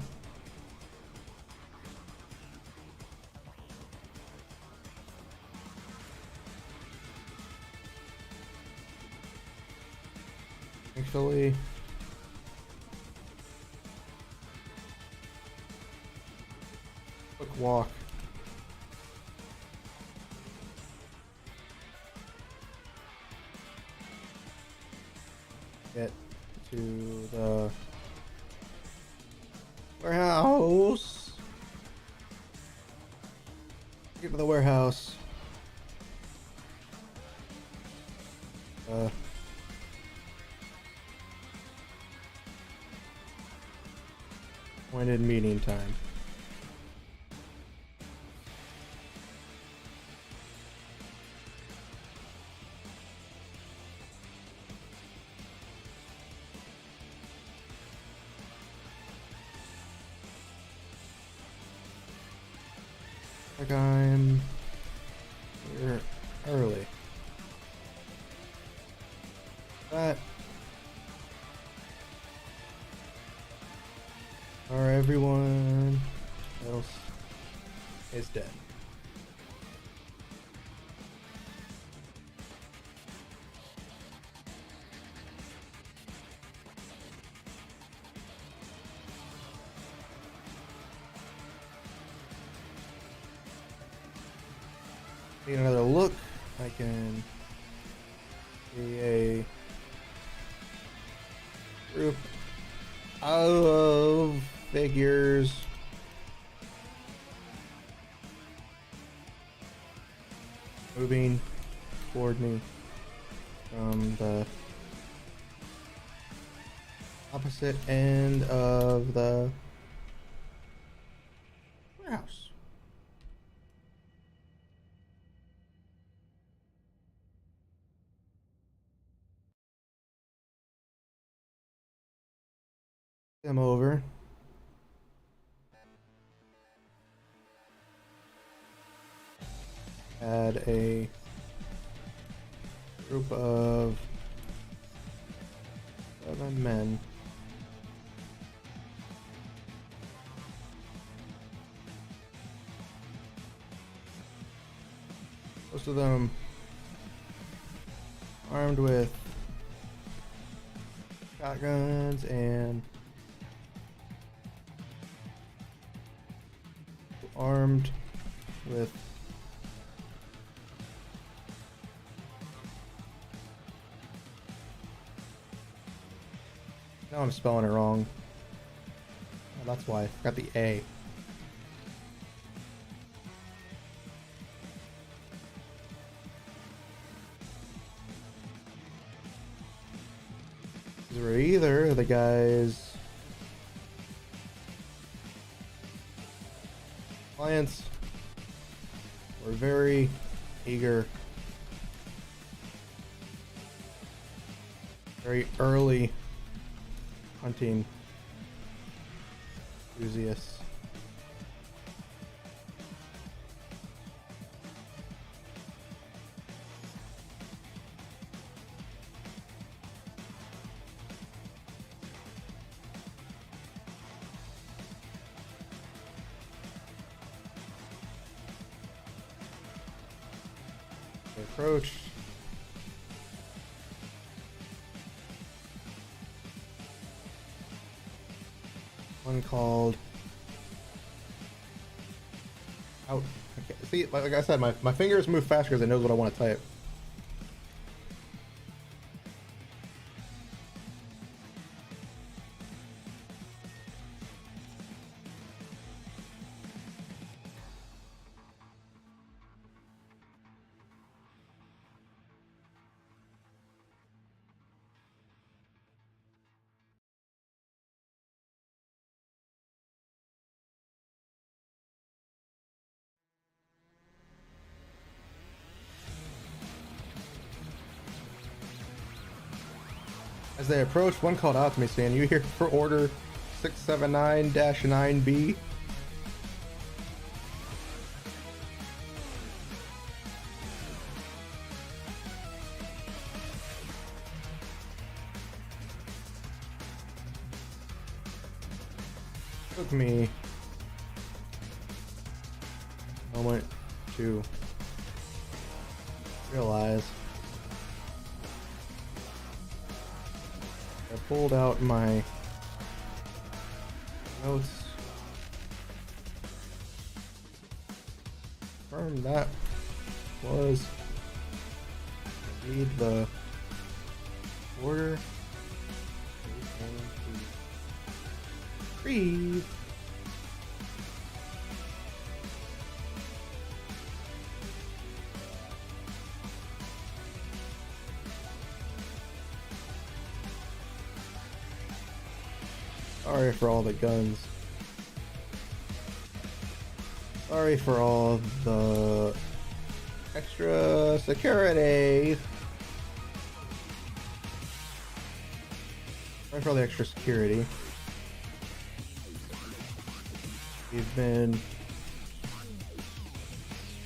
Actually, quick walk. Get to the warehouse. Get to the warehouse. Appointed meeting time. Like I'm here early. But or everyone else is dead. Take another look. I can see a group of figures moving toward me from the opposite end of the warehouse. Them over. Add a group of 7 men. Most of them armed with shotguns and armed with now I'm spelling it wrong. Oh, that's why I forgot the A. These were either the guys clients were very eager, very early hunting enthusiasts. They approached. One called out. Okay. See, like I said, my fingers move faster because it knows what I want to type. As they approached, one called out to me saying, "You here for order 679-9B?" Took me a moment to realize I pulled out my notes. Confirmed that was indeed the order. Breathe. Sorry for all the guns. Sorry for all the extra security. Sorry for all the extra security. We've been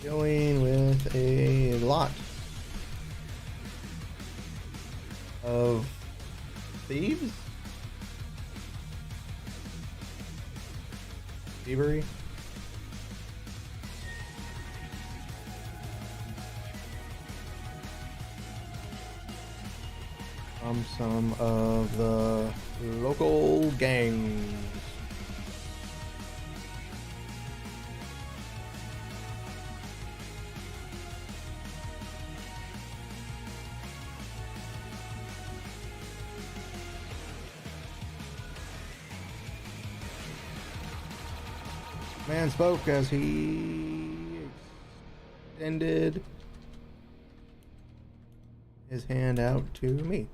dealing with a lot of thieves. Thievery. From some of the local gangs. Man spoke as he extended his hand out to me.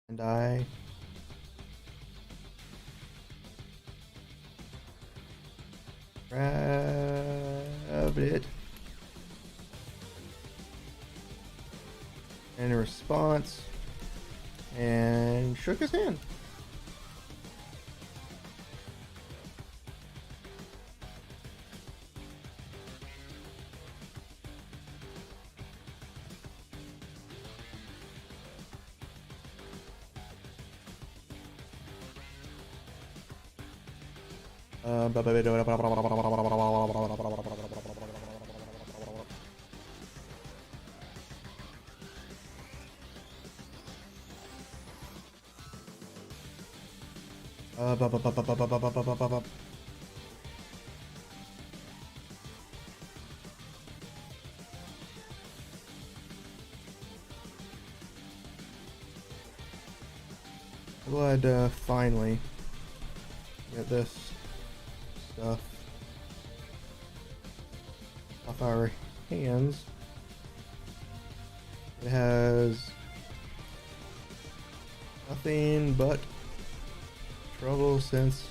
And I grabbed it in response and shook his hand. Glad to finally get this stuff off our hands. It has nothing but trouble since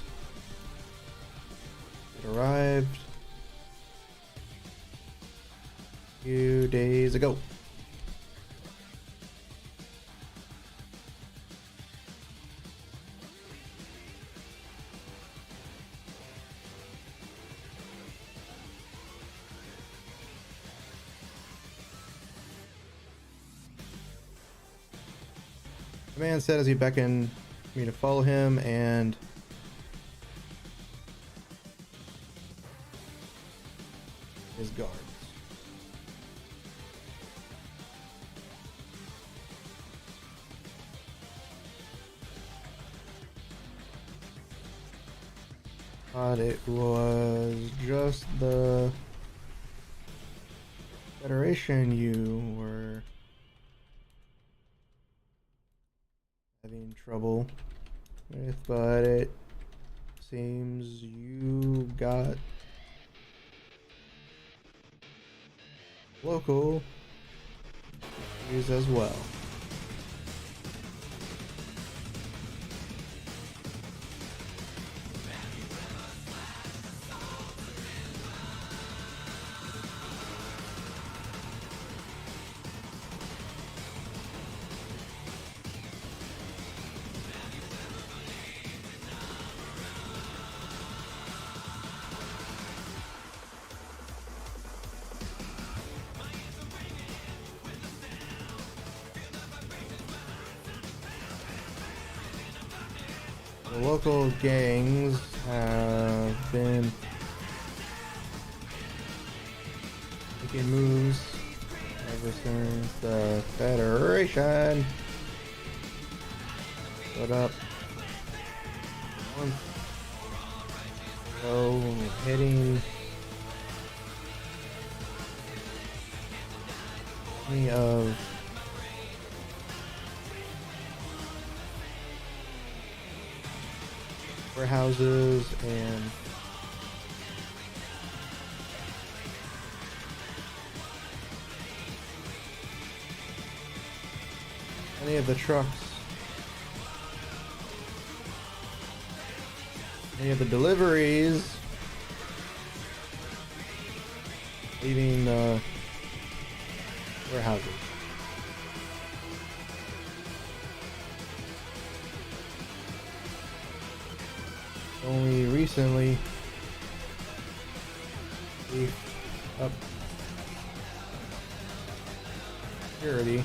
it arrived a few days ago. The man said as he beckoned me to follow him, and his guards. Thought it was just the Federation you were having trouble with, but it seems you got local issues as well. The local gangs have been making moves ever since the Federation put up one so hitting many of warehouses and many of the trucks, many of the deliveries leaving the warehouses. Only recently we up security,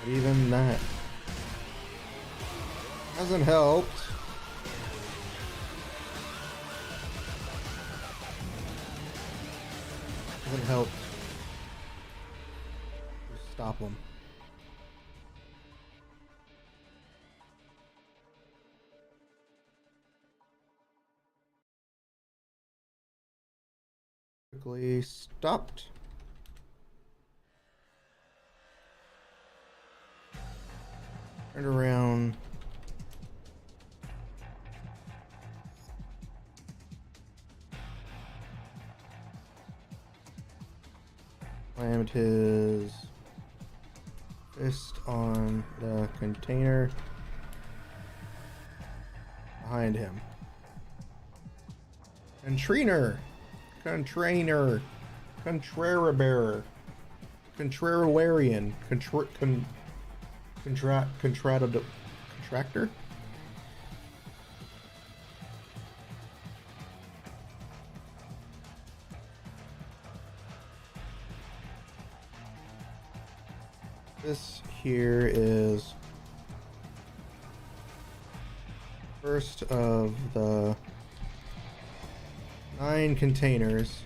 but even that hasn't helped. Hasn't helped to stop them. Quickly stopped. Turned around. Slammed his fist on the container behind him. Contrarian, contractor. This here is first of the 9 containers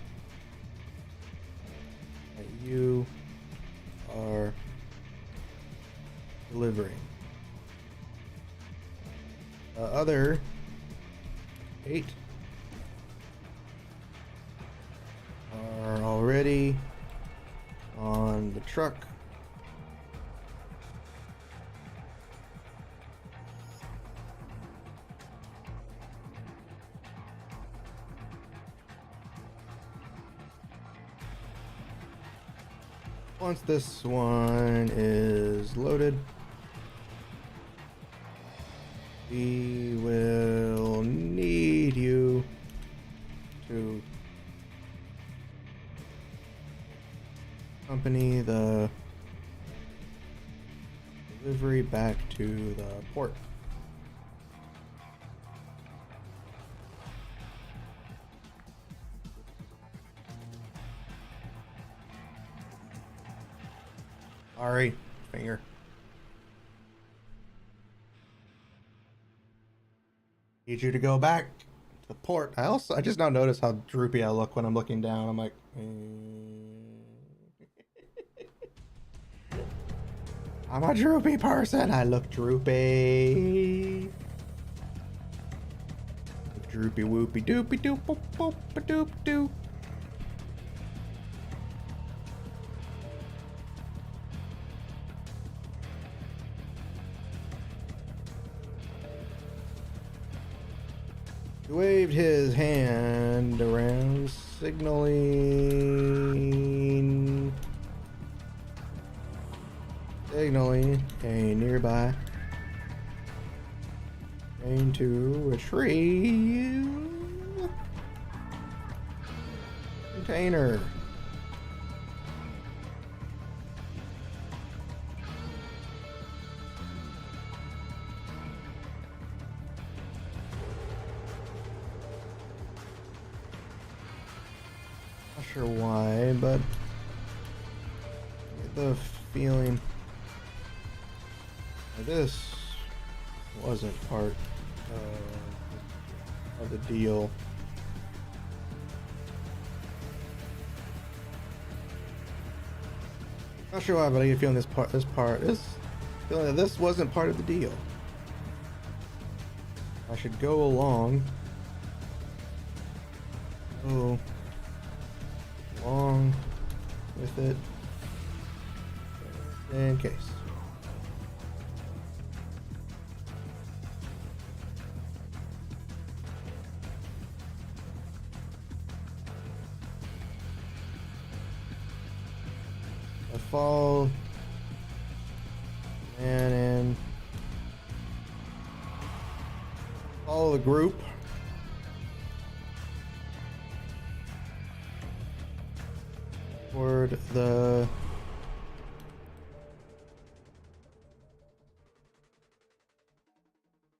that you are delivering. The other 8 are already on the truck. Once this one is loaded, we will need you to accompany the delivery back to the port. Sorry, finger. Need you to go back to the port. I just now notice how droopy I look when I'm looking down. I'm like, I'm a droopy person. I look droopy. Droopy whoopy doopy doop boop boop doop doop. He waved his hand around, signaling a nearby train to retrieve container. Not sure why, but I get the feeling that this wasn't part of the deal. Not sure why, but I get a feeling feeling that this wasn't part of the deal. I should go along. Go along with it in case. I fall and follow the group. Toward the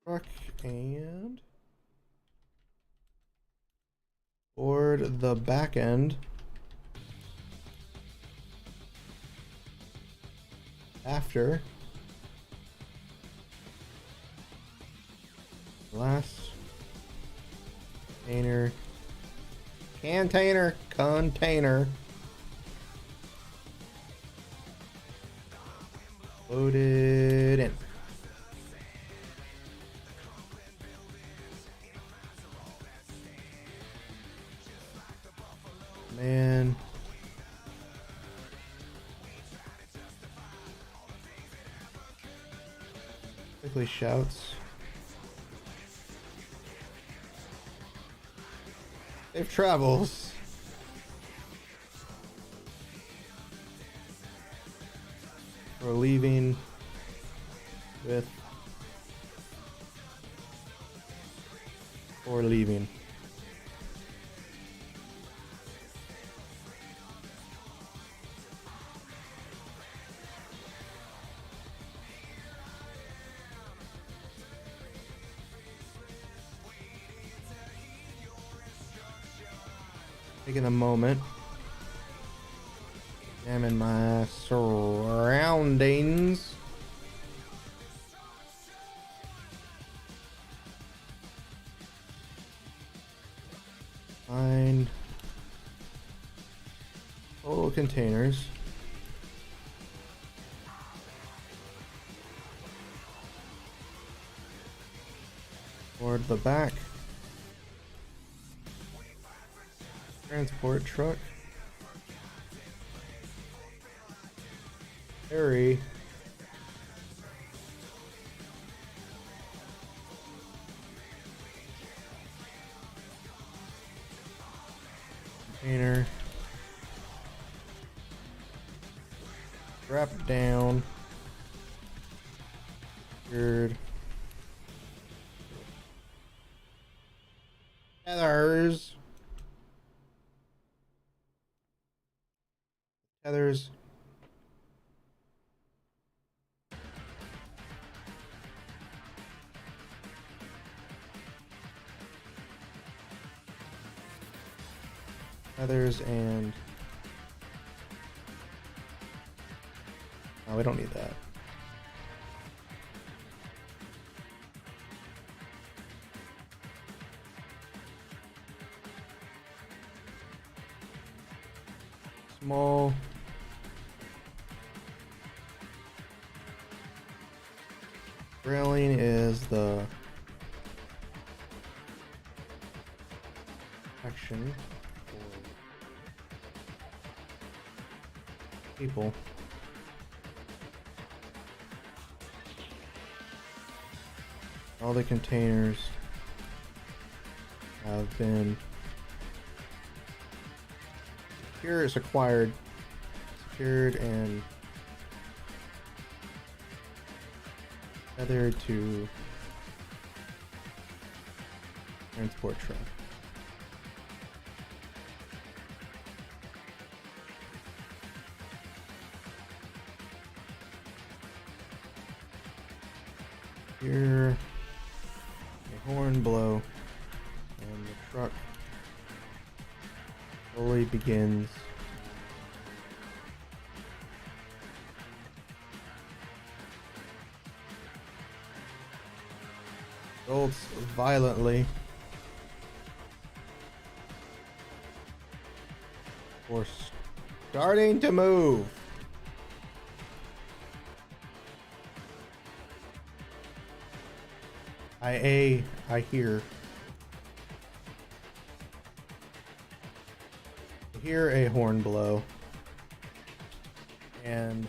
truck and toward the back end after last container loaded in. Man. Quickly shouts. Safe travels. We're leaving with or leaving. Taking a moment, examine my surroundings. Find total containers. Toward the back. Transport truck. Carry. Container. Wrap down. Secured. Tethers. Tethers. Tethers and... Oh, we don't need that. Small. Railing is the section for people. All the containers have been secured and tethered to transport truck. Here, a horn blow, and the truck slowly begins jolts violently for starting to move. I hear a horn blow, and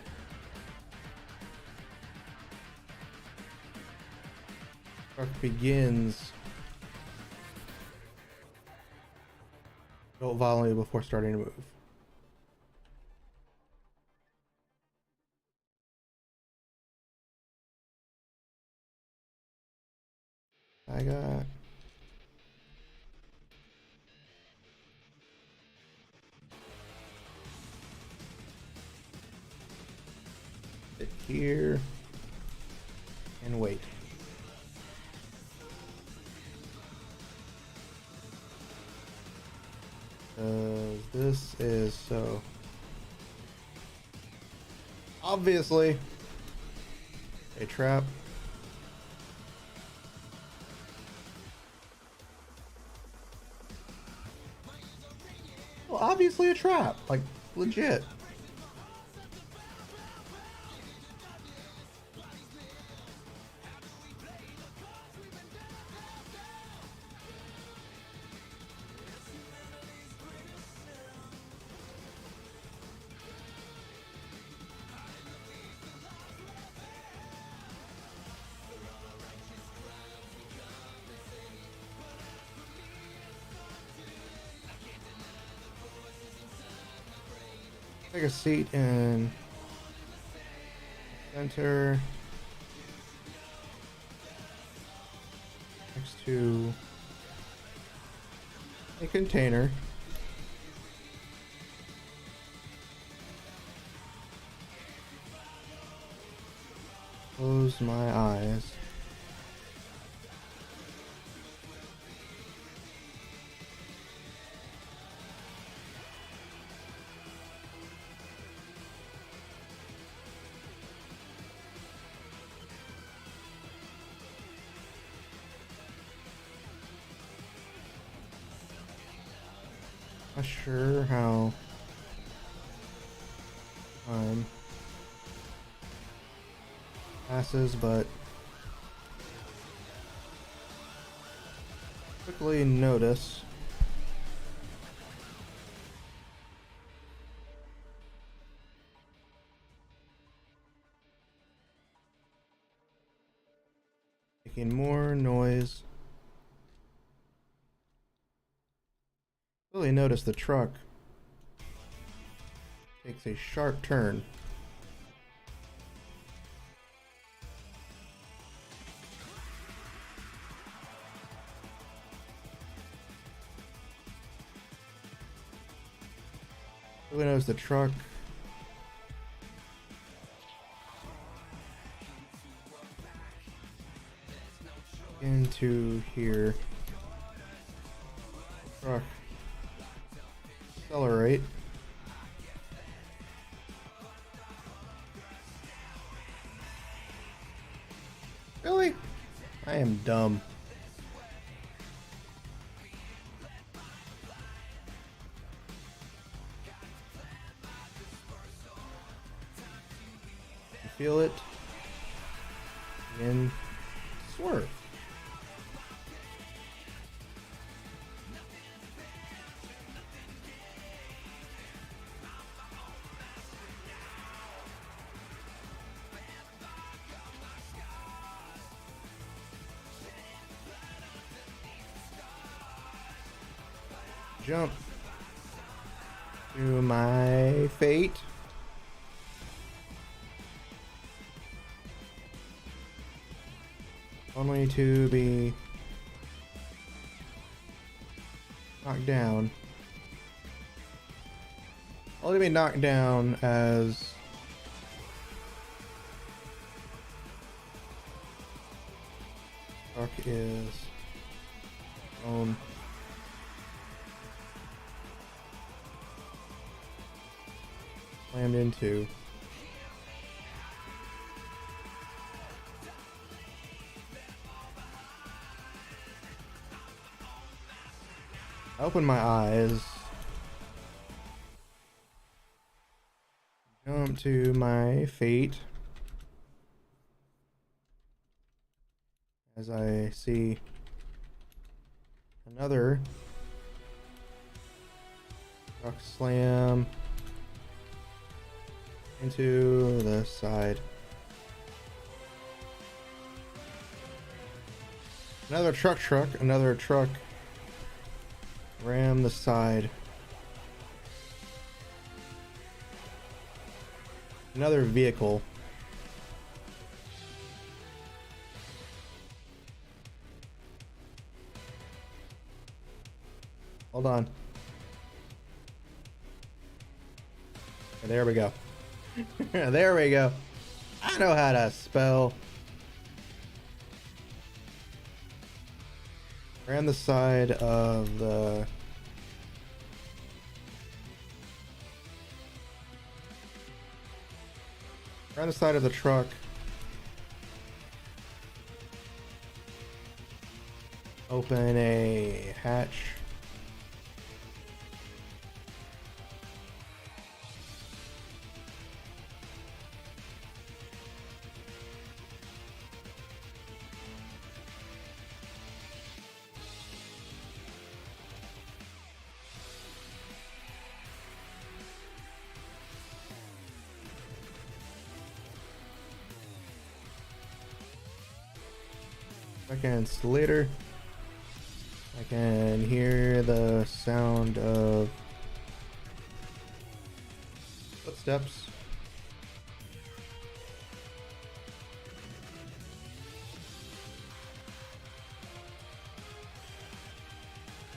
truck begins jolt violently before starting to move. I got it here and wait. This is so obviously a trap. Well, obviously a trap, like legit. Take a seat in center next to a container. Close my eyes. Not sure how time passes, but quickly notice making more noise. Really notice the truck takes a sharp turn. Really notice the truck into here. Truck accelerate. Really? I am dumb. You feel it? And swerve. Jump to my fate. Only to be knocked down. Only to be knocked down as truck is on. Slammed into. I open my eyes. Jump to my fate. As I see another truck slam into the side. Another truck ram the side. Another vehicle. Hold on. Okay, there we go. There we go. I know how to spell. Ran the side of the truck. Open a hatch. Seconds later, I can hear the sound of footsteps.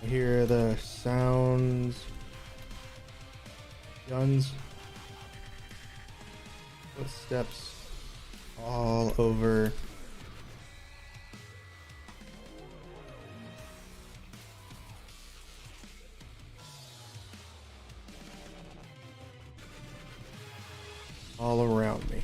I hear the sounds, guns, footsteps all over. All around me.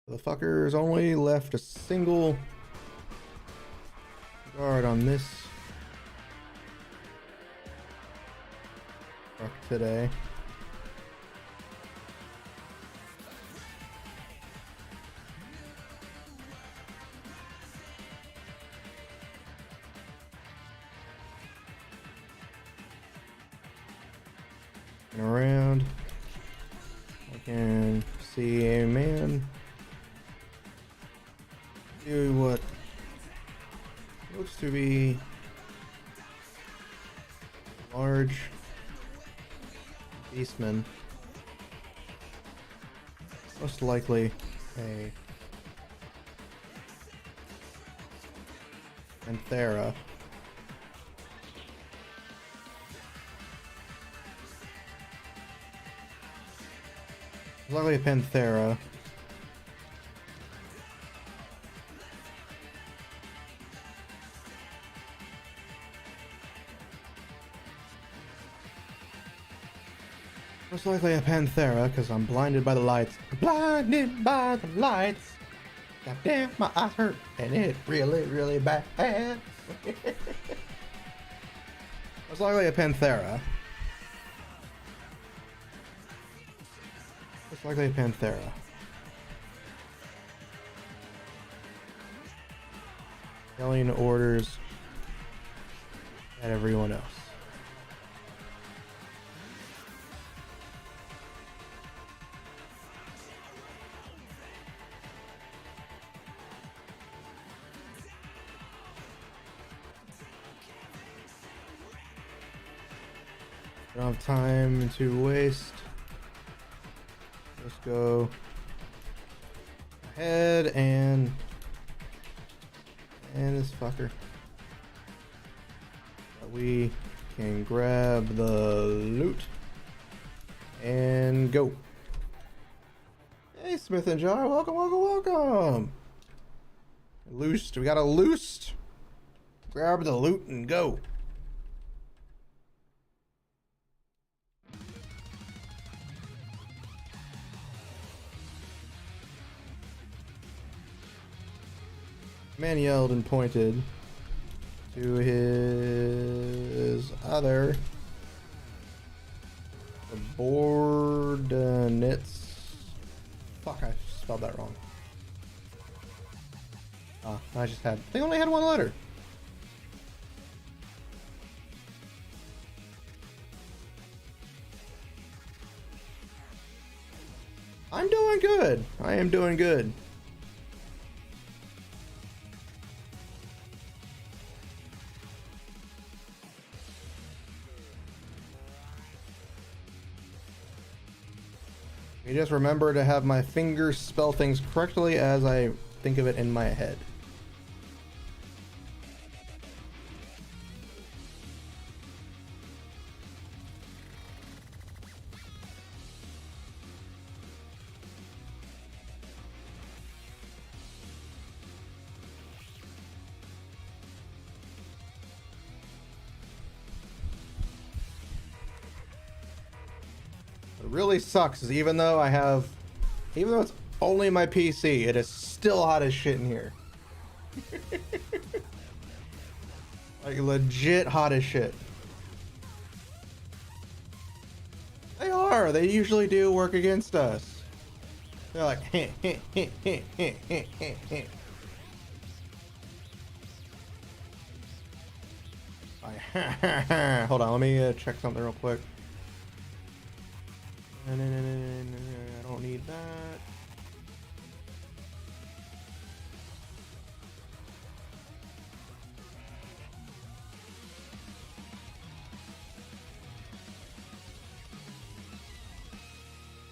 The fucker's only left a single guard on this truck today. Around, I can see a man do what looks to be a large beastman, most likely a Panthera. Luckily a Panthera. Most likely a Panthera, because I'm blinded by the lights. Blinded by the lights. God damn, my eyes hurt. And it really, really bad. Most likely a Panthera. Most likely a Panthera. Yelling orders at everyone else. Don't have time to waste. Let's go ahead and this fucker. We can grab the loot and go. Hey, Smith and Jar, welcome, welcome, welcome. Loosed, we got a loosed. Grab the loot and go. Man yelled and pointed to his other subordinates. Fuck, I spelled that wrong. They only had one letter. I'm doing good. I am doing good. You just remember to have my fingers spell things correctly as I think of it in my head. What really sucks is even though it's only my PC, it is still hot as shit in here. Like legit hot as shit. They are. They usually do work against us. They're like, heh, heh, heh, heh, heh, heh, heh, heh. Hold on, let me check something real quick. No, I don't need that.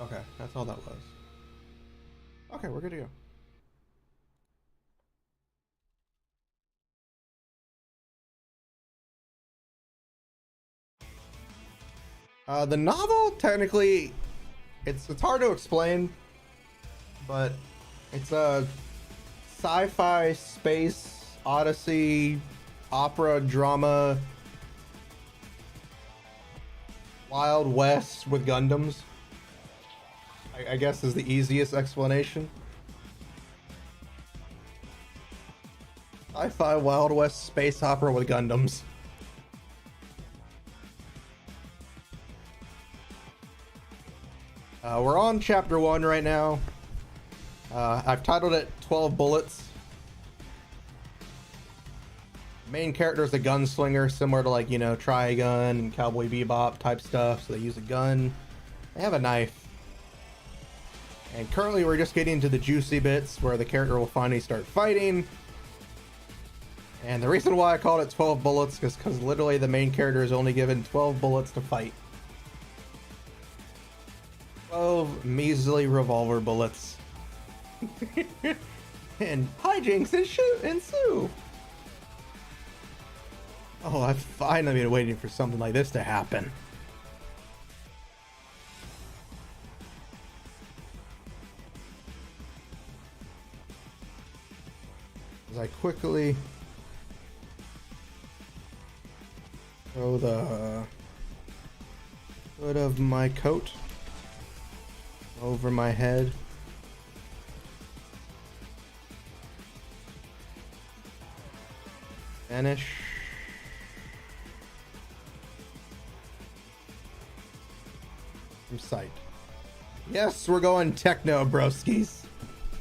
Okay, that's all that was. Okay, we're good to go. The novel, technically, it's hard to explain, but it's a sci-fi space odyssey opera drama Wild West with Gundams. I guess is the easiest explanation. Sci-fi Wild West space opera with Gundams. We're on chapter 1 right now. I've titled it 12 Bullets. Main character is a gunslinger, similar to like, you know, Trigun and Cowboy Bebop type stuff. So they use a gun. They have a knife. And currently we're just getting to the juicy bits where the character will finally start fighting. And the reason why I called it 12 bullets is because literally the main character is only given 12 bullets to fight. 12 measly revolver bullets. And hijinks ensue. Oh, I've finally been waiting for something like this to happen. As I quickly throw the hood of my coat over my head. Vanish. From sight. Yes, we're going techno, broskies.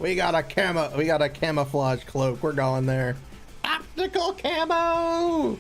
We got a camouflage cloak. We're going there. Optical camo.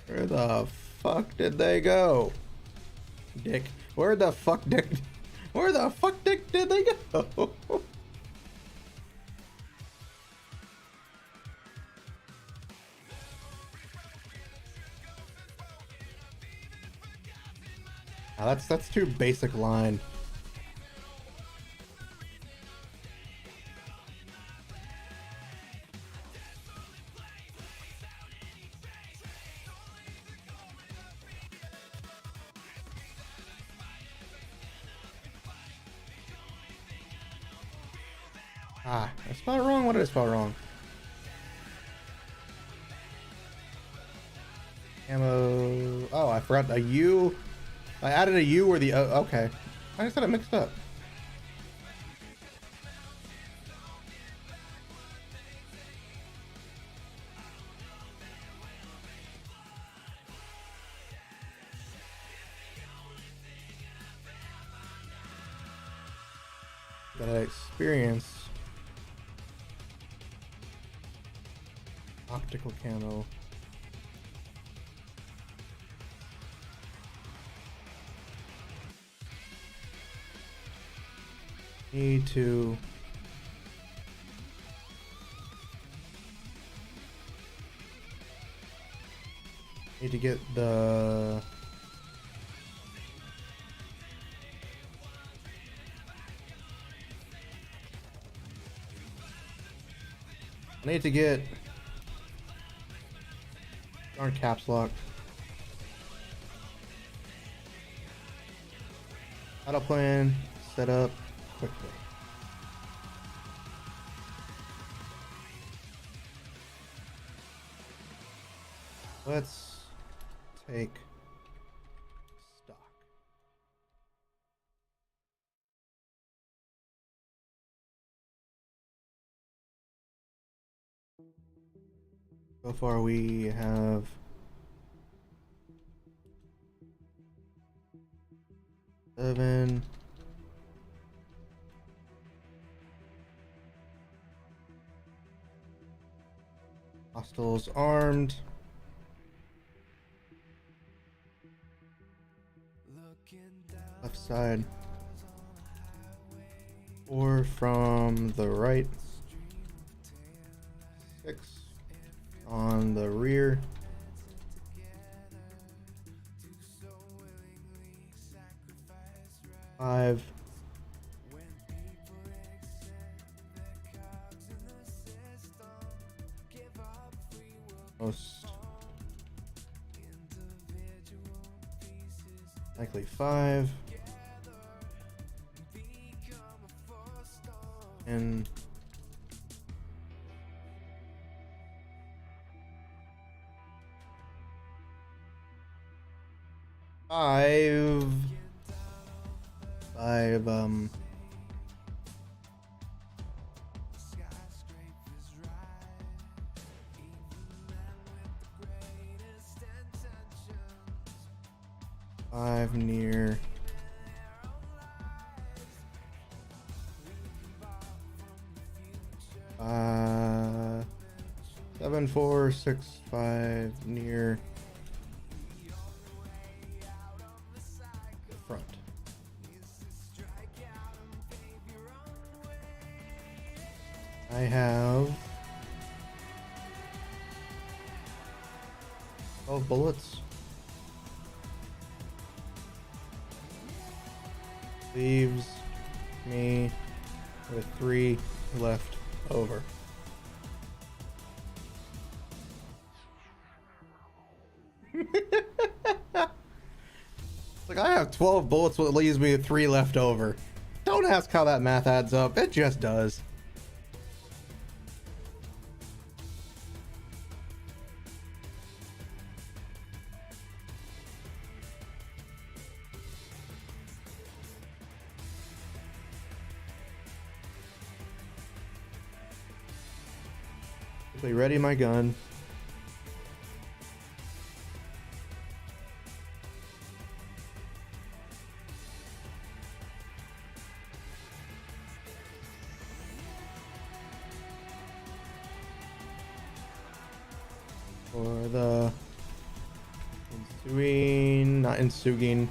Where the fuck did they go? Dick. Where the fuck did they go? That's too basic line. Ah, I spelled it wrong. What did I spell wrong? Ammo. Oh, I forgot a U. I added a U or the O. Okay. I just got it mixed up. That I experience. Optical camo. Need to get the darn caps lock. Battle plan set up quickly. Let's take stock. So far we have seven. Hostiles armed. Left side. Or from the right. 6 on the rear. Five Most likely 5. And 5. 5, five near. 7, 4, 6, 5 near the front. I have 12 bullets. Leaves me with 3 left over. It's like I have 12 bullets, but it leaves me with 3 left over. Don't ask how that math adds up. It just does. Quickly ready my gun. For the ensuing, not ensuing.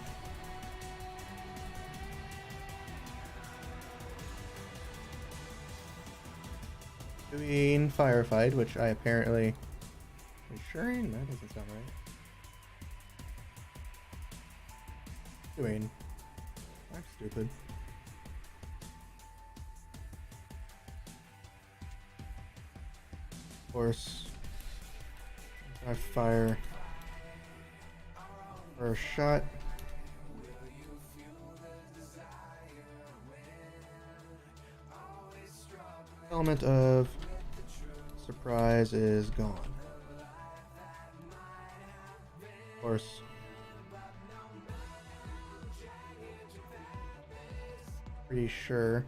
Ensuing firefight, which I apparently ensuring? That doesn't sound right. Doing. I'm stupid. Of course. I fire for a shot. Element of surprise is gone. Of course. Pretty sure.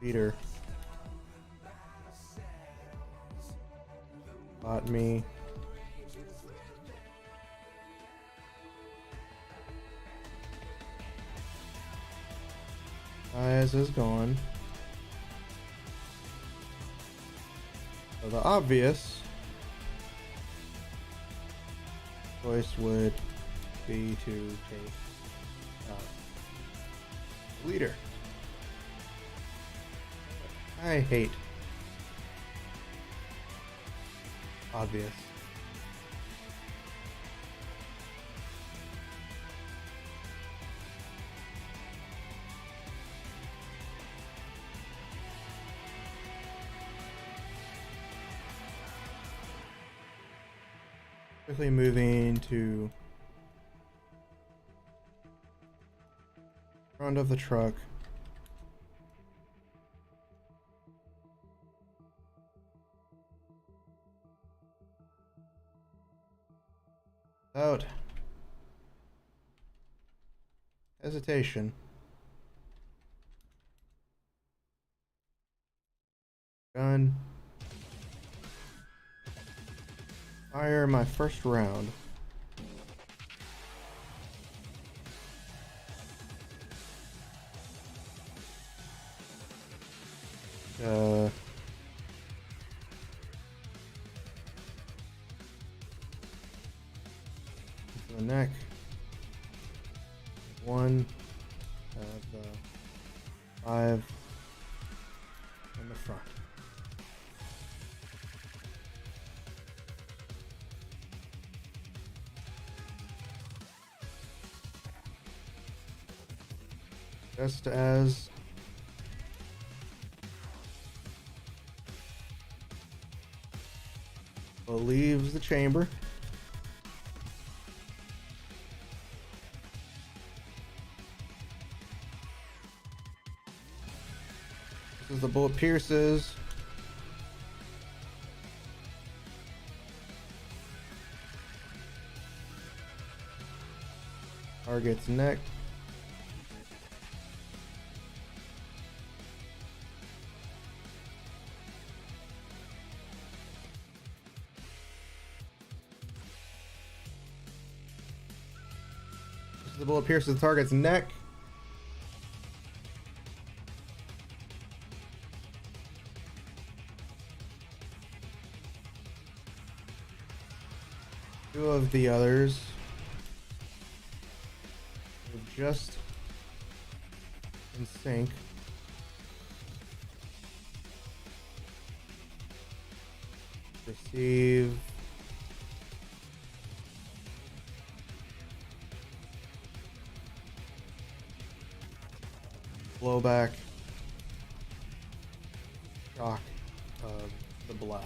Peter bought me. Eyes is gone. So the obvious choice would be to take leader. I hate obvious. Quickly moving to front of the truck. Without hesitation. Gun. Fire my first round. The neck. 1 of the 5 in the front. Just as leaves the chamber. This is the bullet pierces. Target's neck. This is the bullet pierces the target's neck. Two of the others are just in sync. Receive. Blowback. Shock of the blast.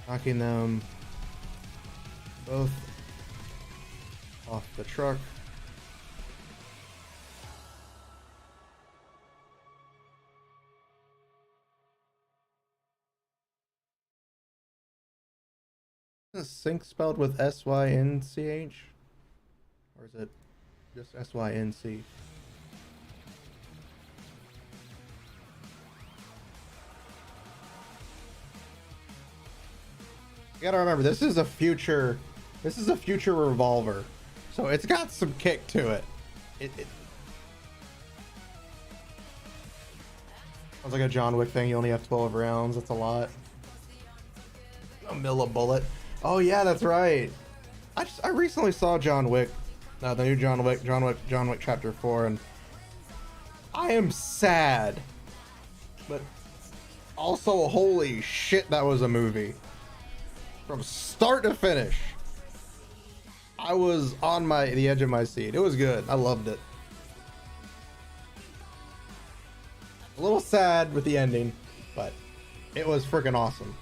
Knocking them both off the truck. Is sync spelled with S-Y-N-C-H? Or is it just S-Y-N-C? You gotta remember, this is a future revolver, so it's got some kick to it. It sounds like a John Wick thing. You only have 12 rounds. That's a lot. A mill a bullet. Oh yeah, that's right. I recently saw John Wick, the new John Wick Chapter 4, and I am sad, but also holy shit, that was a movie. From start to finish, I was on the edge of my seat. It was good. I loved it. A little sad with the ending, but it was freaking awesome.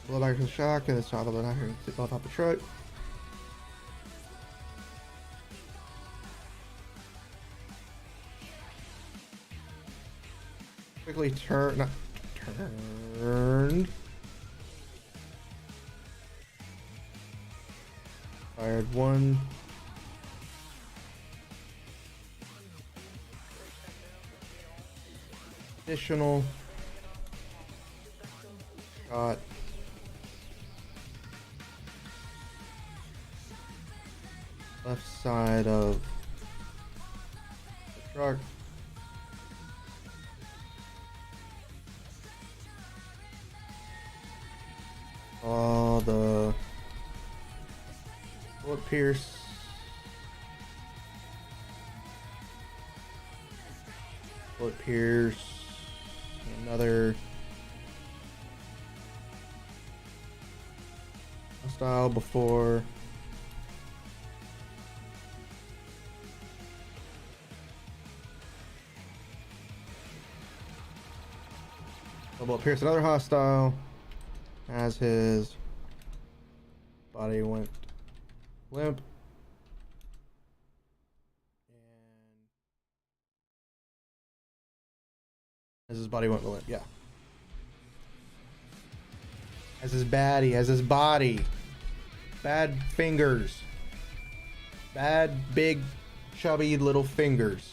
Blow back to the shock and the shot of the knife and sit on top of the truck. Quickly turned. Fired one. Additional shot. Left side of the truck. All the bullet pierce. Bullet pierce. Another hostile before. Bullet pierce another hostile as his body went limp. And as his body went limp, yeah. As his body. Bad fingers. Bad, big, chubby little fingers.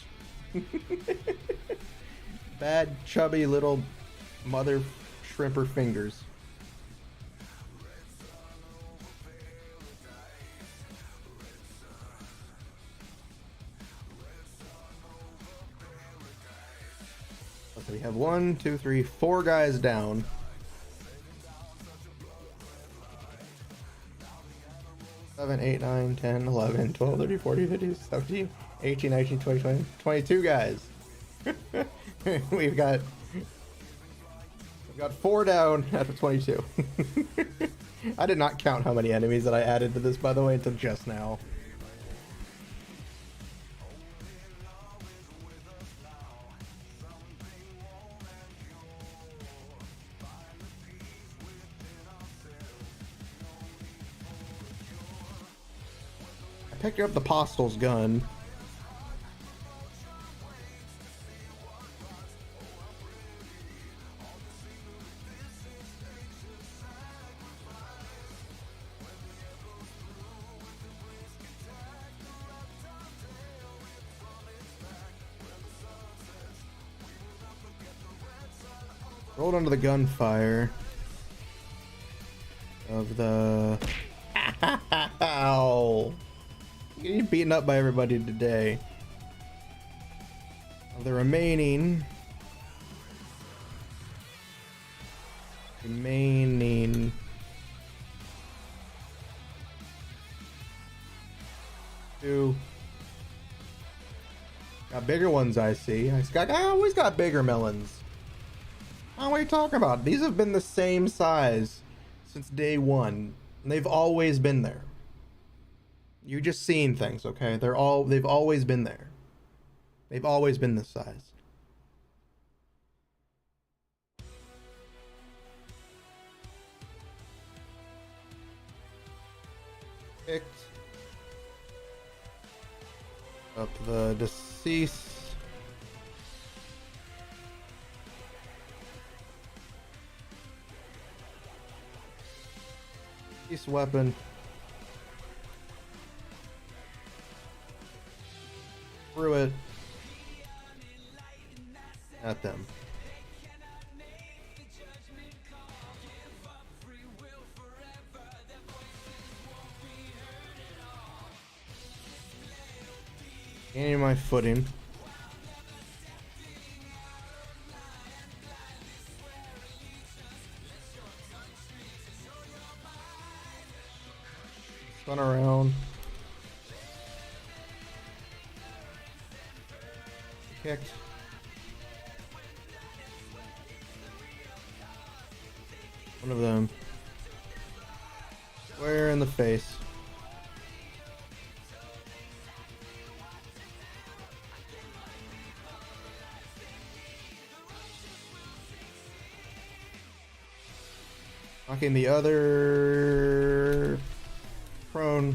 Bad, chubby little mother shrimper fingers. So we have 1, 2, 3, 4 guys down. Seven, 8, 9, 10, 11, 12, 13, 14, 15, 17, 18, 19, 20, 20, 22 guys. We've got 4 down out of 22. I did not count how many enemies that I added to this, by the way, until just now. I picked up the Postal's gun. Rolled under the gunfire of the... Ow! You're getting beaten up by everybody today. Of the remaining... Two... Got bigger ones, I see. I always got bigger melons. What are you talking about? These have been the same size since day one. And they've always been there. You're just seeing things, okay? They've always been there. They've always been this size. Picked up the deceased. Weapon. Threw it at them. Gaining my footing. Spun around. Kicked. One of them. Square in the face. Knocking the other prone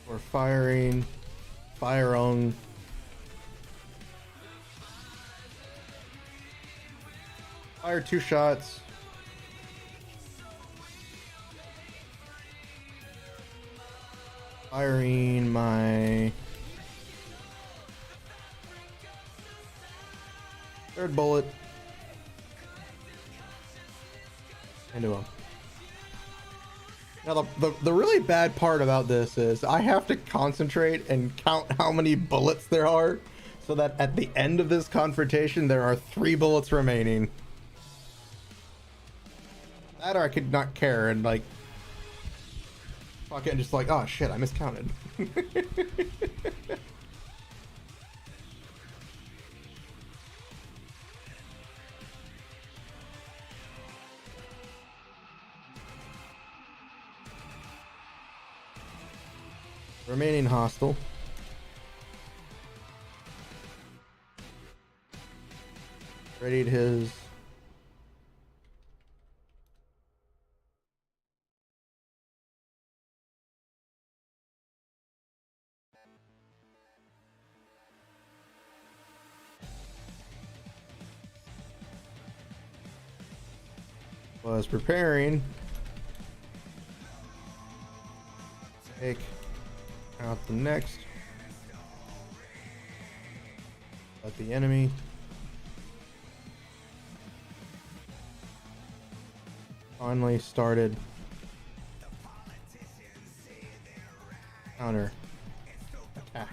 or firing. Fire on. Fire 2 shots. Firing my third bullet into him. Now the really bad part about this is I have to concentrate and count how many bullets there are so that at the end of this confrontation there are 3 bullets remaining. That or I could not care and like fuck it and just like, oh shit, I miscounted. Remaining hostile. Readied his was preparing. Take out the next. Let the enemy. Finally started counter attack.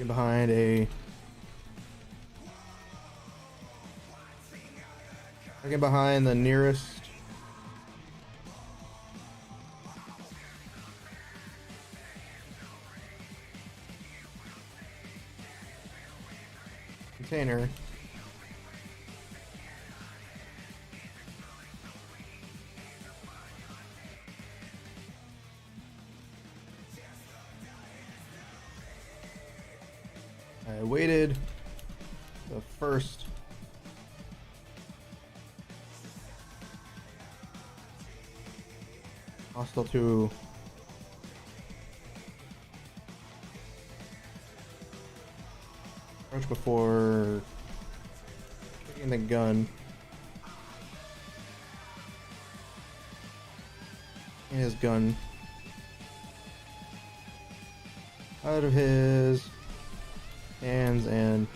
Behind a behind the nearest container. I waited the first hostile to approach before taking the gun. And his gun out of his hands and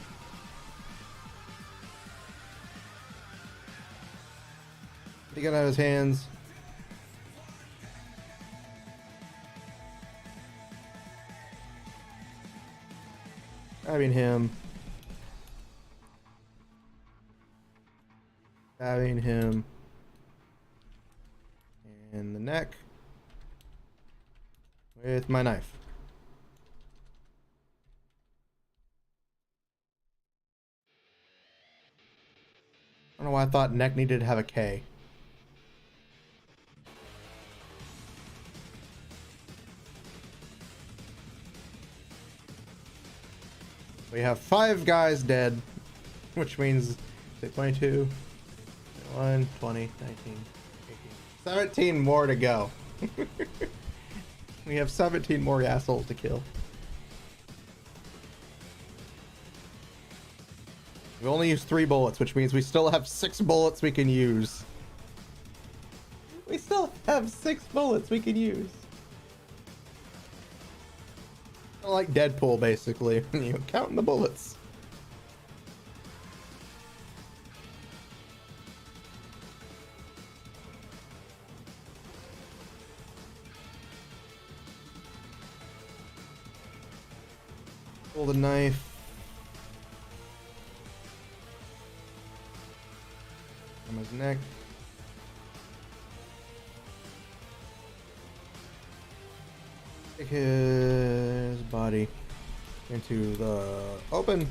he got out of his hands. Grabbing him. Stabbing him in the neck with my knife. I don't know why I thought neck needed to have a K. We have 5 guys dead, which means 22, 21, 20, 19, 18, 17 more to go. We have 17 more assholes to kill. We only used 3 bullets, which means we still have 6 bullets we can use. We still have 6 bullets we can use. Like Deadpool, basically. You counting the bullets. Pull the knife. From his neck. Take his body into the open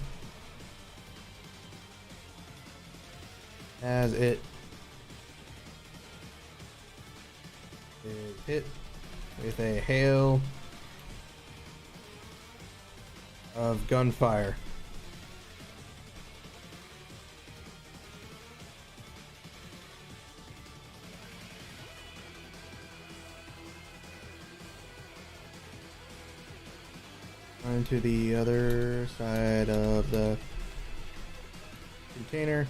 as it is hit with a hail of gunfire. Onto the other side of the container.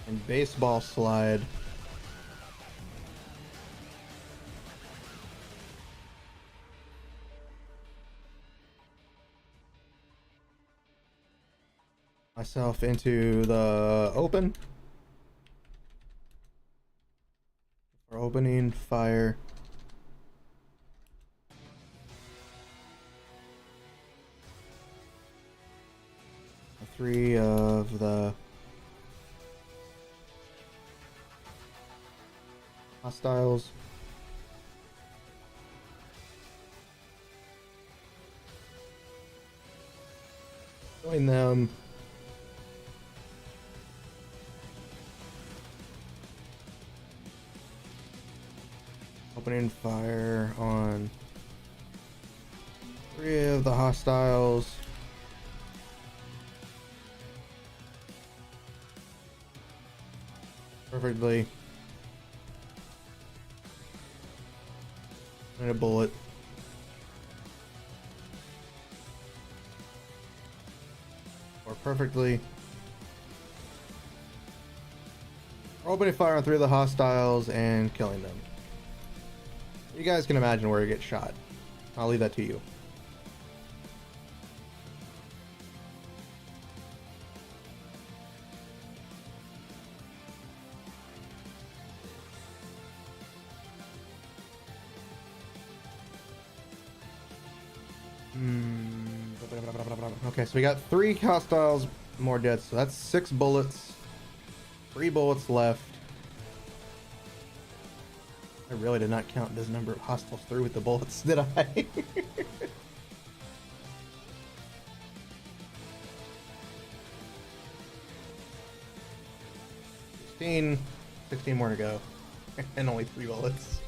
And baseball slide. Myself into the open. For opening fire. Three of the hostiles. Join them. Opening fire on 3 of the hostiles. Perfectly. And a bullet. Or perfectly. Opening fire on 3 of the hostiles and killing them. You guys can imagine where you get shot. I'll leave that to you. Okay, so we got 3 hostiles more dead, so that's 6 bullets. 3 bullets left. I really did not count this number of hostiles through with the bullets, did I? 16 more to go. And only 3 bullets.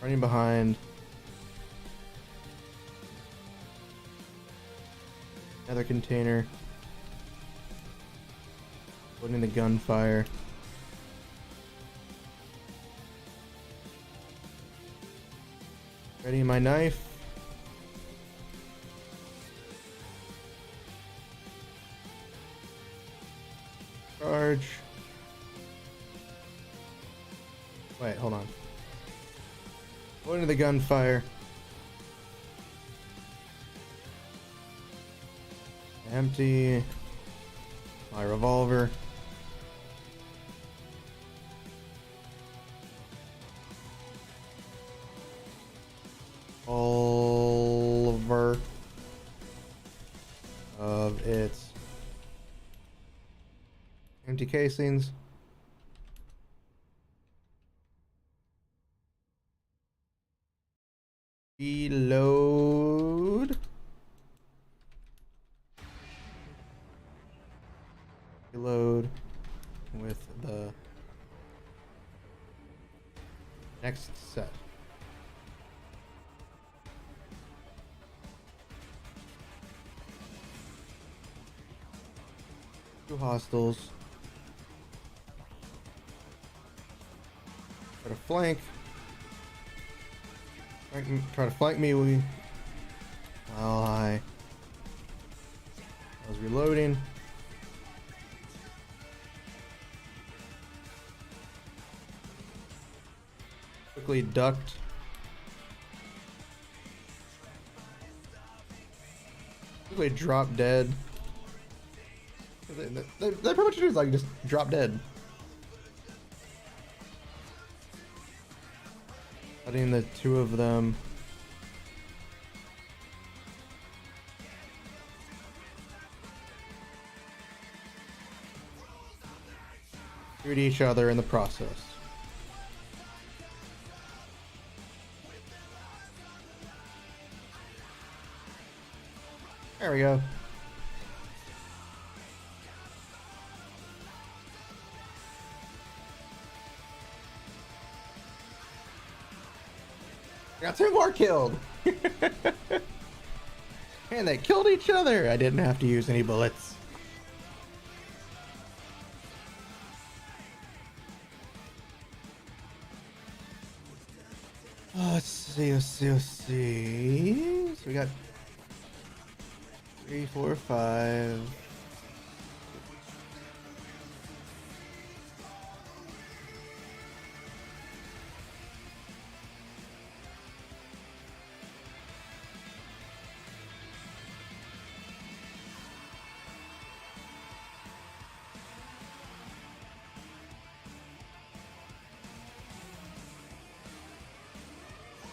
Running behind. Another container. Putting in the gunfire. Ready my knife. Charge. Wait, hold on. Going to the gunfire. Empty my revolver. Revolver of its empty casings. Reload. Reload with the next set. Two hostiles. Try to flank. Try to flank me while I was reloading. Quickly ducked. Quickly dropped dead. They pretty much do like just drop dead. Cutting the 2 of them. Shoot each other in the process. There we go. I got 2 more killed. And they killed each other. I didn't have to use any bullets. Let's see. So we got 3, 4, 5.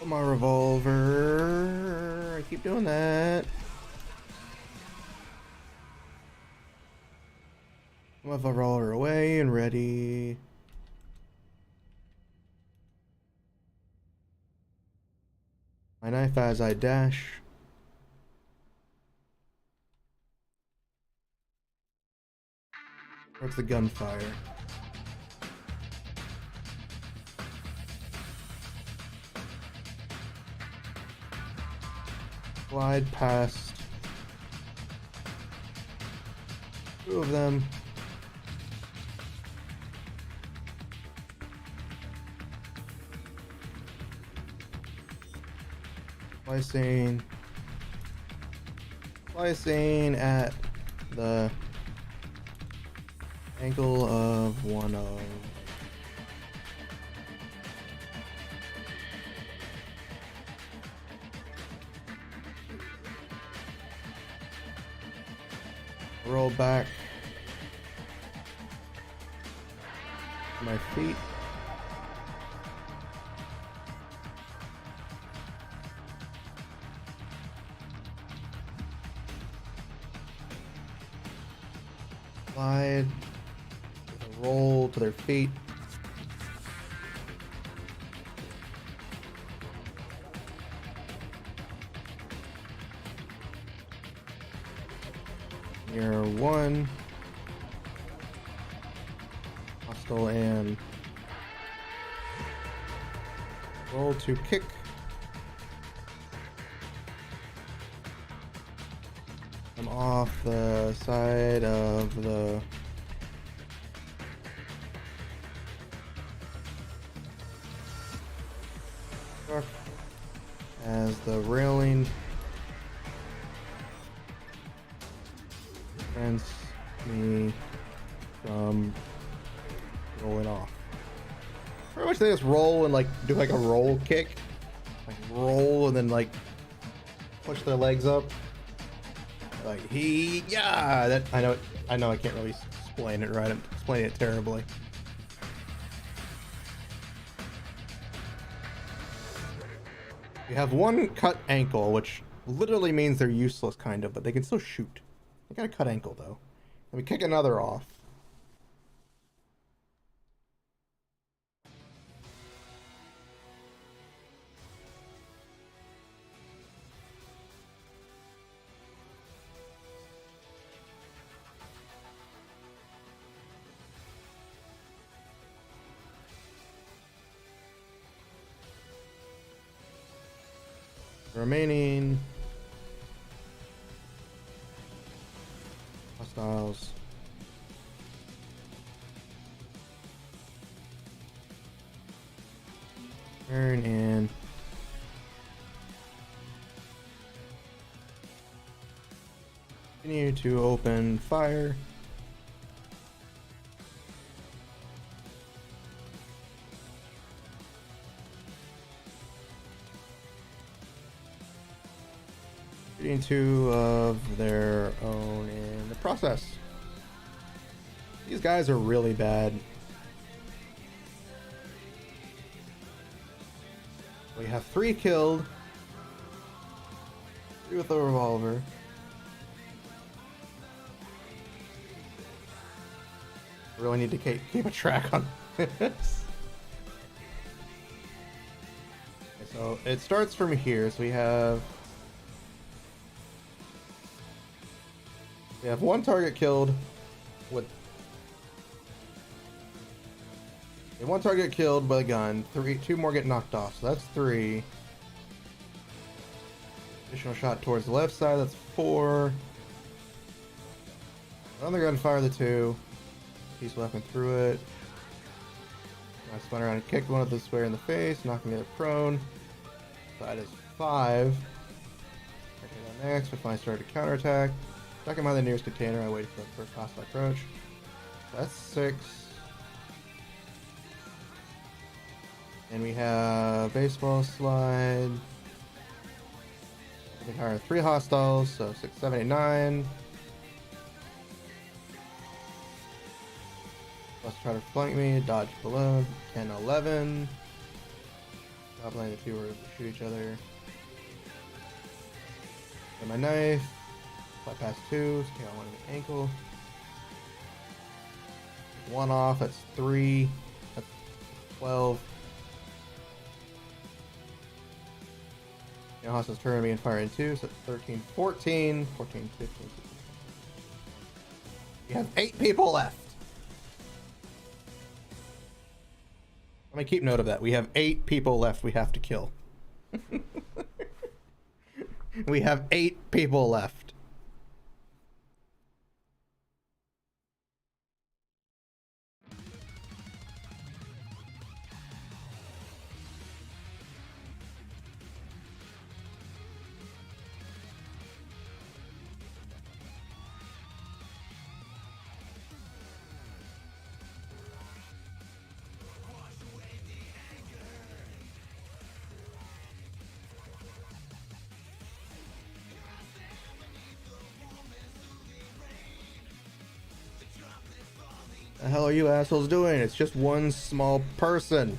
My revolver. I keep doing that. Move the revolver away and ready. My knife as I dash. Towards the gunfire. Glide past 2 of them. Slicing at the ankle of one of. Roll back to my feet. Slide. Roll to their feet. You're one. Hostile and roll to kick. I'm off the side of the truck as the railing prevents me from rolling off. Pretty much they just roll and like do like a roll kick, like roll and then like push their legs up. Like that I know I can't really explain it right. I'm explaining it terribly. You have one cut ankle, which literally means they're useless kind of, but they can still shoot. They got a cut ankle though. Let me kick another off. Remaining hostiles. Turn and continue to open fire. Shooting two of their own in the process. These guys are really bad. We have 3 killed. 3 with a revolver. I really need to keep a track on this. Okay, so it starts from here. So we have 1 target killed with 1 target killed by a gun. 2 more get knocked off, so that's 3. Additional shot towards the left side, that's 4. Another gunfire, the 2. Piece weapon through it. I spun around and kicked one of the square in the face, knocking the other prone. So that is 5. Next, we finally started to counterattack. Ducking behind the nearest container, I waited for the first hostile approach. That's 6. And we have baseball slide. We hire 3 hostiles, so 6, 7, 8, 9. Let's try to flank me, dodge below. 10, 11. Top lane, the 2 were to shoot each other. Get my knife. Fly past 2, so I want an ankle. 1 off, that's 3. That's 12. Now hostiles turn me and fire in 2, so that's 13, 14, 14, 15, 16. You have 8 people left. Let me keep note of that. We have 8 people left we have to kill. We have 8 people left. The hell are you assholes doing? It's just one small person.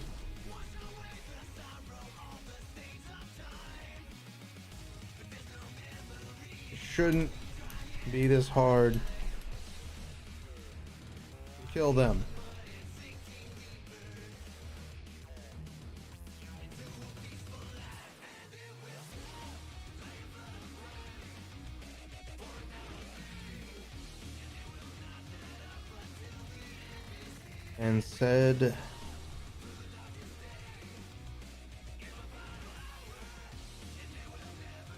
It shouldn't be this hard. kill them. And said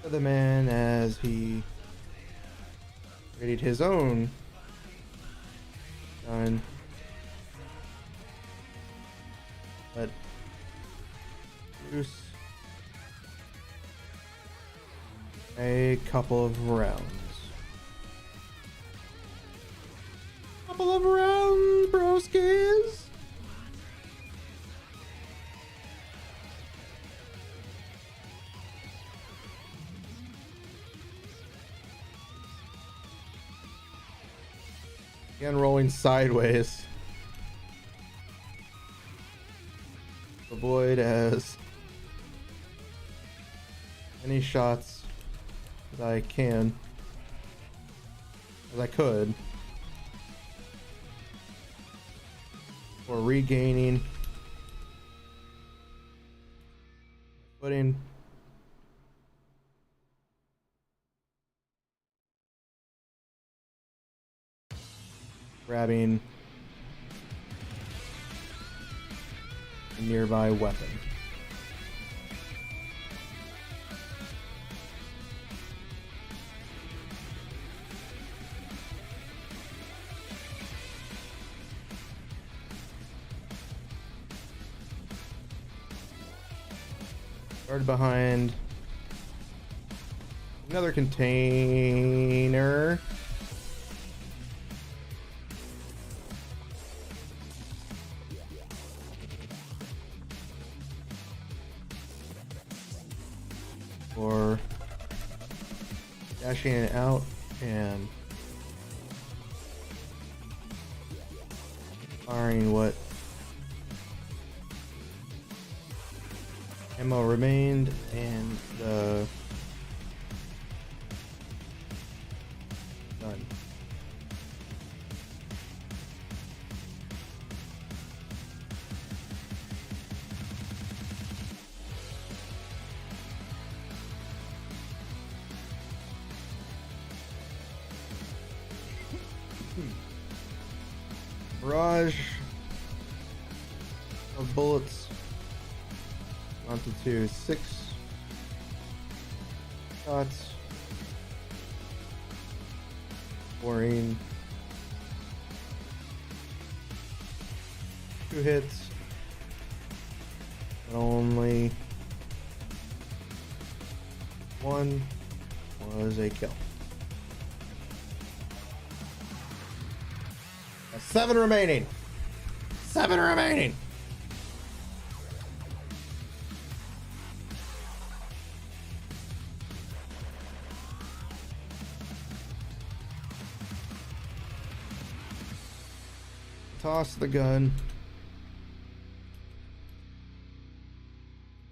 to the man as he readied his own gun, but use a couple of rounds. Couple of rounds, broskis. Again, rolling sideways. Avoid as many shots as I can, as I could, for regaining footing. Grabbing a nearby weapon. Guard behind another container. Or dashing it out and firing what ammo remained, and the gun. Barrage of bullets mounted to 6 shots, scoring 2 hits, but only 1 was a kill. 7 remaining. 7 remaining. Toss the gun.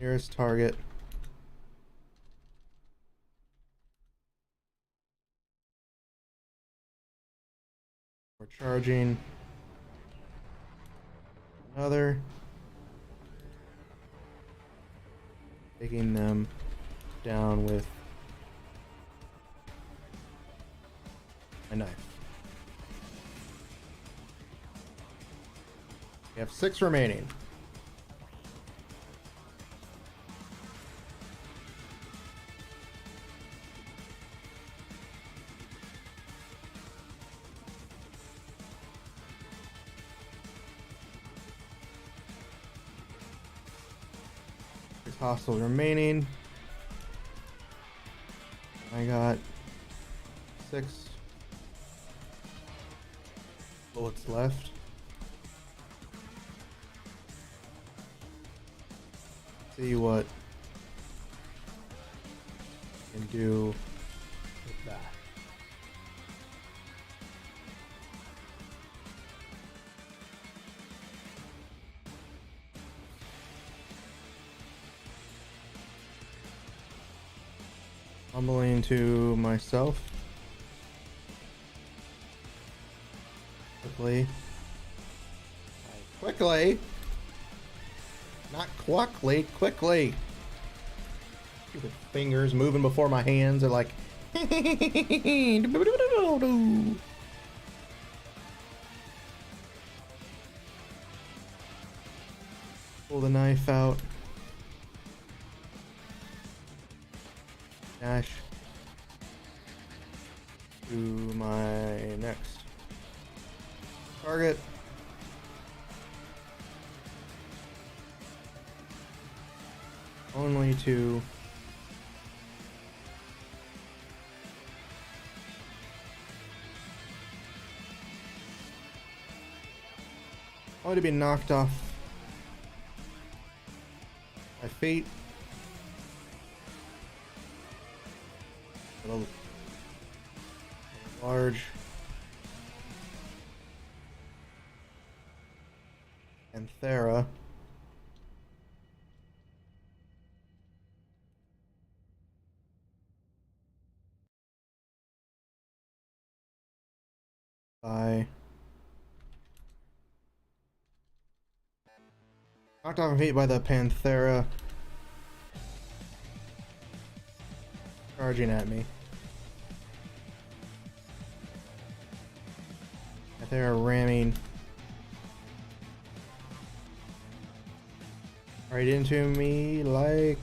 Nearest target. We're charging. Another. Taking them down with a knife. We have 6 remaining. Hostiles remaining. I got 6 bullets left. See what I can do with that. Mumbling to myself quickly. Quickly. Not quickly, quickly. Stupid fingers moving before my hands are like. Pull the knife out. Dash to my next target. Only to be knocked off by fate. A large Anthera. By knocked off and hit by the Panthera, charging at me. Panthera ramming right into me like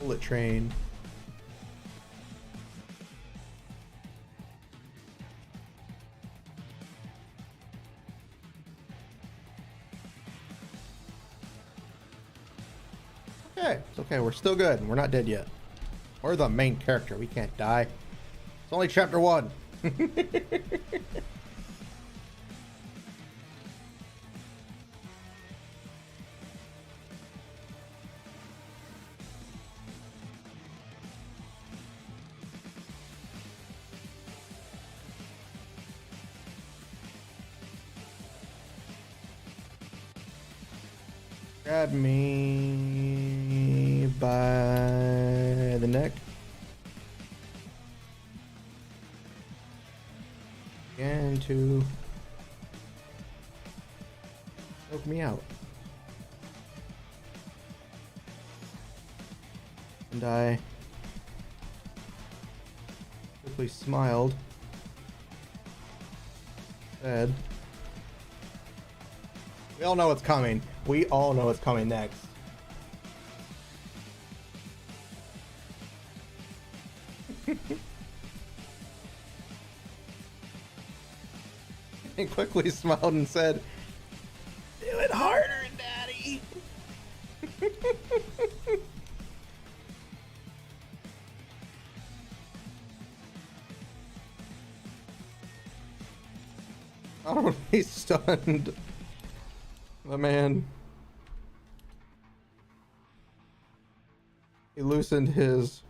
bullet train. Okay, it's okay. We're still good. We're not dead yet. We're the main character. We can't die. It's only chapter 1. Grab me by the neck. And to choke me out. And I quickly smiled. Said, we all know what's coming. We all know what's coming next. He quickly smiled and said, do it harder, Daddy. I don't know, he's stunned. The man. He loosened his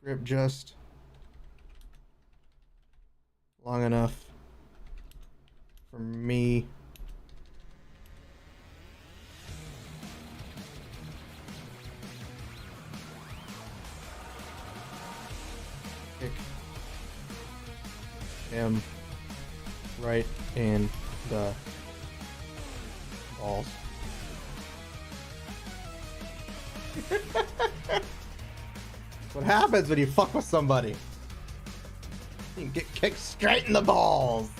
grip just long enough for me kick him right in the balls. What happens when you fuck with somebody? You get kicked straight in the balls.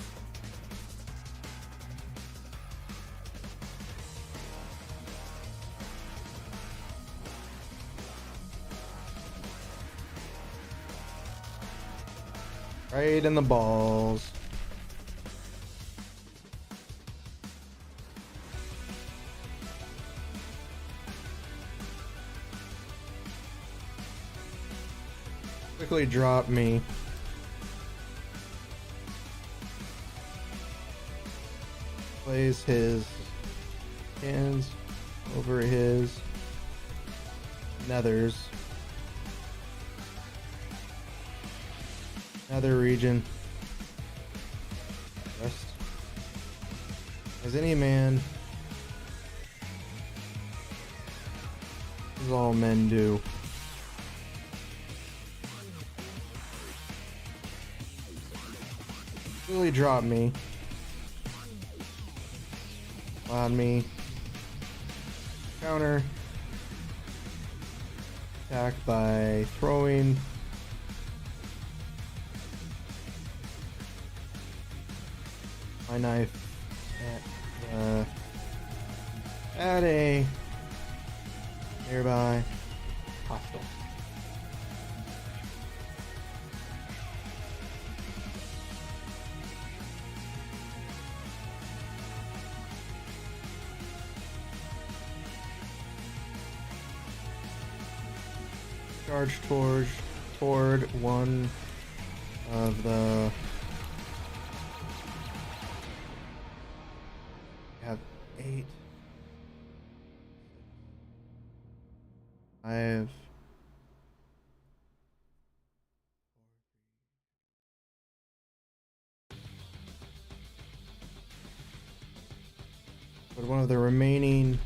Right in the balls. Quickly drop me. Place his hands over his nethers. Nether region. Rest. As any man, as all men do. Really dropped me. Allowed me. Counter. Attack by throwing. My knife at a nearby hostile. Charge toward one of the. We have 8. 5. But one of the remaining.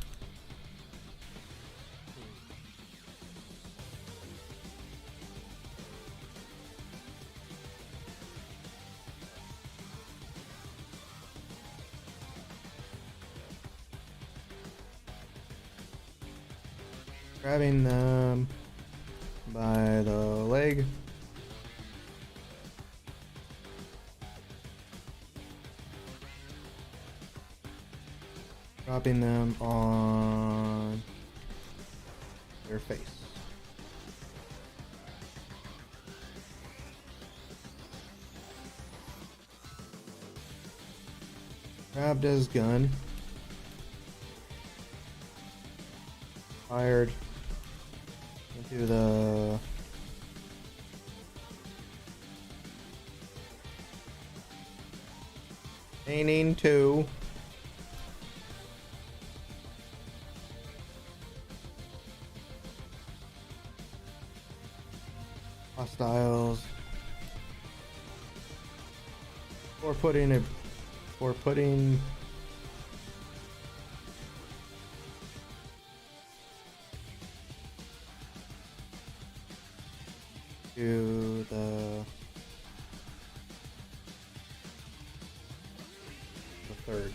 Grabbing them by the leg. Dropping them on their face. Grabbed his gun. Fired into the remaining 2. Hostiles for putting to the third.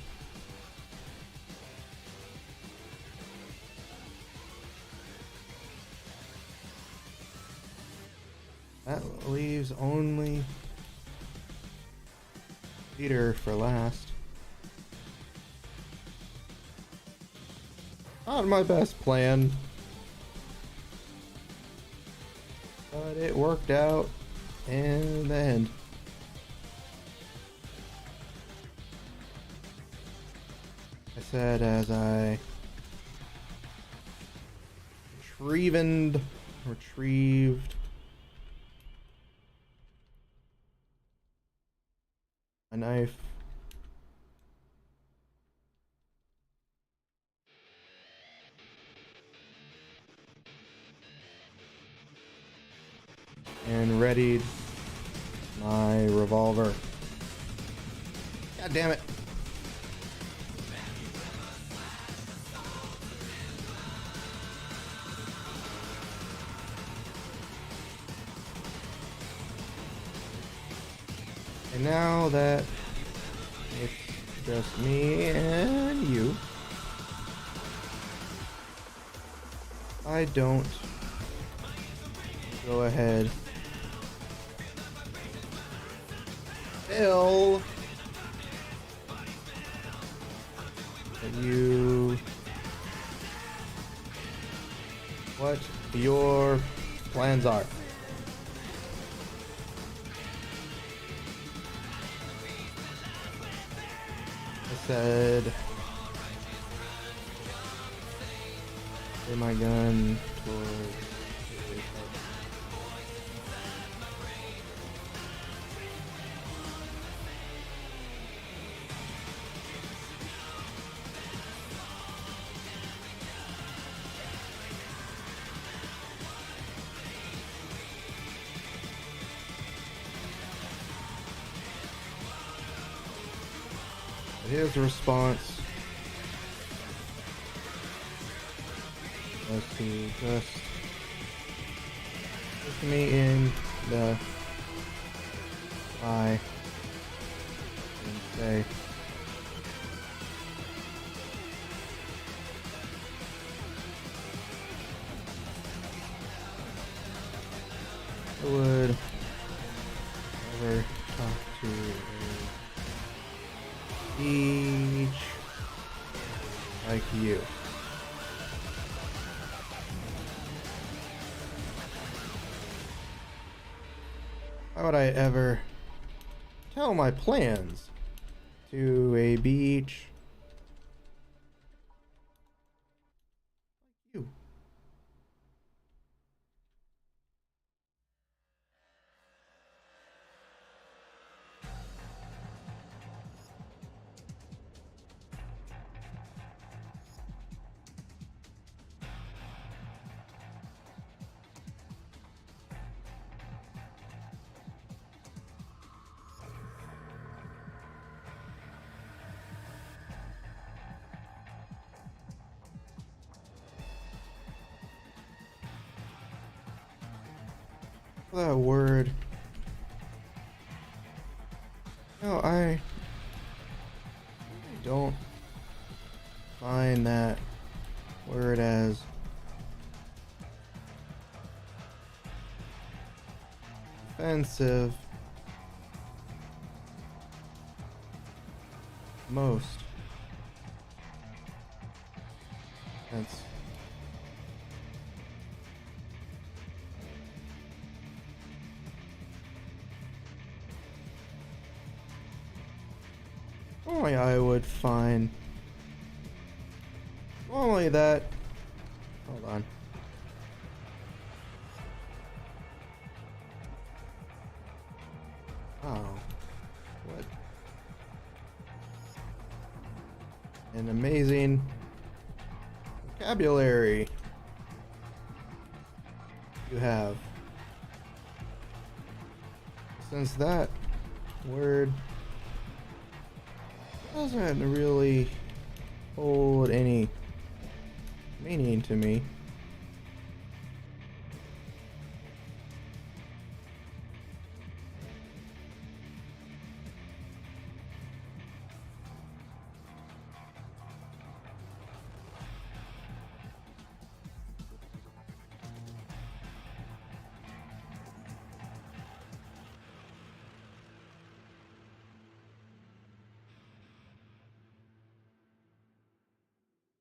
That leaves only Peter for last. Not my best plan, but it worked out in the end. I said as I retrieved a knife. And readied my revolver. God damn it. And now that it's just me and you, I don't go ahead. Bill, what your plans are. I said, put my gun towards. His response was to just look me in the eye say. I would never talk to a beach like you. Why would I ever tell my plans to a beach like you? That word. No, I don't find that word as offensive most. That's only I would find. Only that. Hold on. Oh. What an amazing vocabulary you have. Since that word doesn't really hold any meaning to me.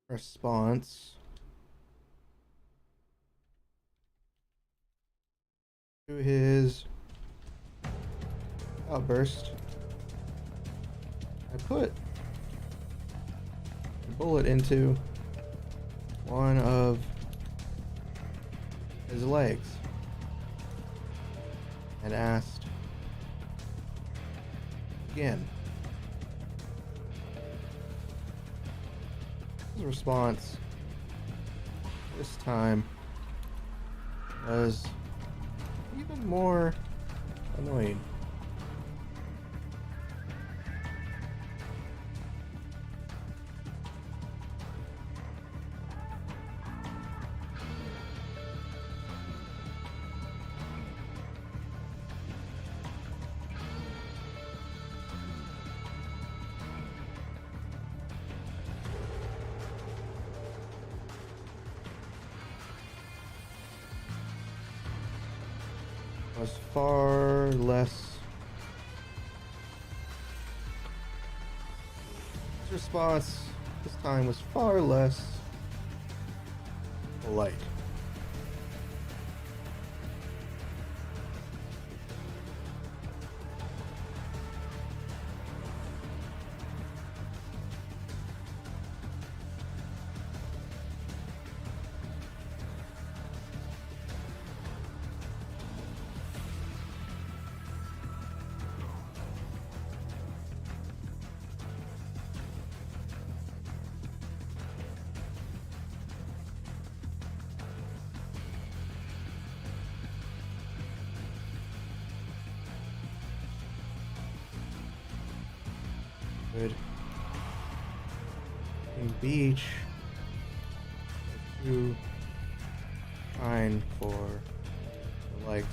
Response to his outburst, I put a bullet into one of his legs and asked again. His response this time was even more annoying. Was far less. His response this time was far less polite. Good. Beach. Too kind for the likes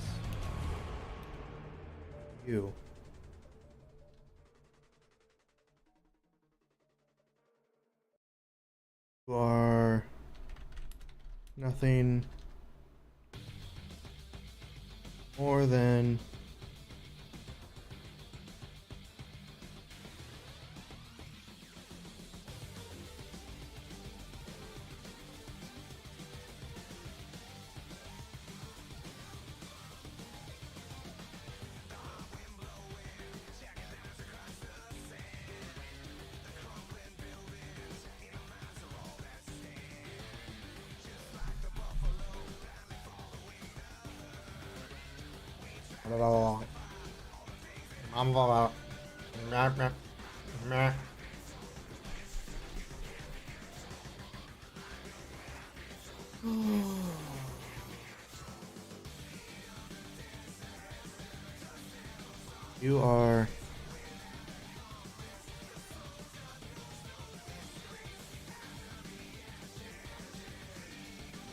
of you. You are nothing more than you are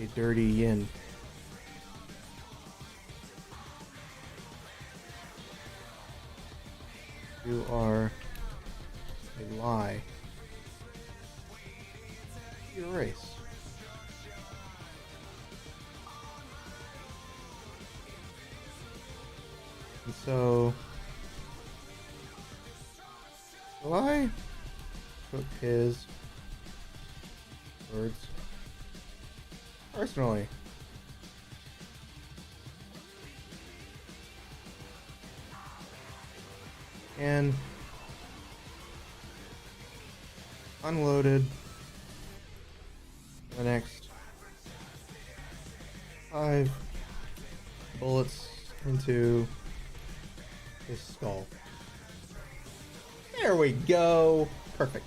a dirty yin. You are a lie. Erase. And so I took his words personally. And unloaded the next 5 bullets into his skull. There we go. Perfect.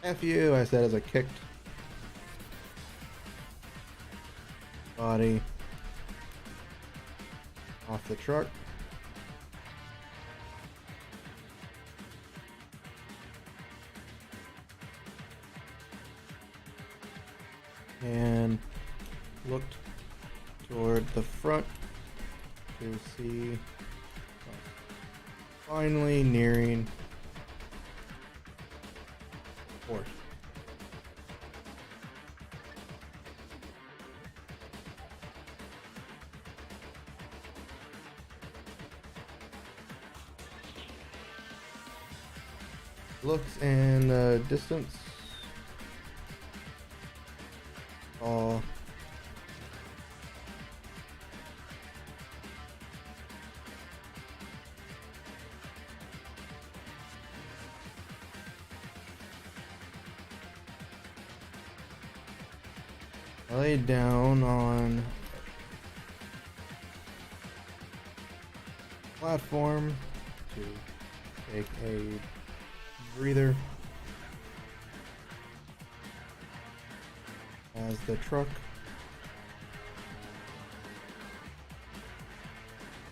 F you, I said as I kicked body off the truck. And looked toward the front to see finally nearing horse. Looks in the distance. All I laid down on platform to take a breather as the truck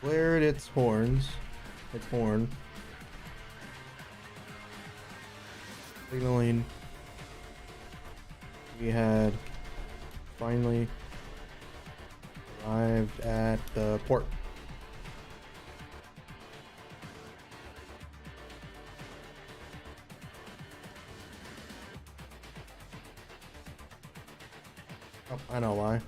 blared its horn, signaling we had finally arrived at the port. Oh, I know why.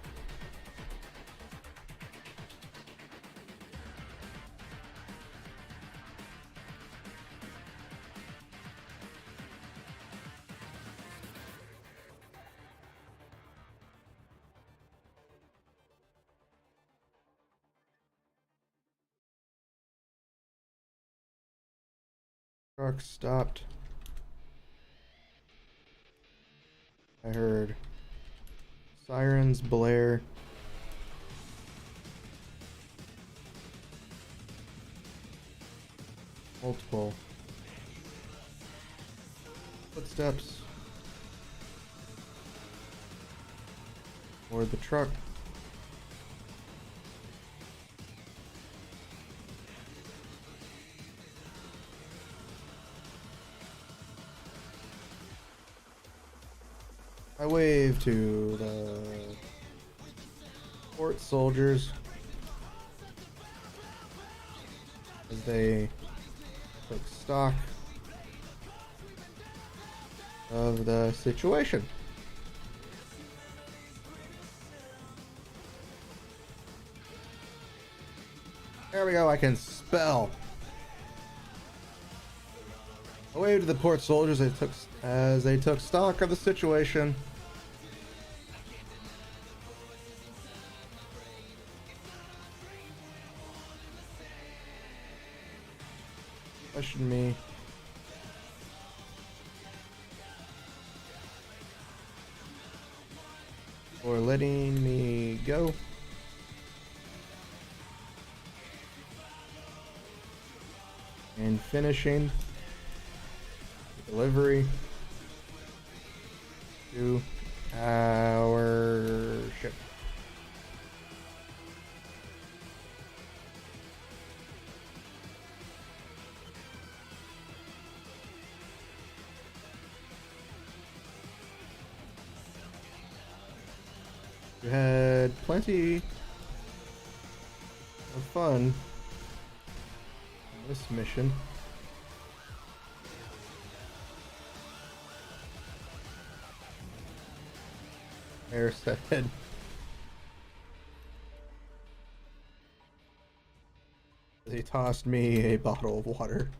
Truck stopped. I heard sirens blare. Multiple footsteps Board the truck. I wave to the port soldiers as they took stock of the situation. There we go, I can spell. I waved to the port soldiers as they took stock of the situation. Question me. For letting me go. And finishing the delivery to our ship. We had plenty of fun in this mission. Air said. He tossed me a bottle of water.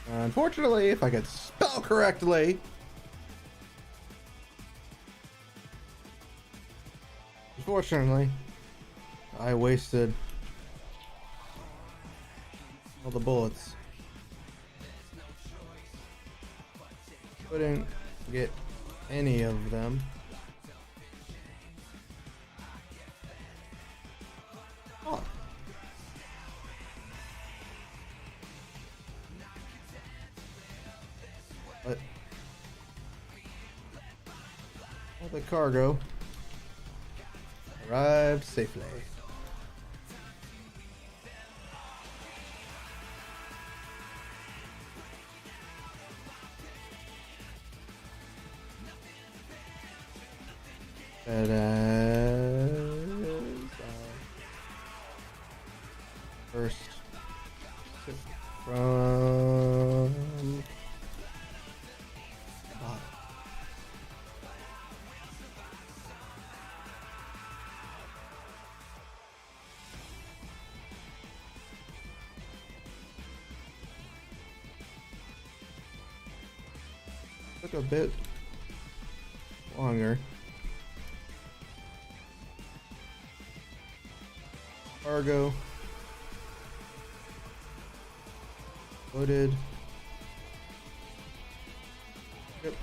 Unfortunately, if I could spell correctly, unfortunately, I wasted all the bullets. Couldn't get any of them. Oh. But all the cargo arrived safely. That is first ship from bottom. Took a bit longer. Cargo loaded. Yep.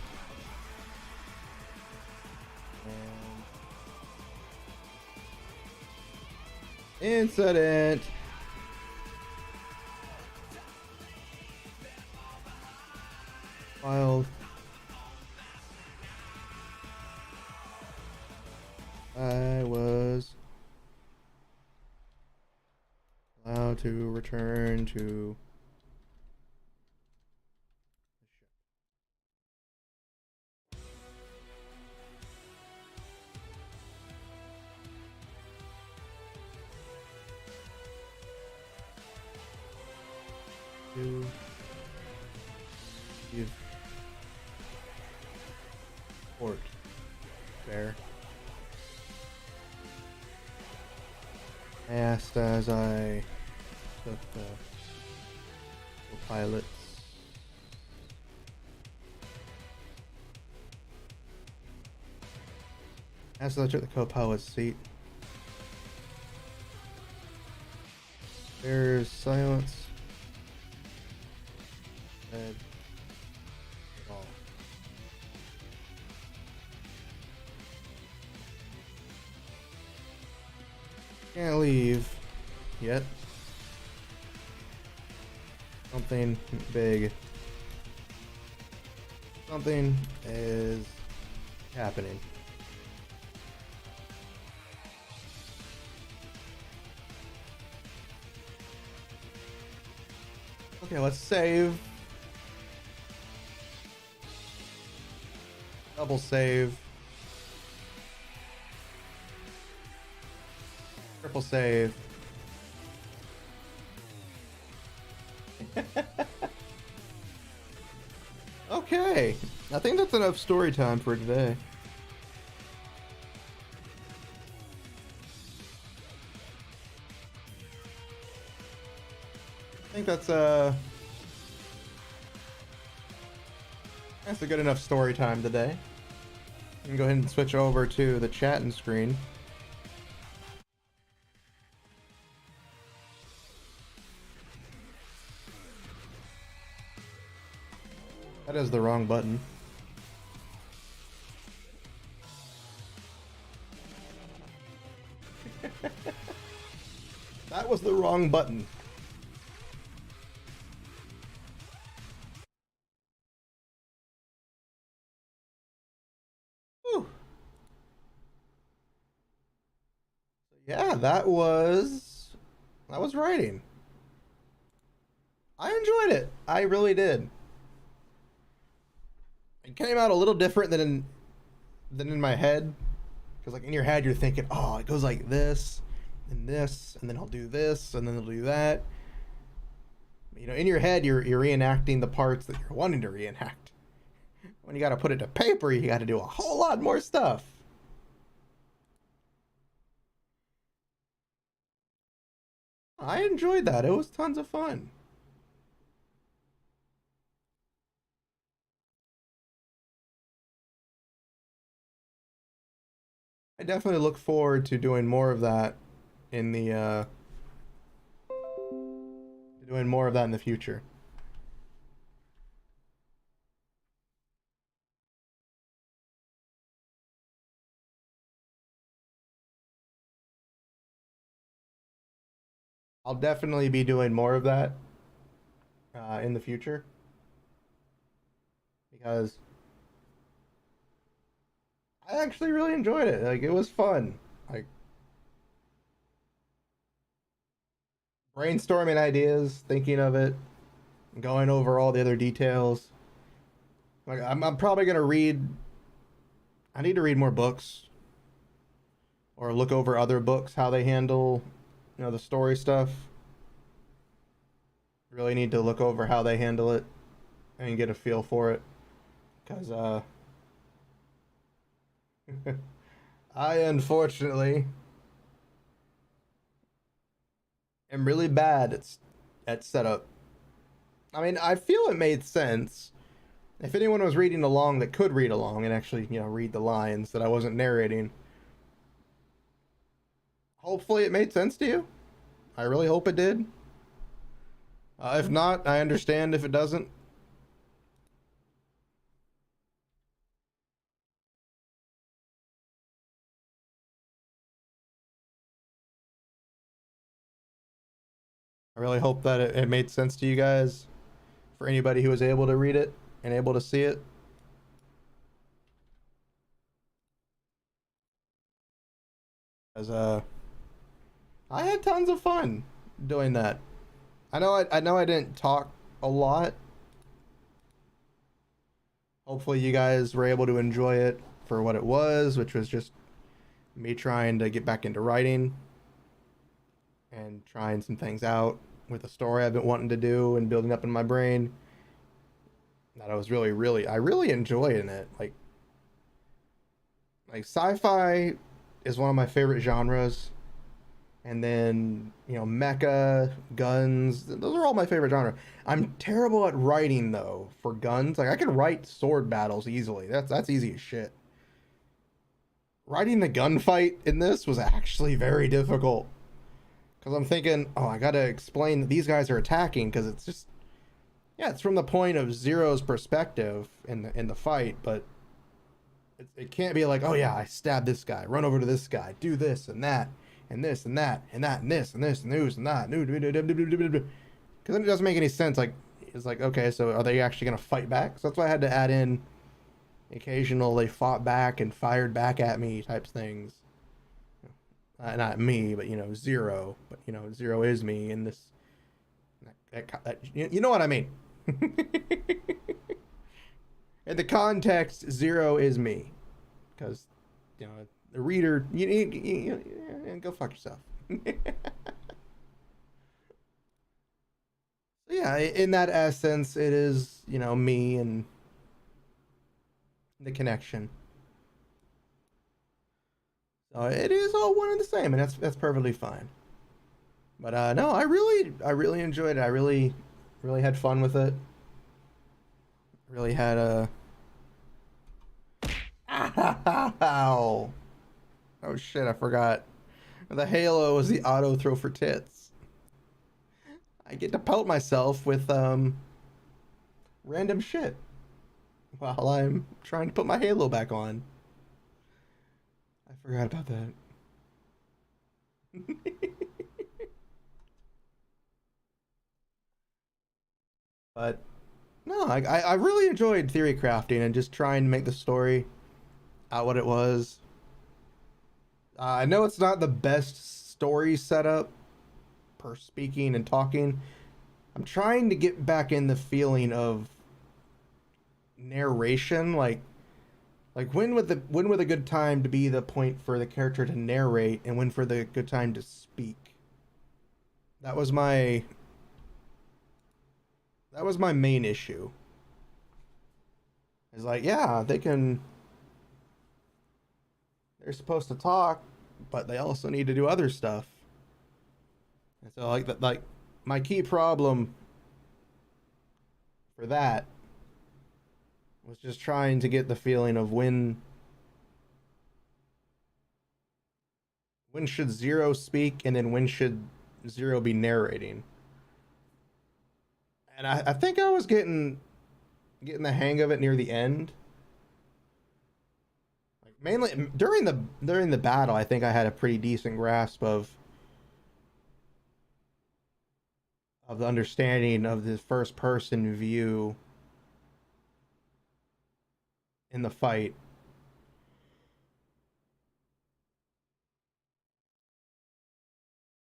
And incident. Filed. I was allowed to return to to give port there. I asked as I took the pilots. As I took the co-pilot's seat. There's silence. And all. Can't leave yet. Something big. Something is happening. Okay, let's save. Double save. Triple save. Okay, I think that's enough story time for today. I think that's a good enough story time today. You can go ahead and switch over to the chatting screen. That is the wrong button. That was the wrong button. Whew. Yeah, that was writing. I enjoyed it. I really did. It came out a little different than in my head, because like in your head you're thinking, oh, it goes like this, and then I'll do this, and then I'll do that. You know, in your head you're reenacting the parts that you're wanting to reenact. When you got to put it to paper, you got to do a whole lot more stuff. I enjoyed that. It was tons of fun. I definitely look forward to doing more of that in the future. I'll definitely be doing more of that in the future, because I actually really enjoyed it. Like, it was fun. Like, brainstorming ideas, thinking of it, going over all the other details. Like, I'm probably gonna read. I need to read more books, or look over other books, how they handle, you know, the story stuff. Really need to look over how they handle it and get a feel for it, because I unfortunately am really bad at setup. I mean, I feel it made sense. If anyone was reading along that could read along and actually, you know, read the lines that I wasn't narrating, hopefully it made sense to you. I really hope it did. If not, I understand if it doesn't. I really hope that it made sense to you guys, for anybody who was able to read it and able to see it. As I had tons of fun doing that. I know I didn't talk a lot. Hopefully you guys were able to enjoy it for what it was, which was just me trying to get back into writing and trying some things out with a story I've been wanting to do and building up in my brain. That I was I really enjoyed it. Like sci-fi is one of my favorite genres. And then, you know, mecha, guns, those are all my favorite genre. I'm terrible at writing though for guns. Like, I can write sword battles easily. That's easy as shit. Writing the gunfight in this was actually very difficult, because I'm thinking, oh, I gotta explain that these guys are attacking, because it's just, yeah, it's from the point of Zero's perspective in the fight, but it can't be like, oh yeah, I stabbed this guy, run over to this guy, do this and that, and this and that and that and this and this and this and that. Because then it doesn't make any sense. Like, it's like, okay, so are they actually going to fight back? So that's why I had to add in occasional they fought back and fired back at me types things. Not me, but, you know, Zero. But, you know, Zero is me in this. You know what I mean. In the context, Zero is me. Because, you know, the reader, you go fuck yourself. Yeah, in that essence, it is, you know, me and the connection. So it is all one and the same, and that's perfectly fine. But no, I really enjoyed it. I really had fun with it. Really had a ow. Oh shit, I forgot. The Halo is the auto throw for tits. I get to pelt myself with random shit while I'm trying to put my Halo back on. I forgot about that. But no, I really enjoyed theory crafting and just trying to make the story out what it was. I know it's not the best story setup per speaking and talking. I'm trying to get back in the feeling of narration, like when would a good time to be the point for the character to narrate, and when for the good time to speak. That was my main issue. It's like, yeah, they're supposed to talk, but they also need to do other stuff. And so like my key problem for that was just trying to get the feeling of when should Zero speak, and then when should Zero be narrating. And I think I was getting the hang of it near the end. Like mainly during the battle, I think I had a pretty decent grasp of the understanding of the first person view in the fight.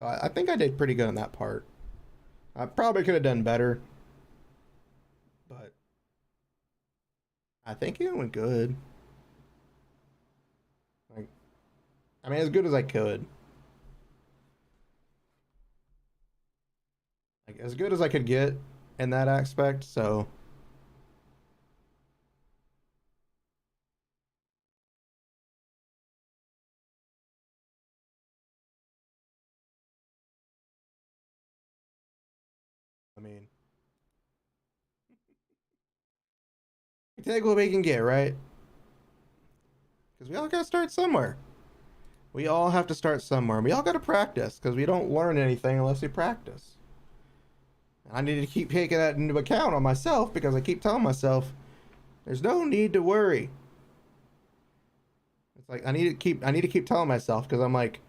I think I did pretty good on that part. I probably could have done better, but I think it went good. Like, I mean, as good as I could. Like, as good as I could get in that aspect, so. I mean, we take what we can get, right? Because we all gotta start somewhere. We all have to start somewhere. We all gotta practice, because we don't learn anything unless we practice. I need to keep taking that into account on myself, because I keep telling myself, there's no need to worry. It's like I need to keep telling myself, because I'm like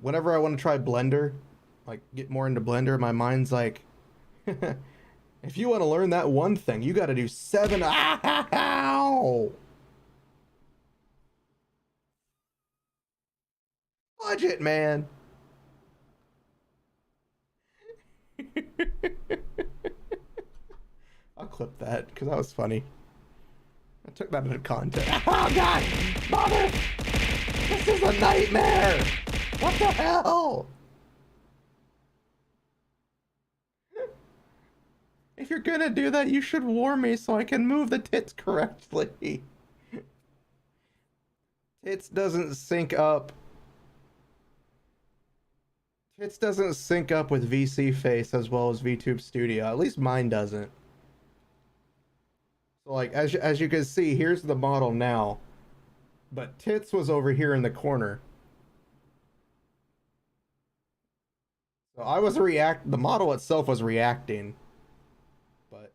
whenever I want to try Blender, like get more into Blender, my mind's like, if you want to learn that one thing, you got to do 7. Ow! Budget, man. I'll clip that because that was funny. I took that into context. Oh god! Mother! This is a nightmare! What the hell? If you're gonna do that, you should warn me so I can move the tits correctly. Tits doesn't sync up. Tits doesn't sync up with VC Face as well as VTube Studio. At least mine doesn't. So like, as you can see, here's the model now. But Tits was over here in the corner. So I was the model itself was reacting. But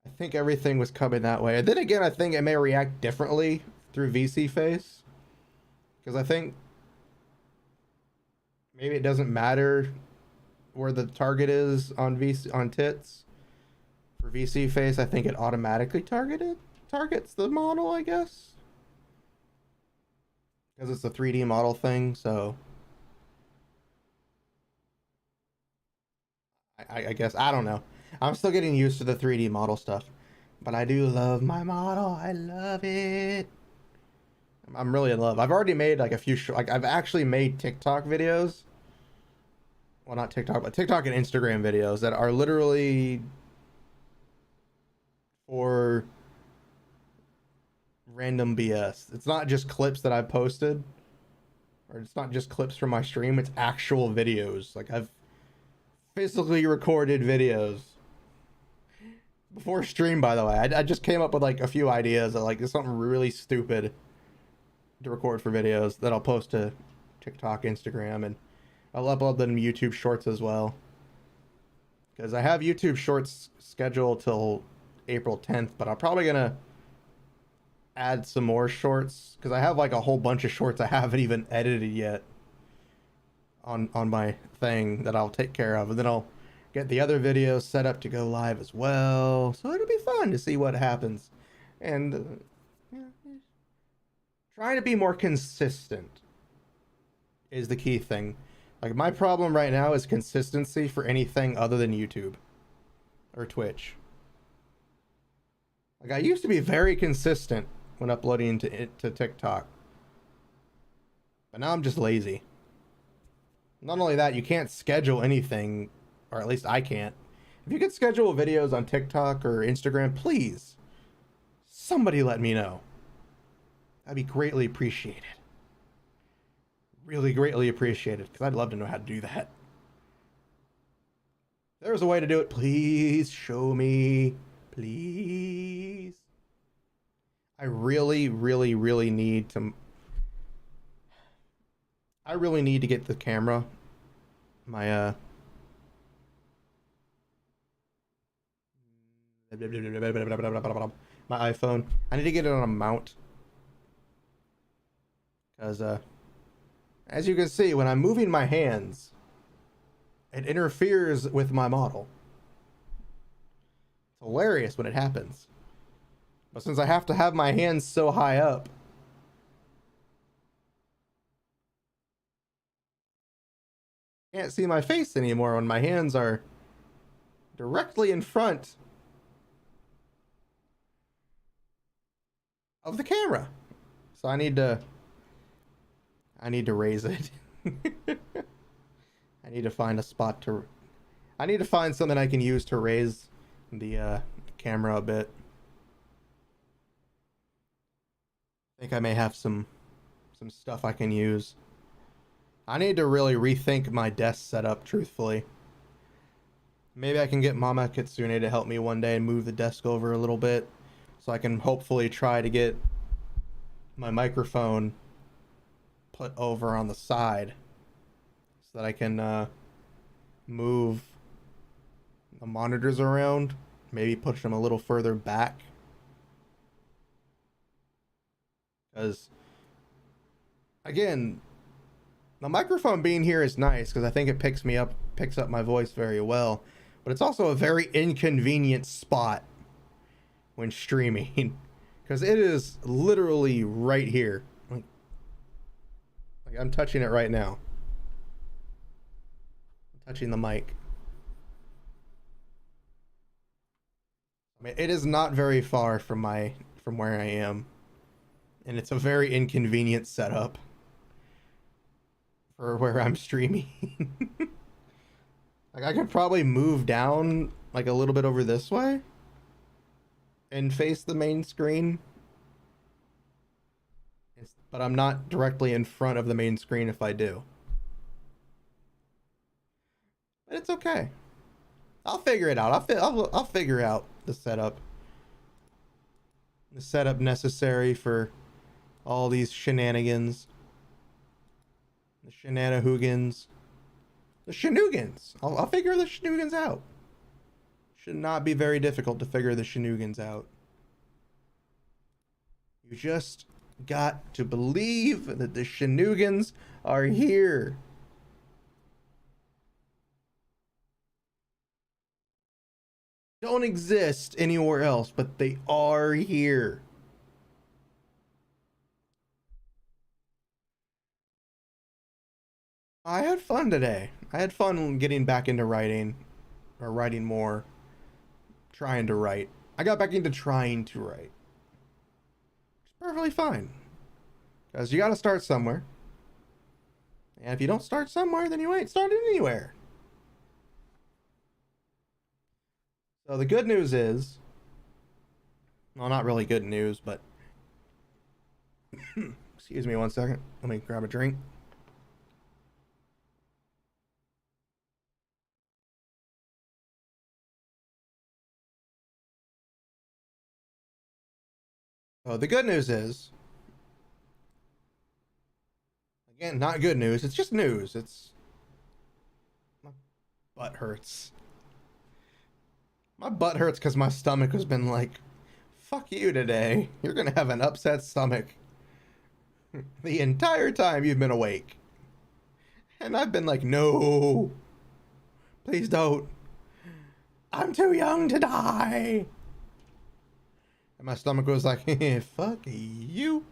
I think everything was coming that way. And then again, I think it may react differently through VC Face. Because I think maybe it doesn't matter where the target is on VC on tits. For VC face, I think it automatically targets the model, I guess. Because it's a 3D model thing, so I guess I don't know. I'm still getting used to the 3D model stuff. But I do love my model. I love it. I'm really in love. I've already made like a few like I've actually made TikTok videos. Well, not TikTok, but TikTok and Instagram videos that are literally for random BS. It's not just clips that I've posted, or it's not just clips from my stream. It's actual videos. Like I've physically recorded videos before stream. By the way, I just came up with like a few ideas that like something really stupid to record for videos that I'll post to TikTok, Instagram, and I'll upload them to YouTube Shorts as well. Because I have YouTube Shorts scheduled till April 10th, but I'm probably gonna add some more shorts because I have like a whole bunch of shorts I haven't even edited yet on my thing that I'll take care of, and then I'll get the other videos set up to go live as well. So it'll be fun to see what happens, and trying to be more consistent is the key thing. Like my problem right now is consistency for anything other than YouTube or Twitch. Like I used to be very consistent when uploading to TikTok, but now I'm just lazy. Not only that, you can't schedule anything, or at least I can't. If you could schedule videos on TikTok or Instagram, please, somebody let me know. That'd be greatly appreciated. Really greatly appreciated, because I'd love to know how to do that. If there's a way to do it, please show me. Please. I really, really, really need to... I really need to get the camera. My, my iPhone. I need to get it on a mount. Because, as you can see, when I'm moving my hands, it interferes with my model. It's hilarious when it happens. But since I have to have my hands so high up, I can't see my face anymore when my hands are directly in front of the camera. So I need to raise it. I need to find a spot to... I need to find something I can use to raise the camera a bit. I think I may have some stuff I can use. I need to really rethink my desk setup, truthfully. Maybe I can get Mama Kitsune to help me one day and move the desk over a little bit, so I can hopefully try to get my microphone put over on the side so that I can move the monitors around, maybe push them a little further back, because again, the microphone being here is nice because I think it picks up my voice very well, but it's also a very inconvenient spot when streaming because it is literally right here. Like I'm touching it right now. I'm touching the mic. I mean, it is not very far from where I am, and it's a very inconvenient setup for where I'm streaming. Like I could probably move down like a little bit over this way and face the main screen, but I'm not directly in front of the main screen if I do. But it's okay. I'll figure it out. I'll figure out the setup necessary for all these shenanigans. The shenanigans. The shenugans. I'll figure the shenugans out. Should not be very difficult to figure the shenugans out. You just got to believe that the Shenugans are here. Don't exist anywhere else, but they are here. I had fun today. I had fun getting back into writing, or writing more, trying to write. I got back into trying to write. It's perfectly fine. Because you got to start somewhere. And if you don't start somewhere, then you ain't starting anywhere. So the good news is, well, not really good news, but excuse me one second. Let me grab a drink. Oh, the good news is, again, not good news. It's just news. It's my butt hurts. My butt hurts because my stomach has been like, fuck you today. You're going to have an upset stomach the entire time you've been awake. And I've been like, no, please don't. I'm too young to die. And my stomach was like, fuck you.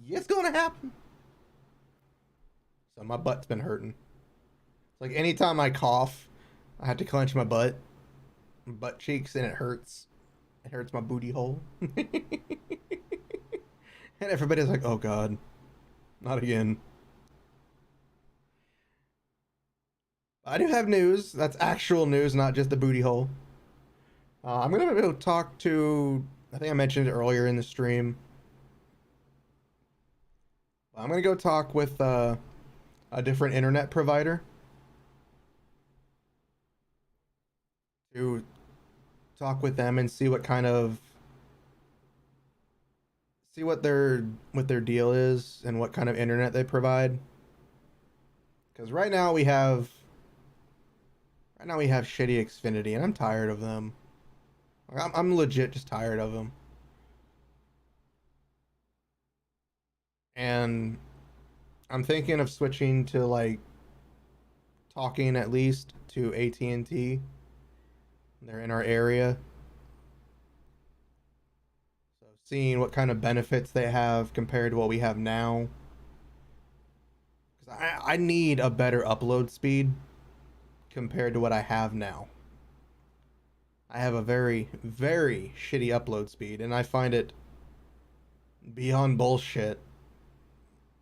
It's going to happen. So my butt's been hurting. It's like anytime I cough, I have to clench my butt cheeks, and it hurts. It hurts my booty hole. And everybody's like, oh God, not again. I do have news. That's actual news, not just the booty hole. I'm going to go talk to, I think I mentioned it earlier in the stream. I'm going to go talk with a different internet provider to talk with them and see what kind of, see what their deal is and what kind of internet they provide. Because right now we have shitty Xfinity, and I'm tired of them. I'm legit just tired of them. And I'm thinking of switching to like talking at least to AT&T. They're in our area. So seeing what kind of benefits they have compared to what we have now. Because I need a better upload speed compared to what I have now. I have a very, very shitty upload speed, and I find it beyond bullshit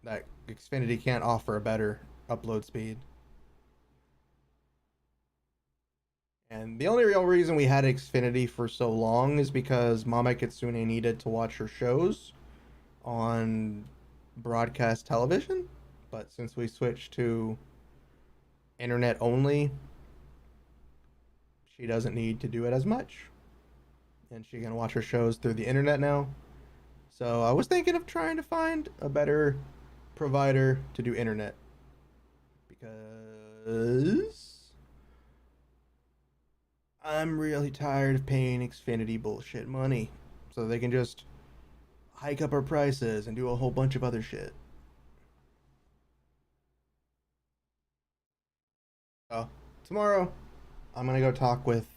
that Xfinity can't offer a better upload speed. And the only real reason we had Xfinity for so long is because Mama Kitsune needed to watch her shows on broadcast television. But since we switched to internet only, she doesn't need to do it as much. And she can watch her shows through the internet now. So I was thinking of trying to find a better provider to do internet. Because I'm really tired of paying Xfinity bullshit money. So they can just hike up our prices and do a whole bunch of other shit. So tomorrow, I'm gonna go talk with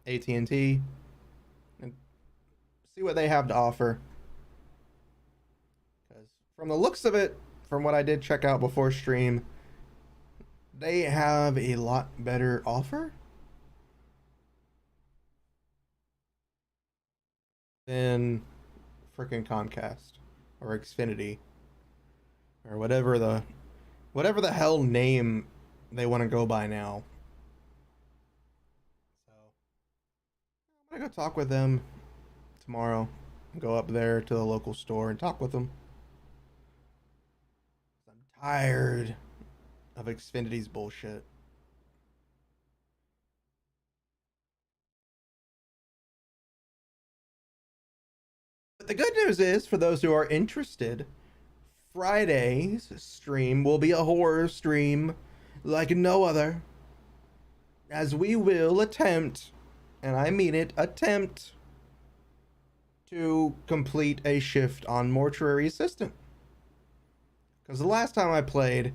AT&T and see what they have to offer. Because from the looks of it, from what I did check out before stream, they have a lot better offer than freaking Comcast or Xfinity or whatever the hell name they want to go by now. So I'm gonna go talk with them tomorrow. Go up there to the local store and talk with them. I'm tired of Xfinity's bullshit. But the good news is, for those who are interested, Friday's stream will be a horror stream like no other. As we will attempt, and I mean it, attempt to complete a shift on Mortuary Assistant. Because the last time I played,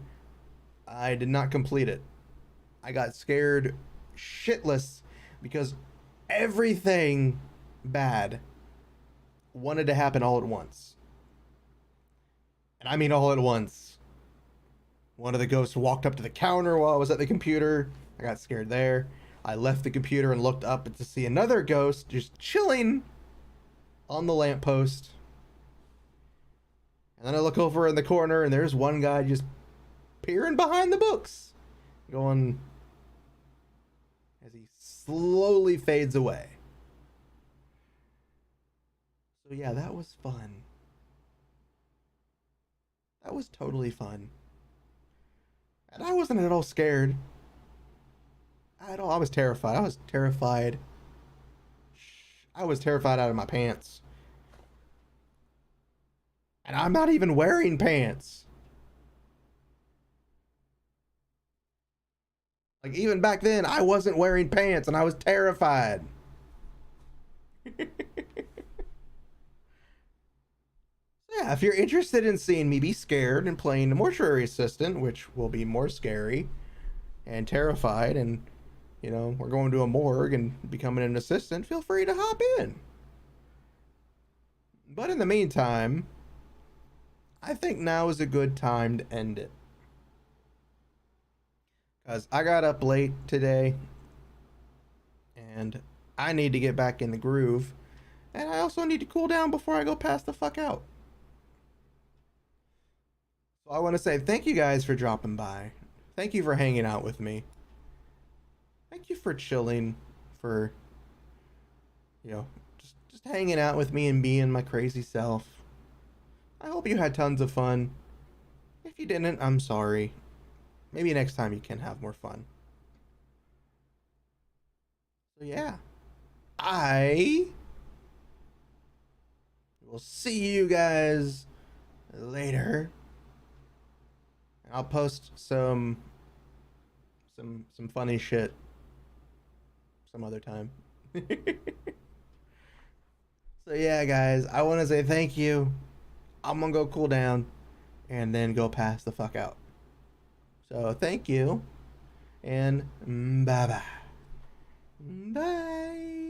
I did not complete it. I got scared shitless because everything bad wanted to happen all at once. And I mean all at once. One of the ghosts walked up to the counter while I was at the computer. I got scared there. I left the computer and looked up to see another ghost just chilling on the lamppost. And then I look over in the corner and there's one guy just peering behind the books, going as he slowly fades away. So yeah, that was fun. That was totally fun. And I wasn't at all scared. At all. I was terrified. I was terrified. I was terrified out of my pants. And I'm not even wearing pants. Like, even back then, I wasn't wearing pants and I was terrified. Yeah, if you're interested in seeing me be scared and playing the Mortuary Assistant, which will be more scary and terrified, and, you know, we're going to a morgue and becoming an assistant, feel free to hop in. But in the meantime, I think now is a good time to end it. Because I got up late today, and I need to get back in the groove, and I also need to cool down before I go pass the fuck out. So I want to say thank you guys for dropping by. Thank you for hanging out with me. Thank you for chilling, for, you know, just hanging out with me and being my crazy self. I hope you had tons of fun. If you didn't, I'm sorry. Maybe next time you can have more fun. So yeah, I will see you guys later. I'll post some funny shit some other time. So yeah, guys, I want to say thank you. I'm gonna go cool down and then go pass the fuck out. So thank you and bye bye. Bye.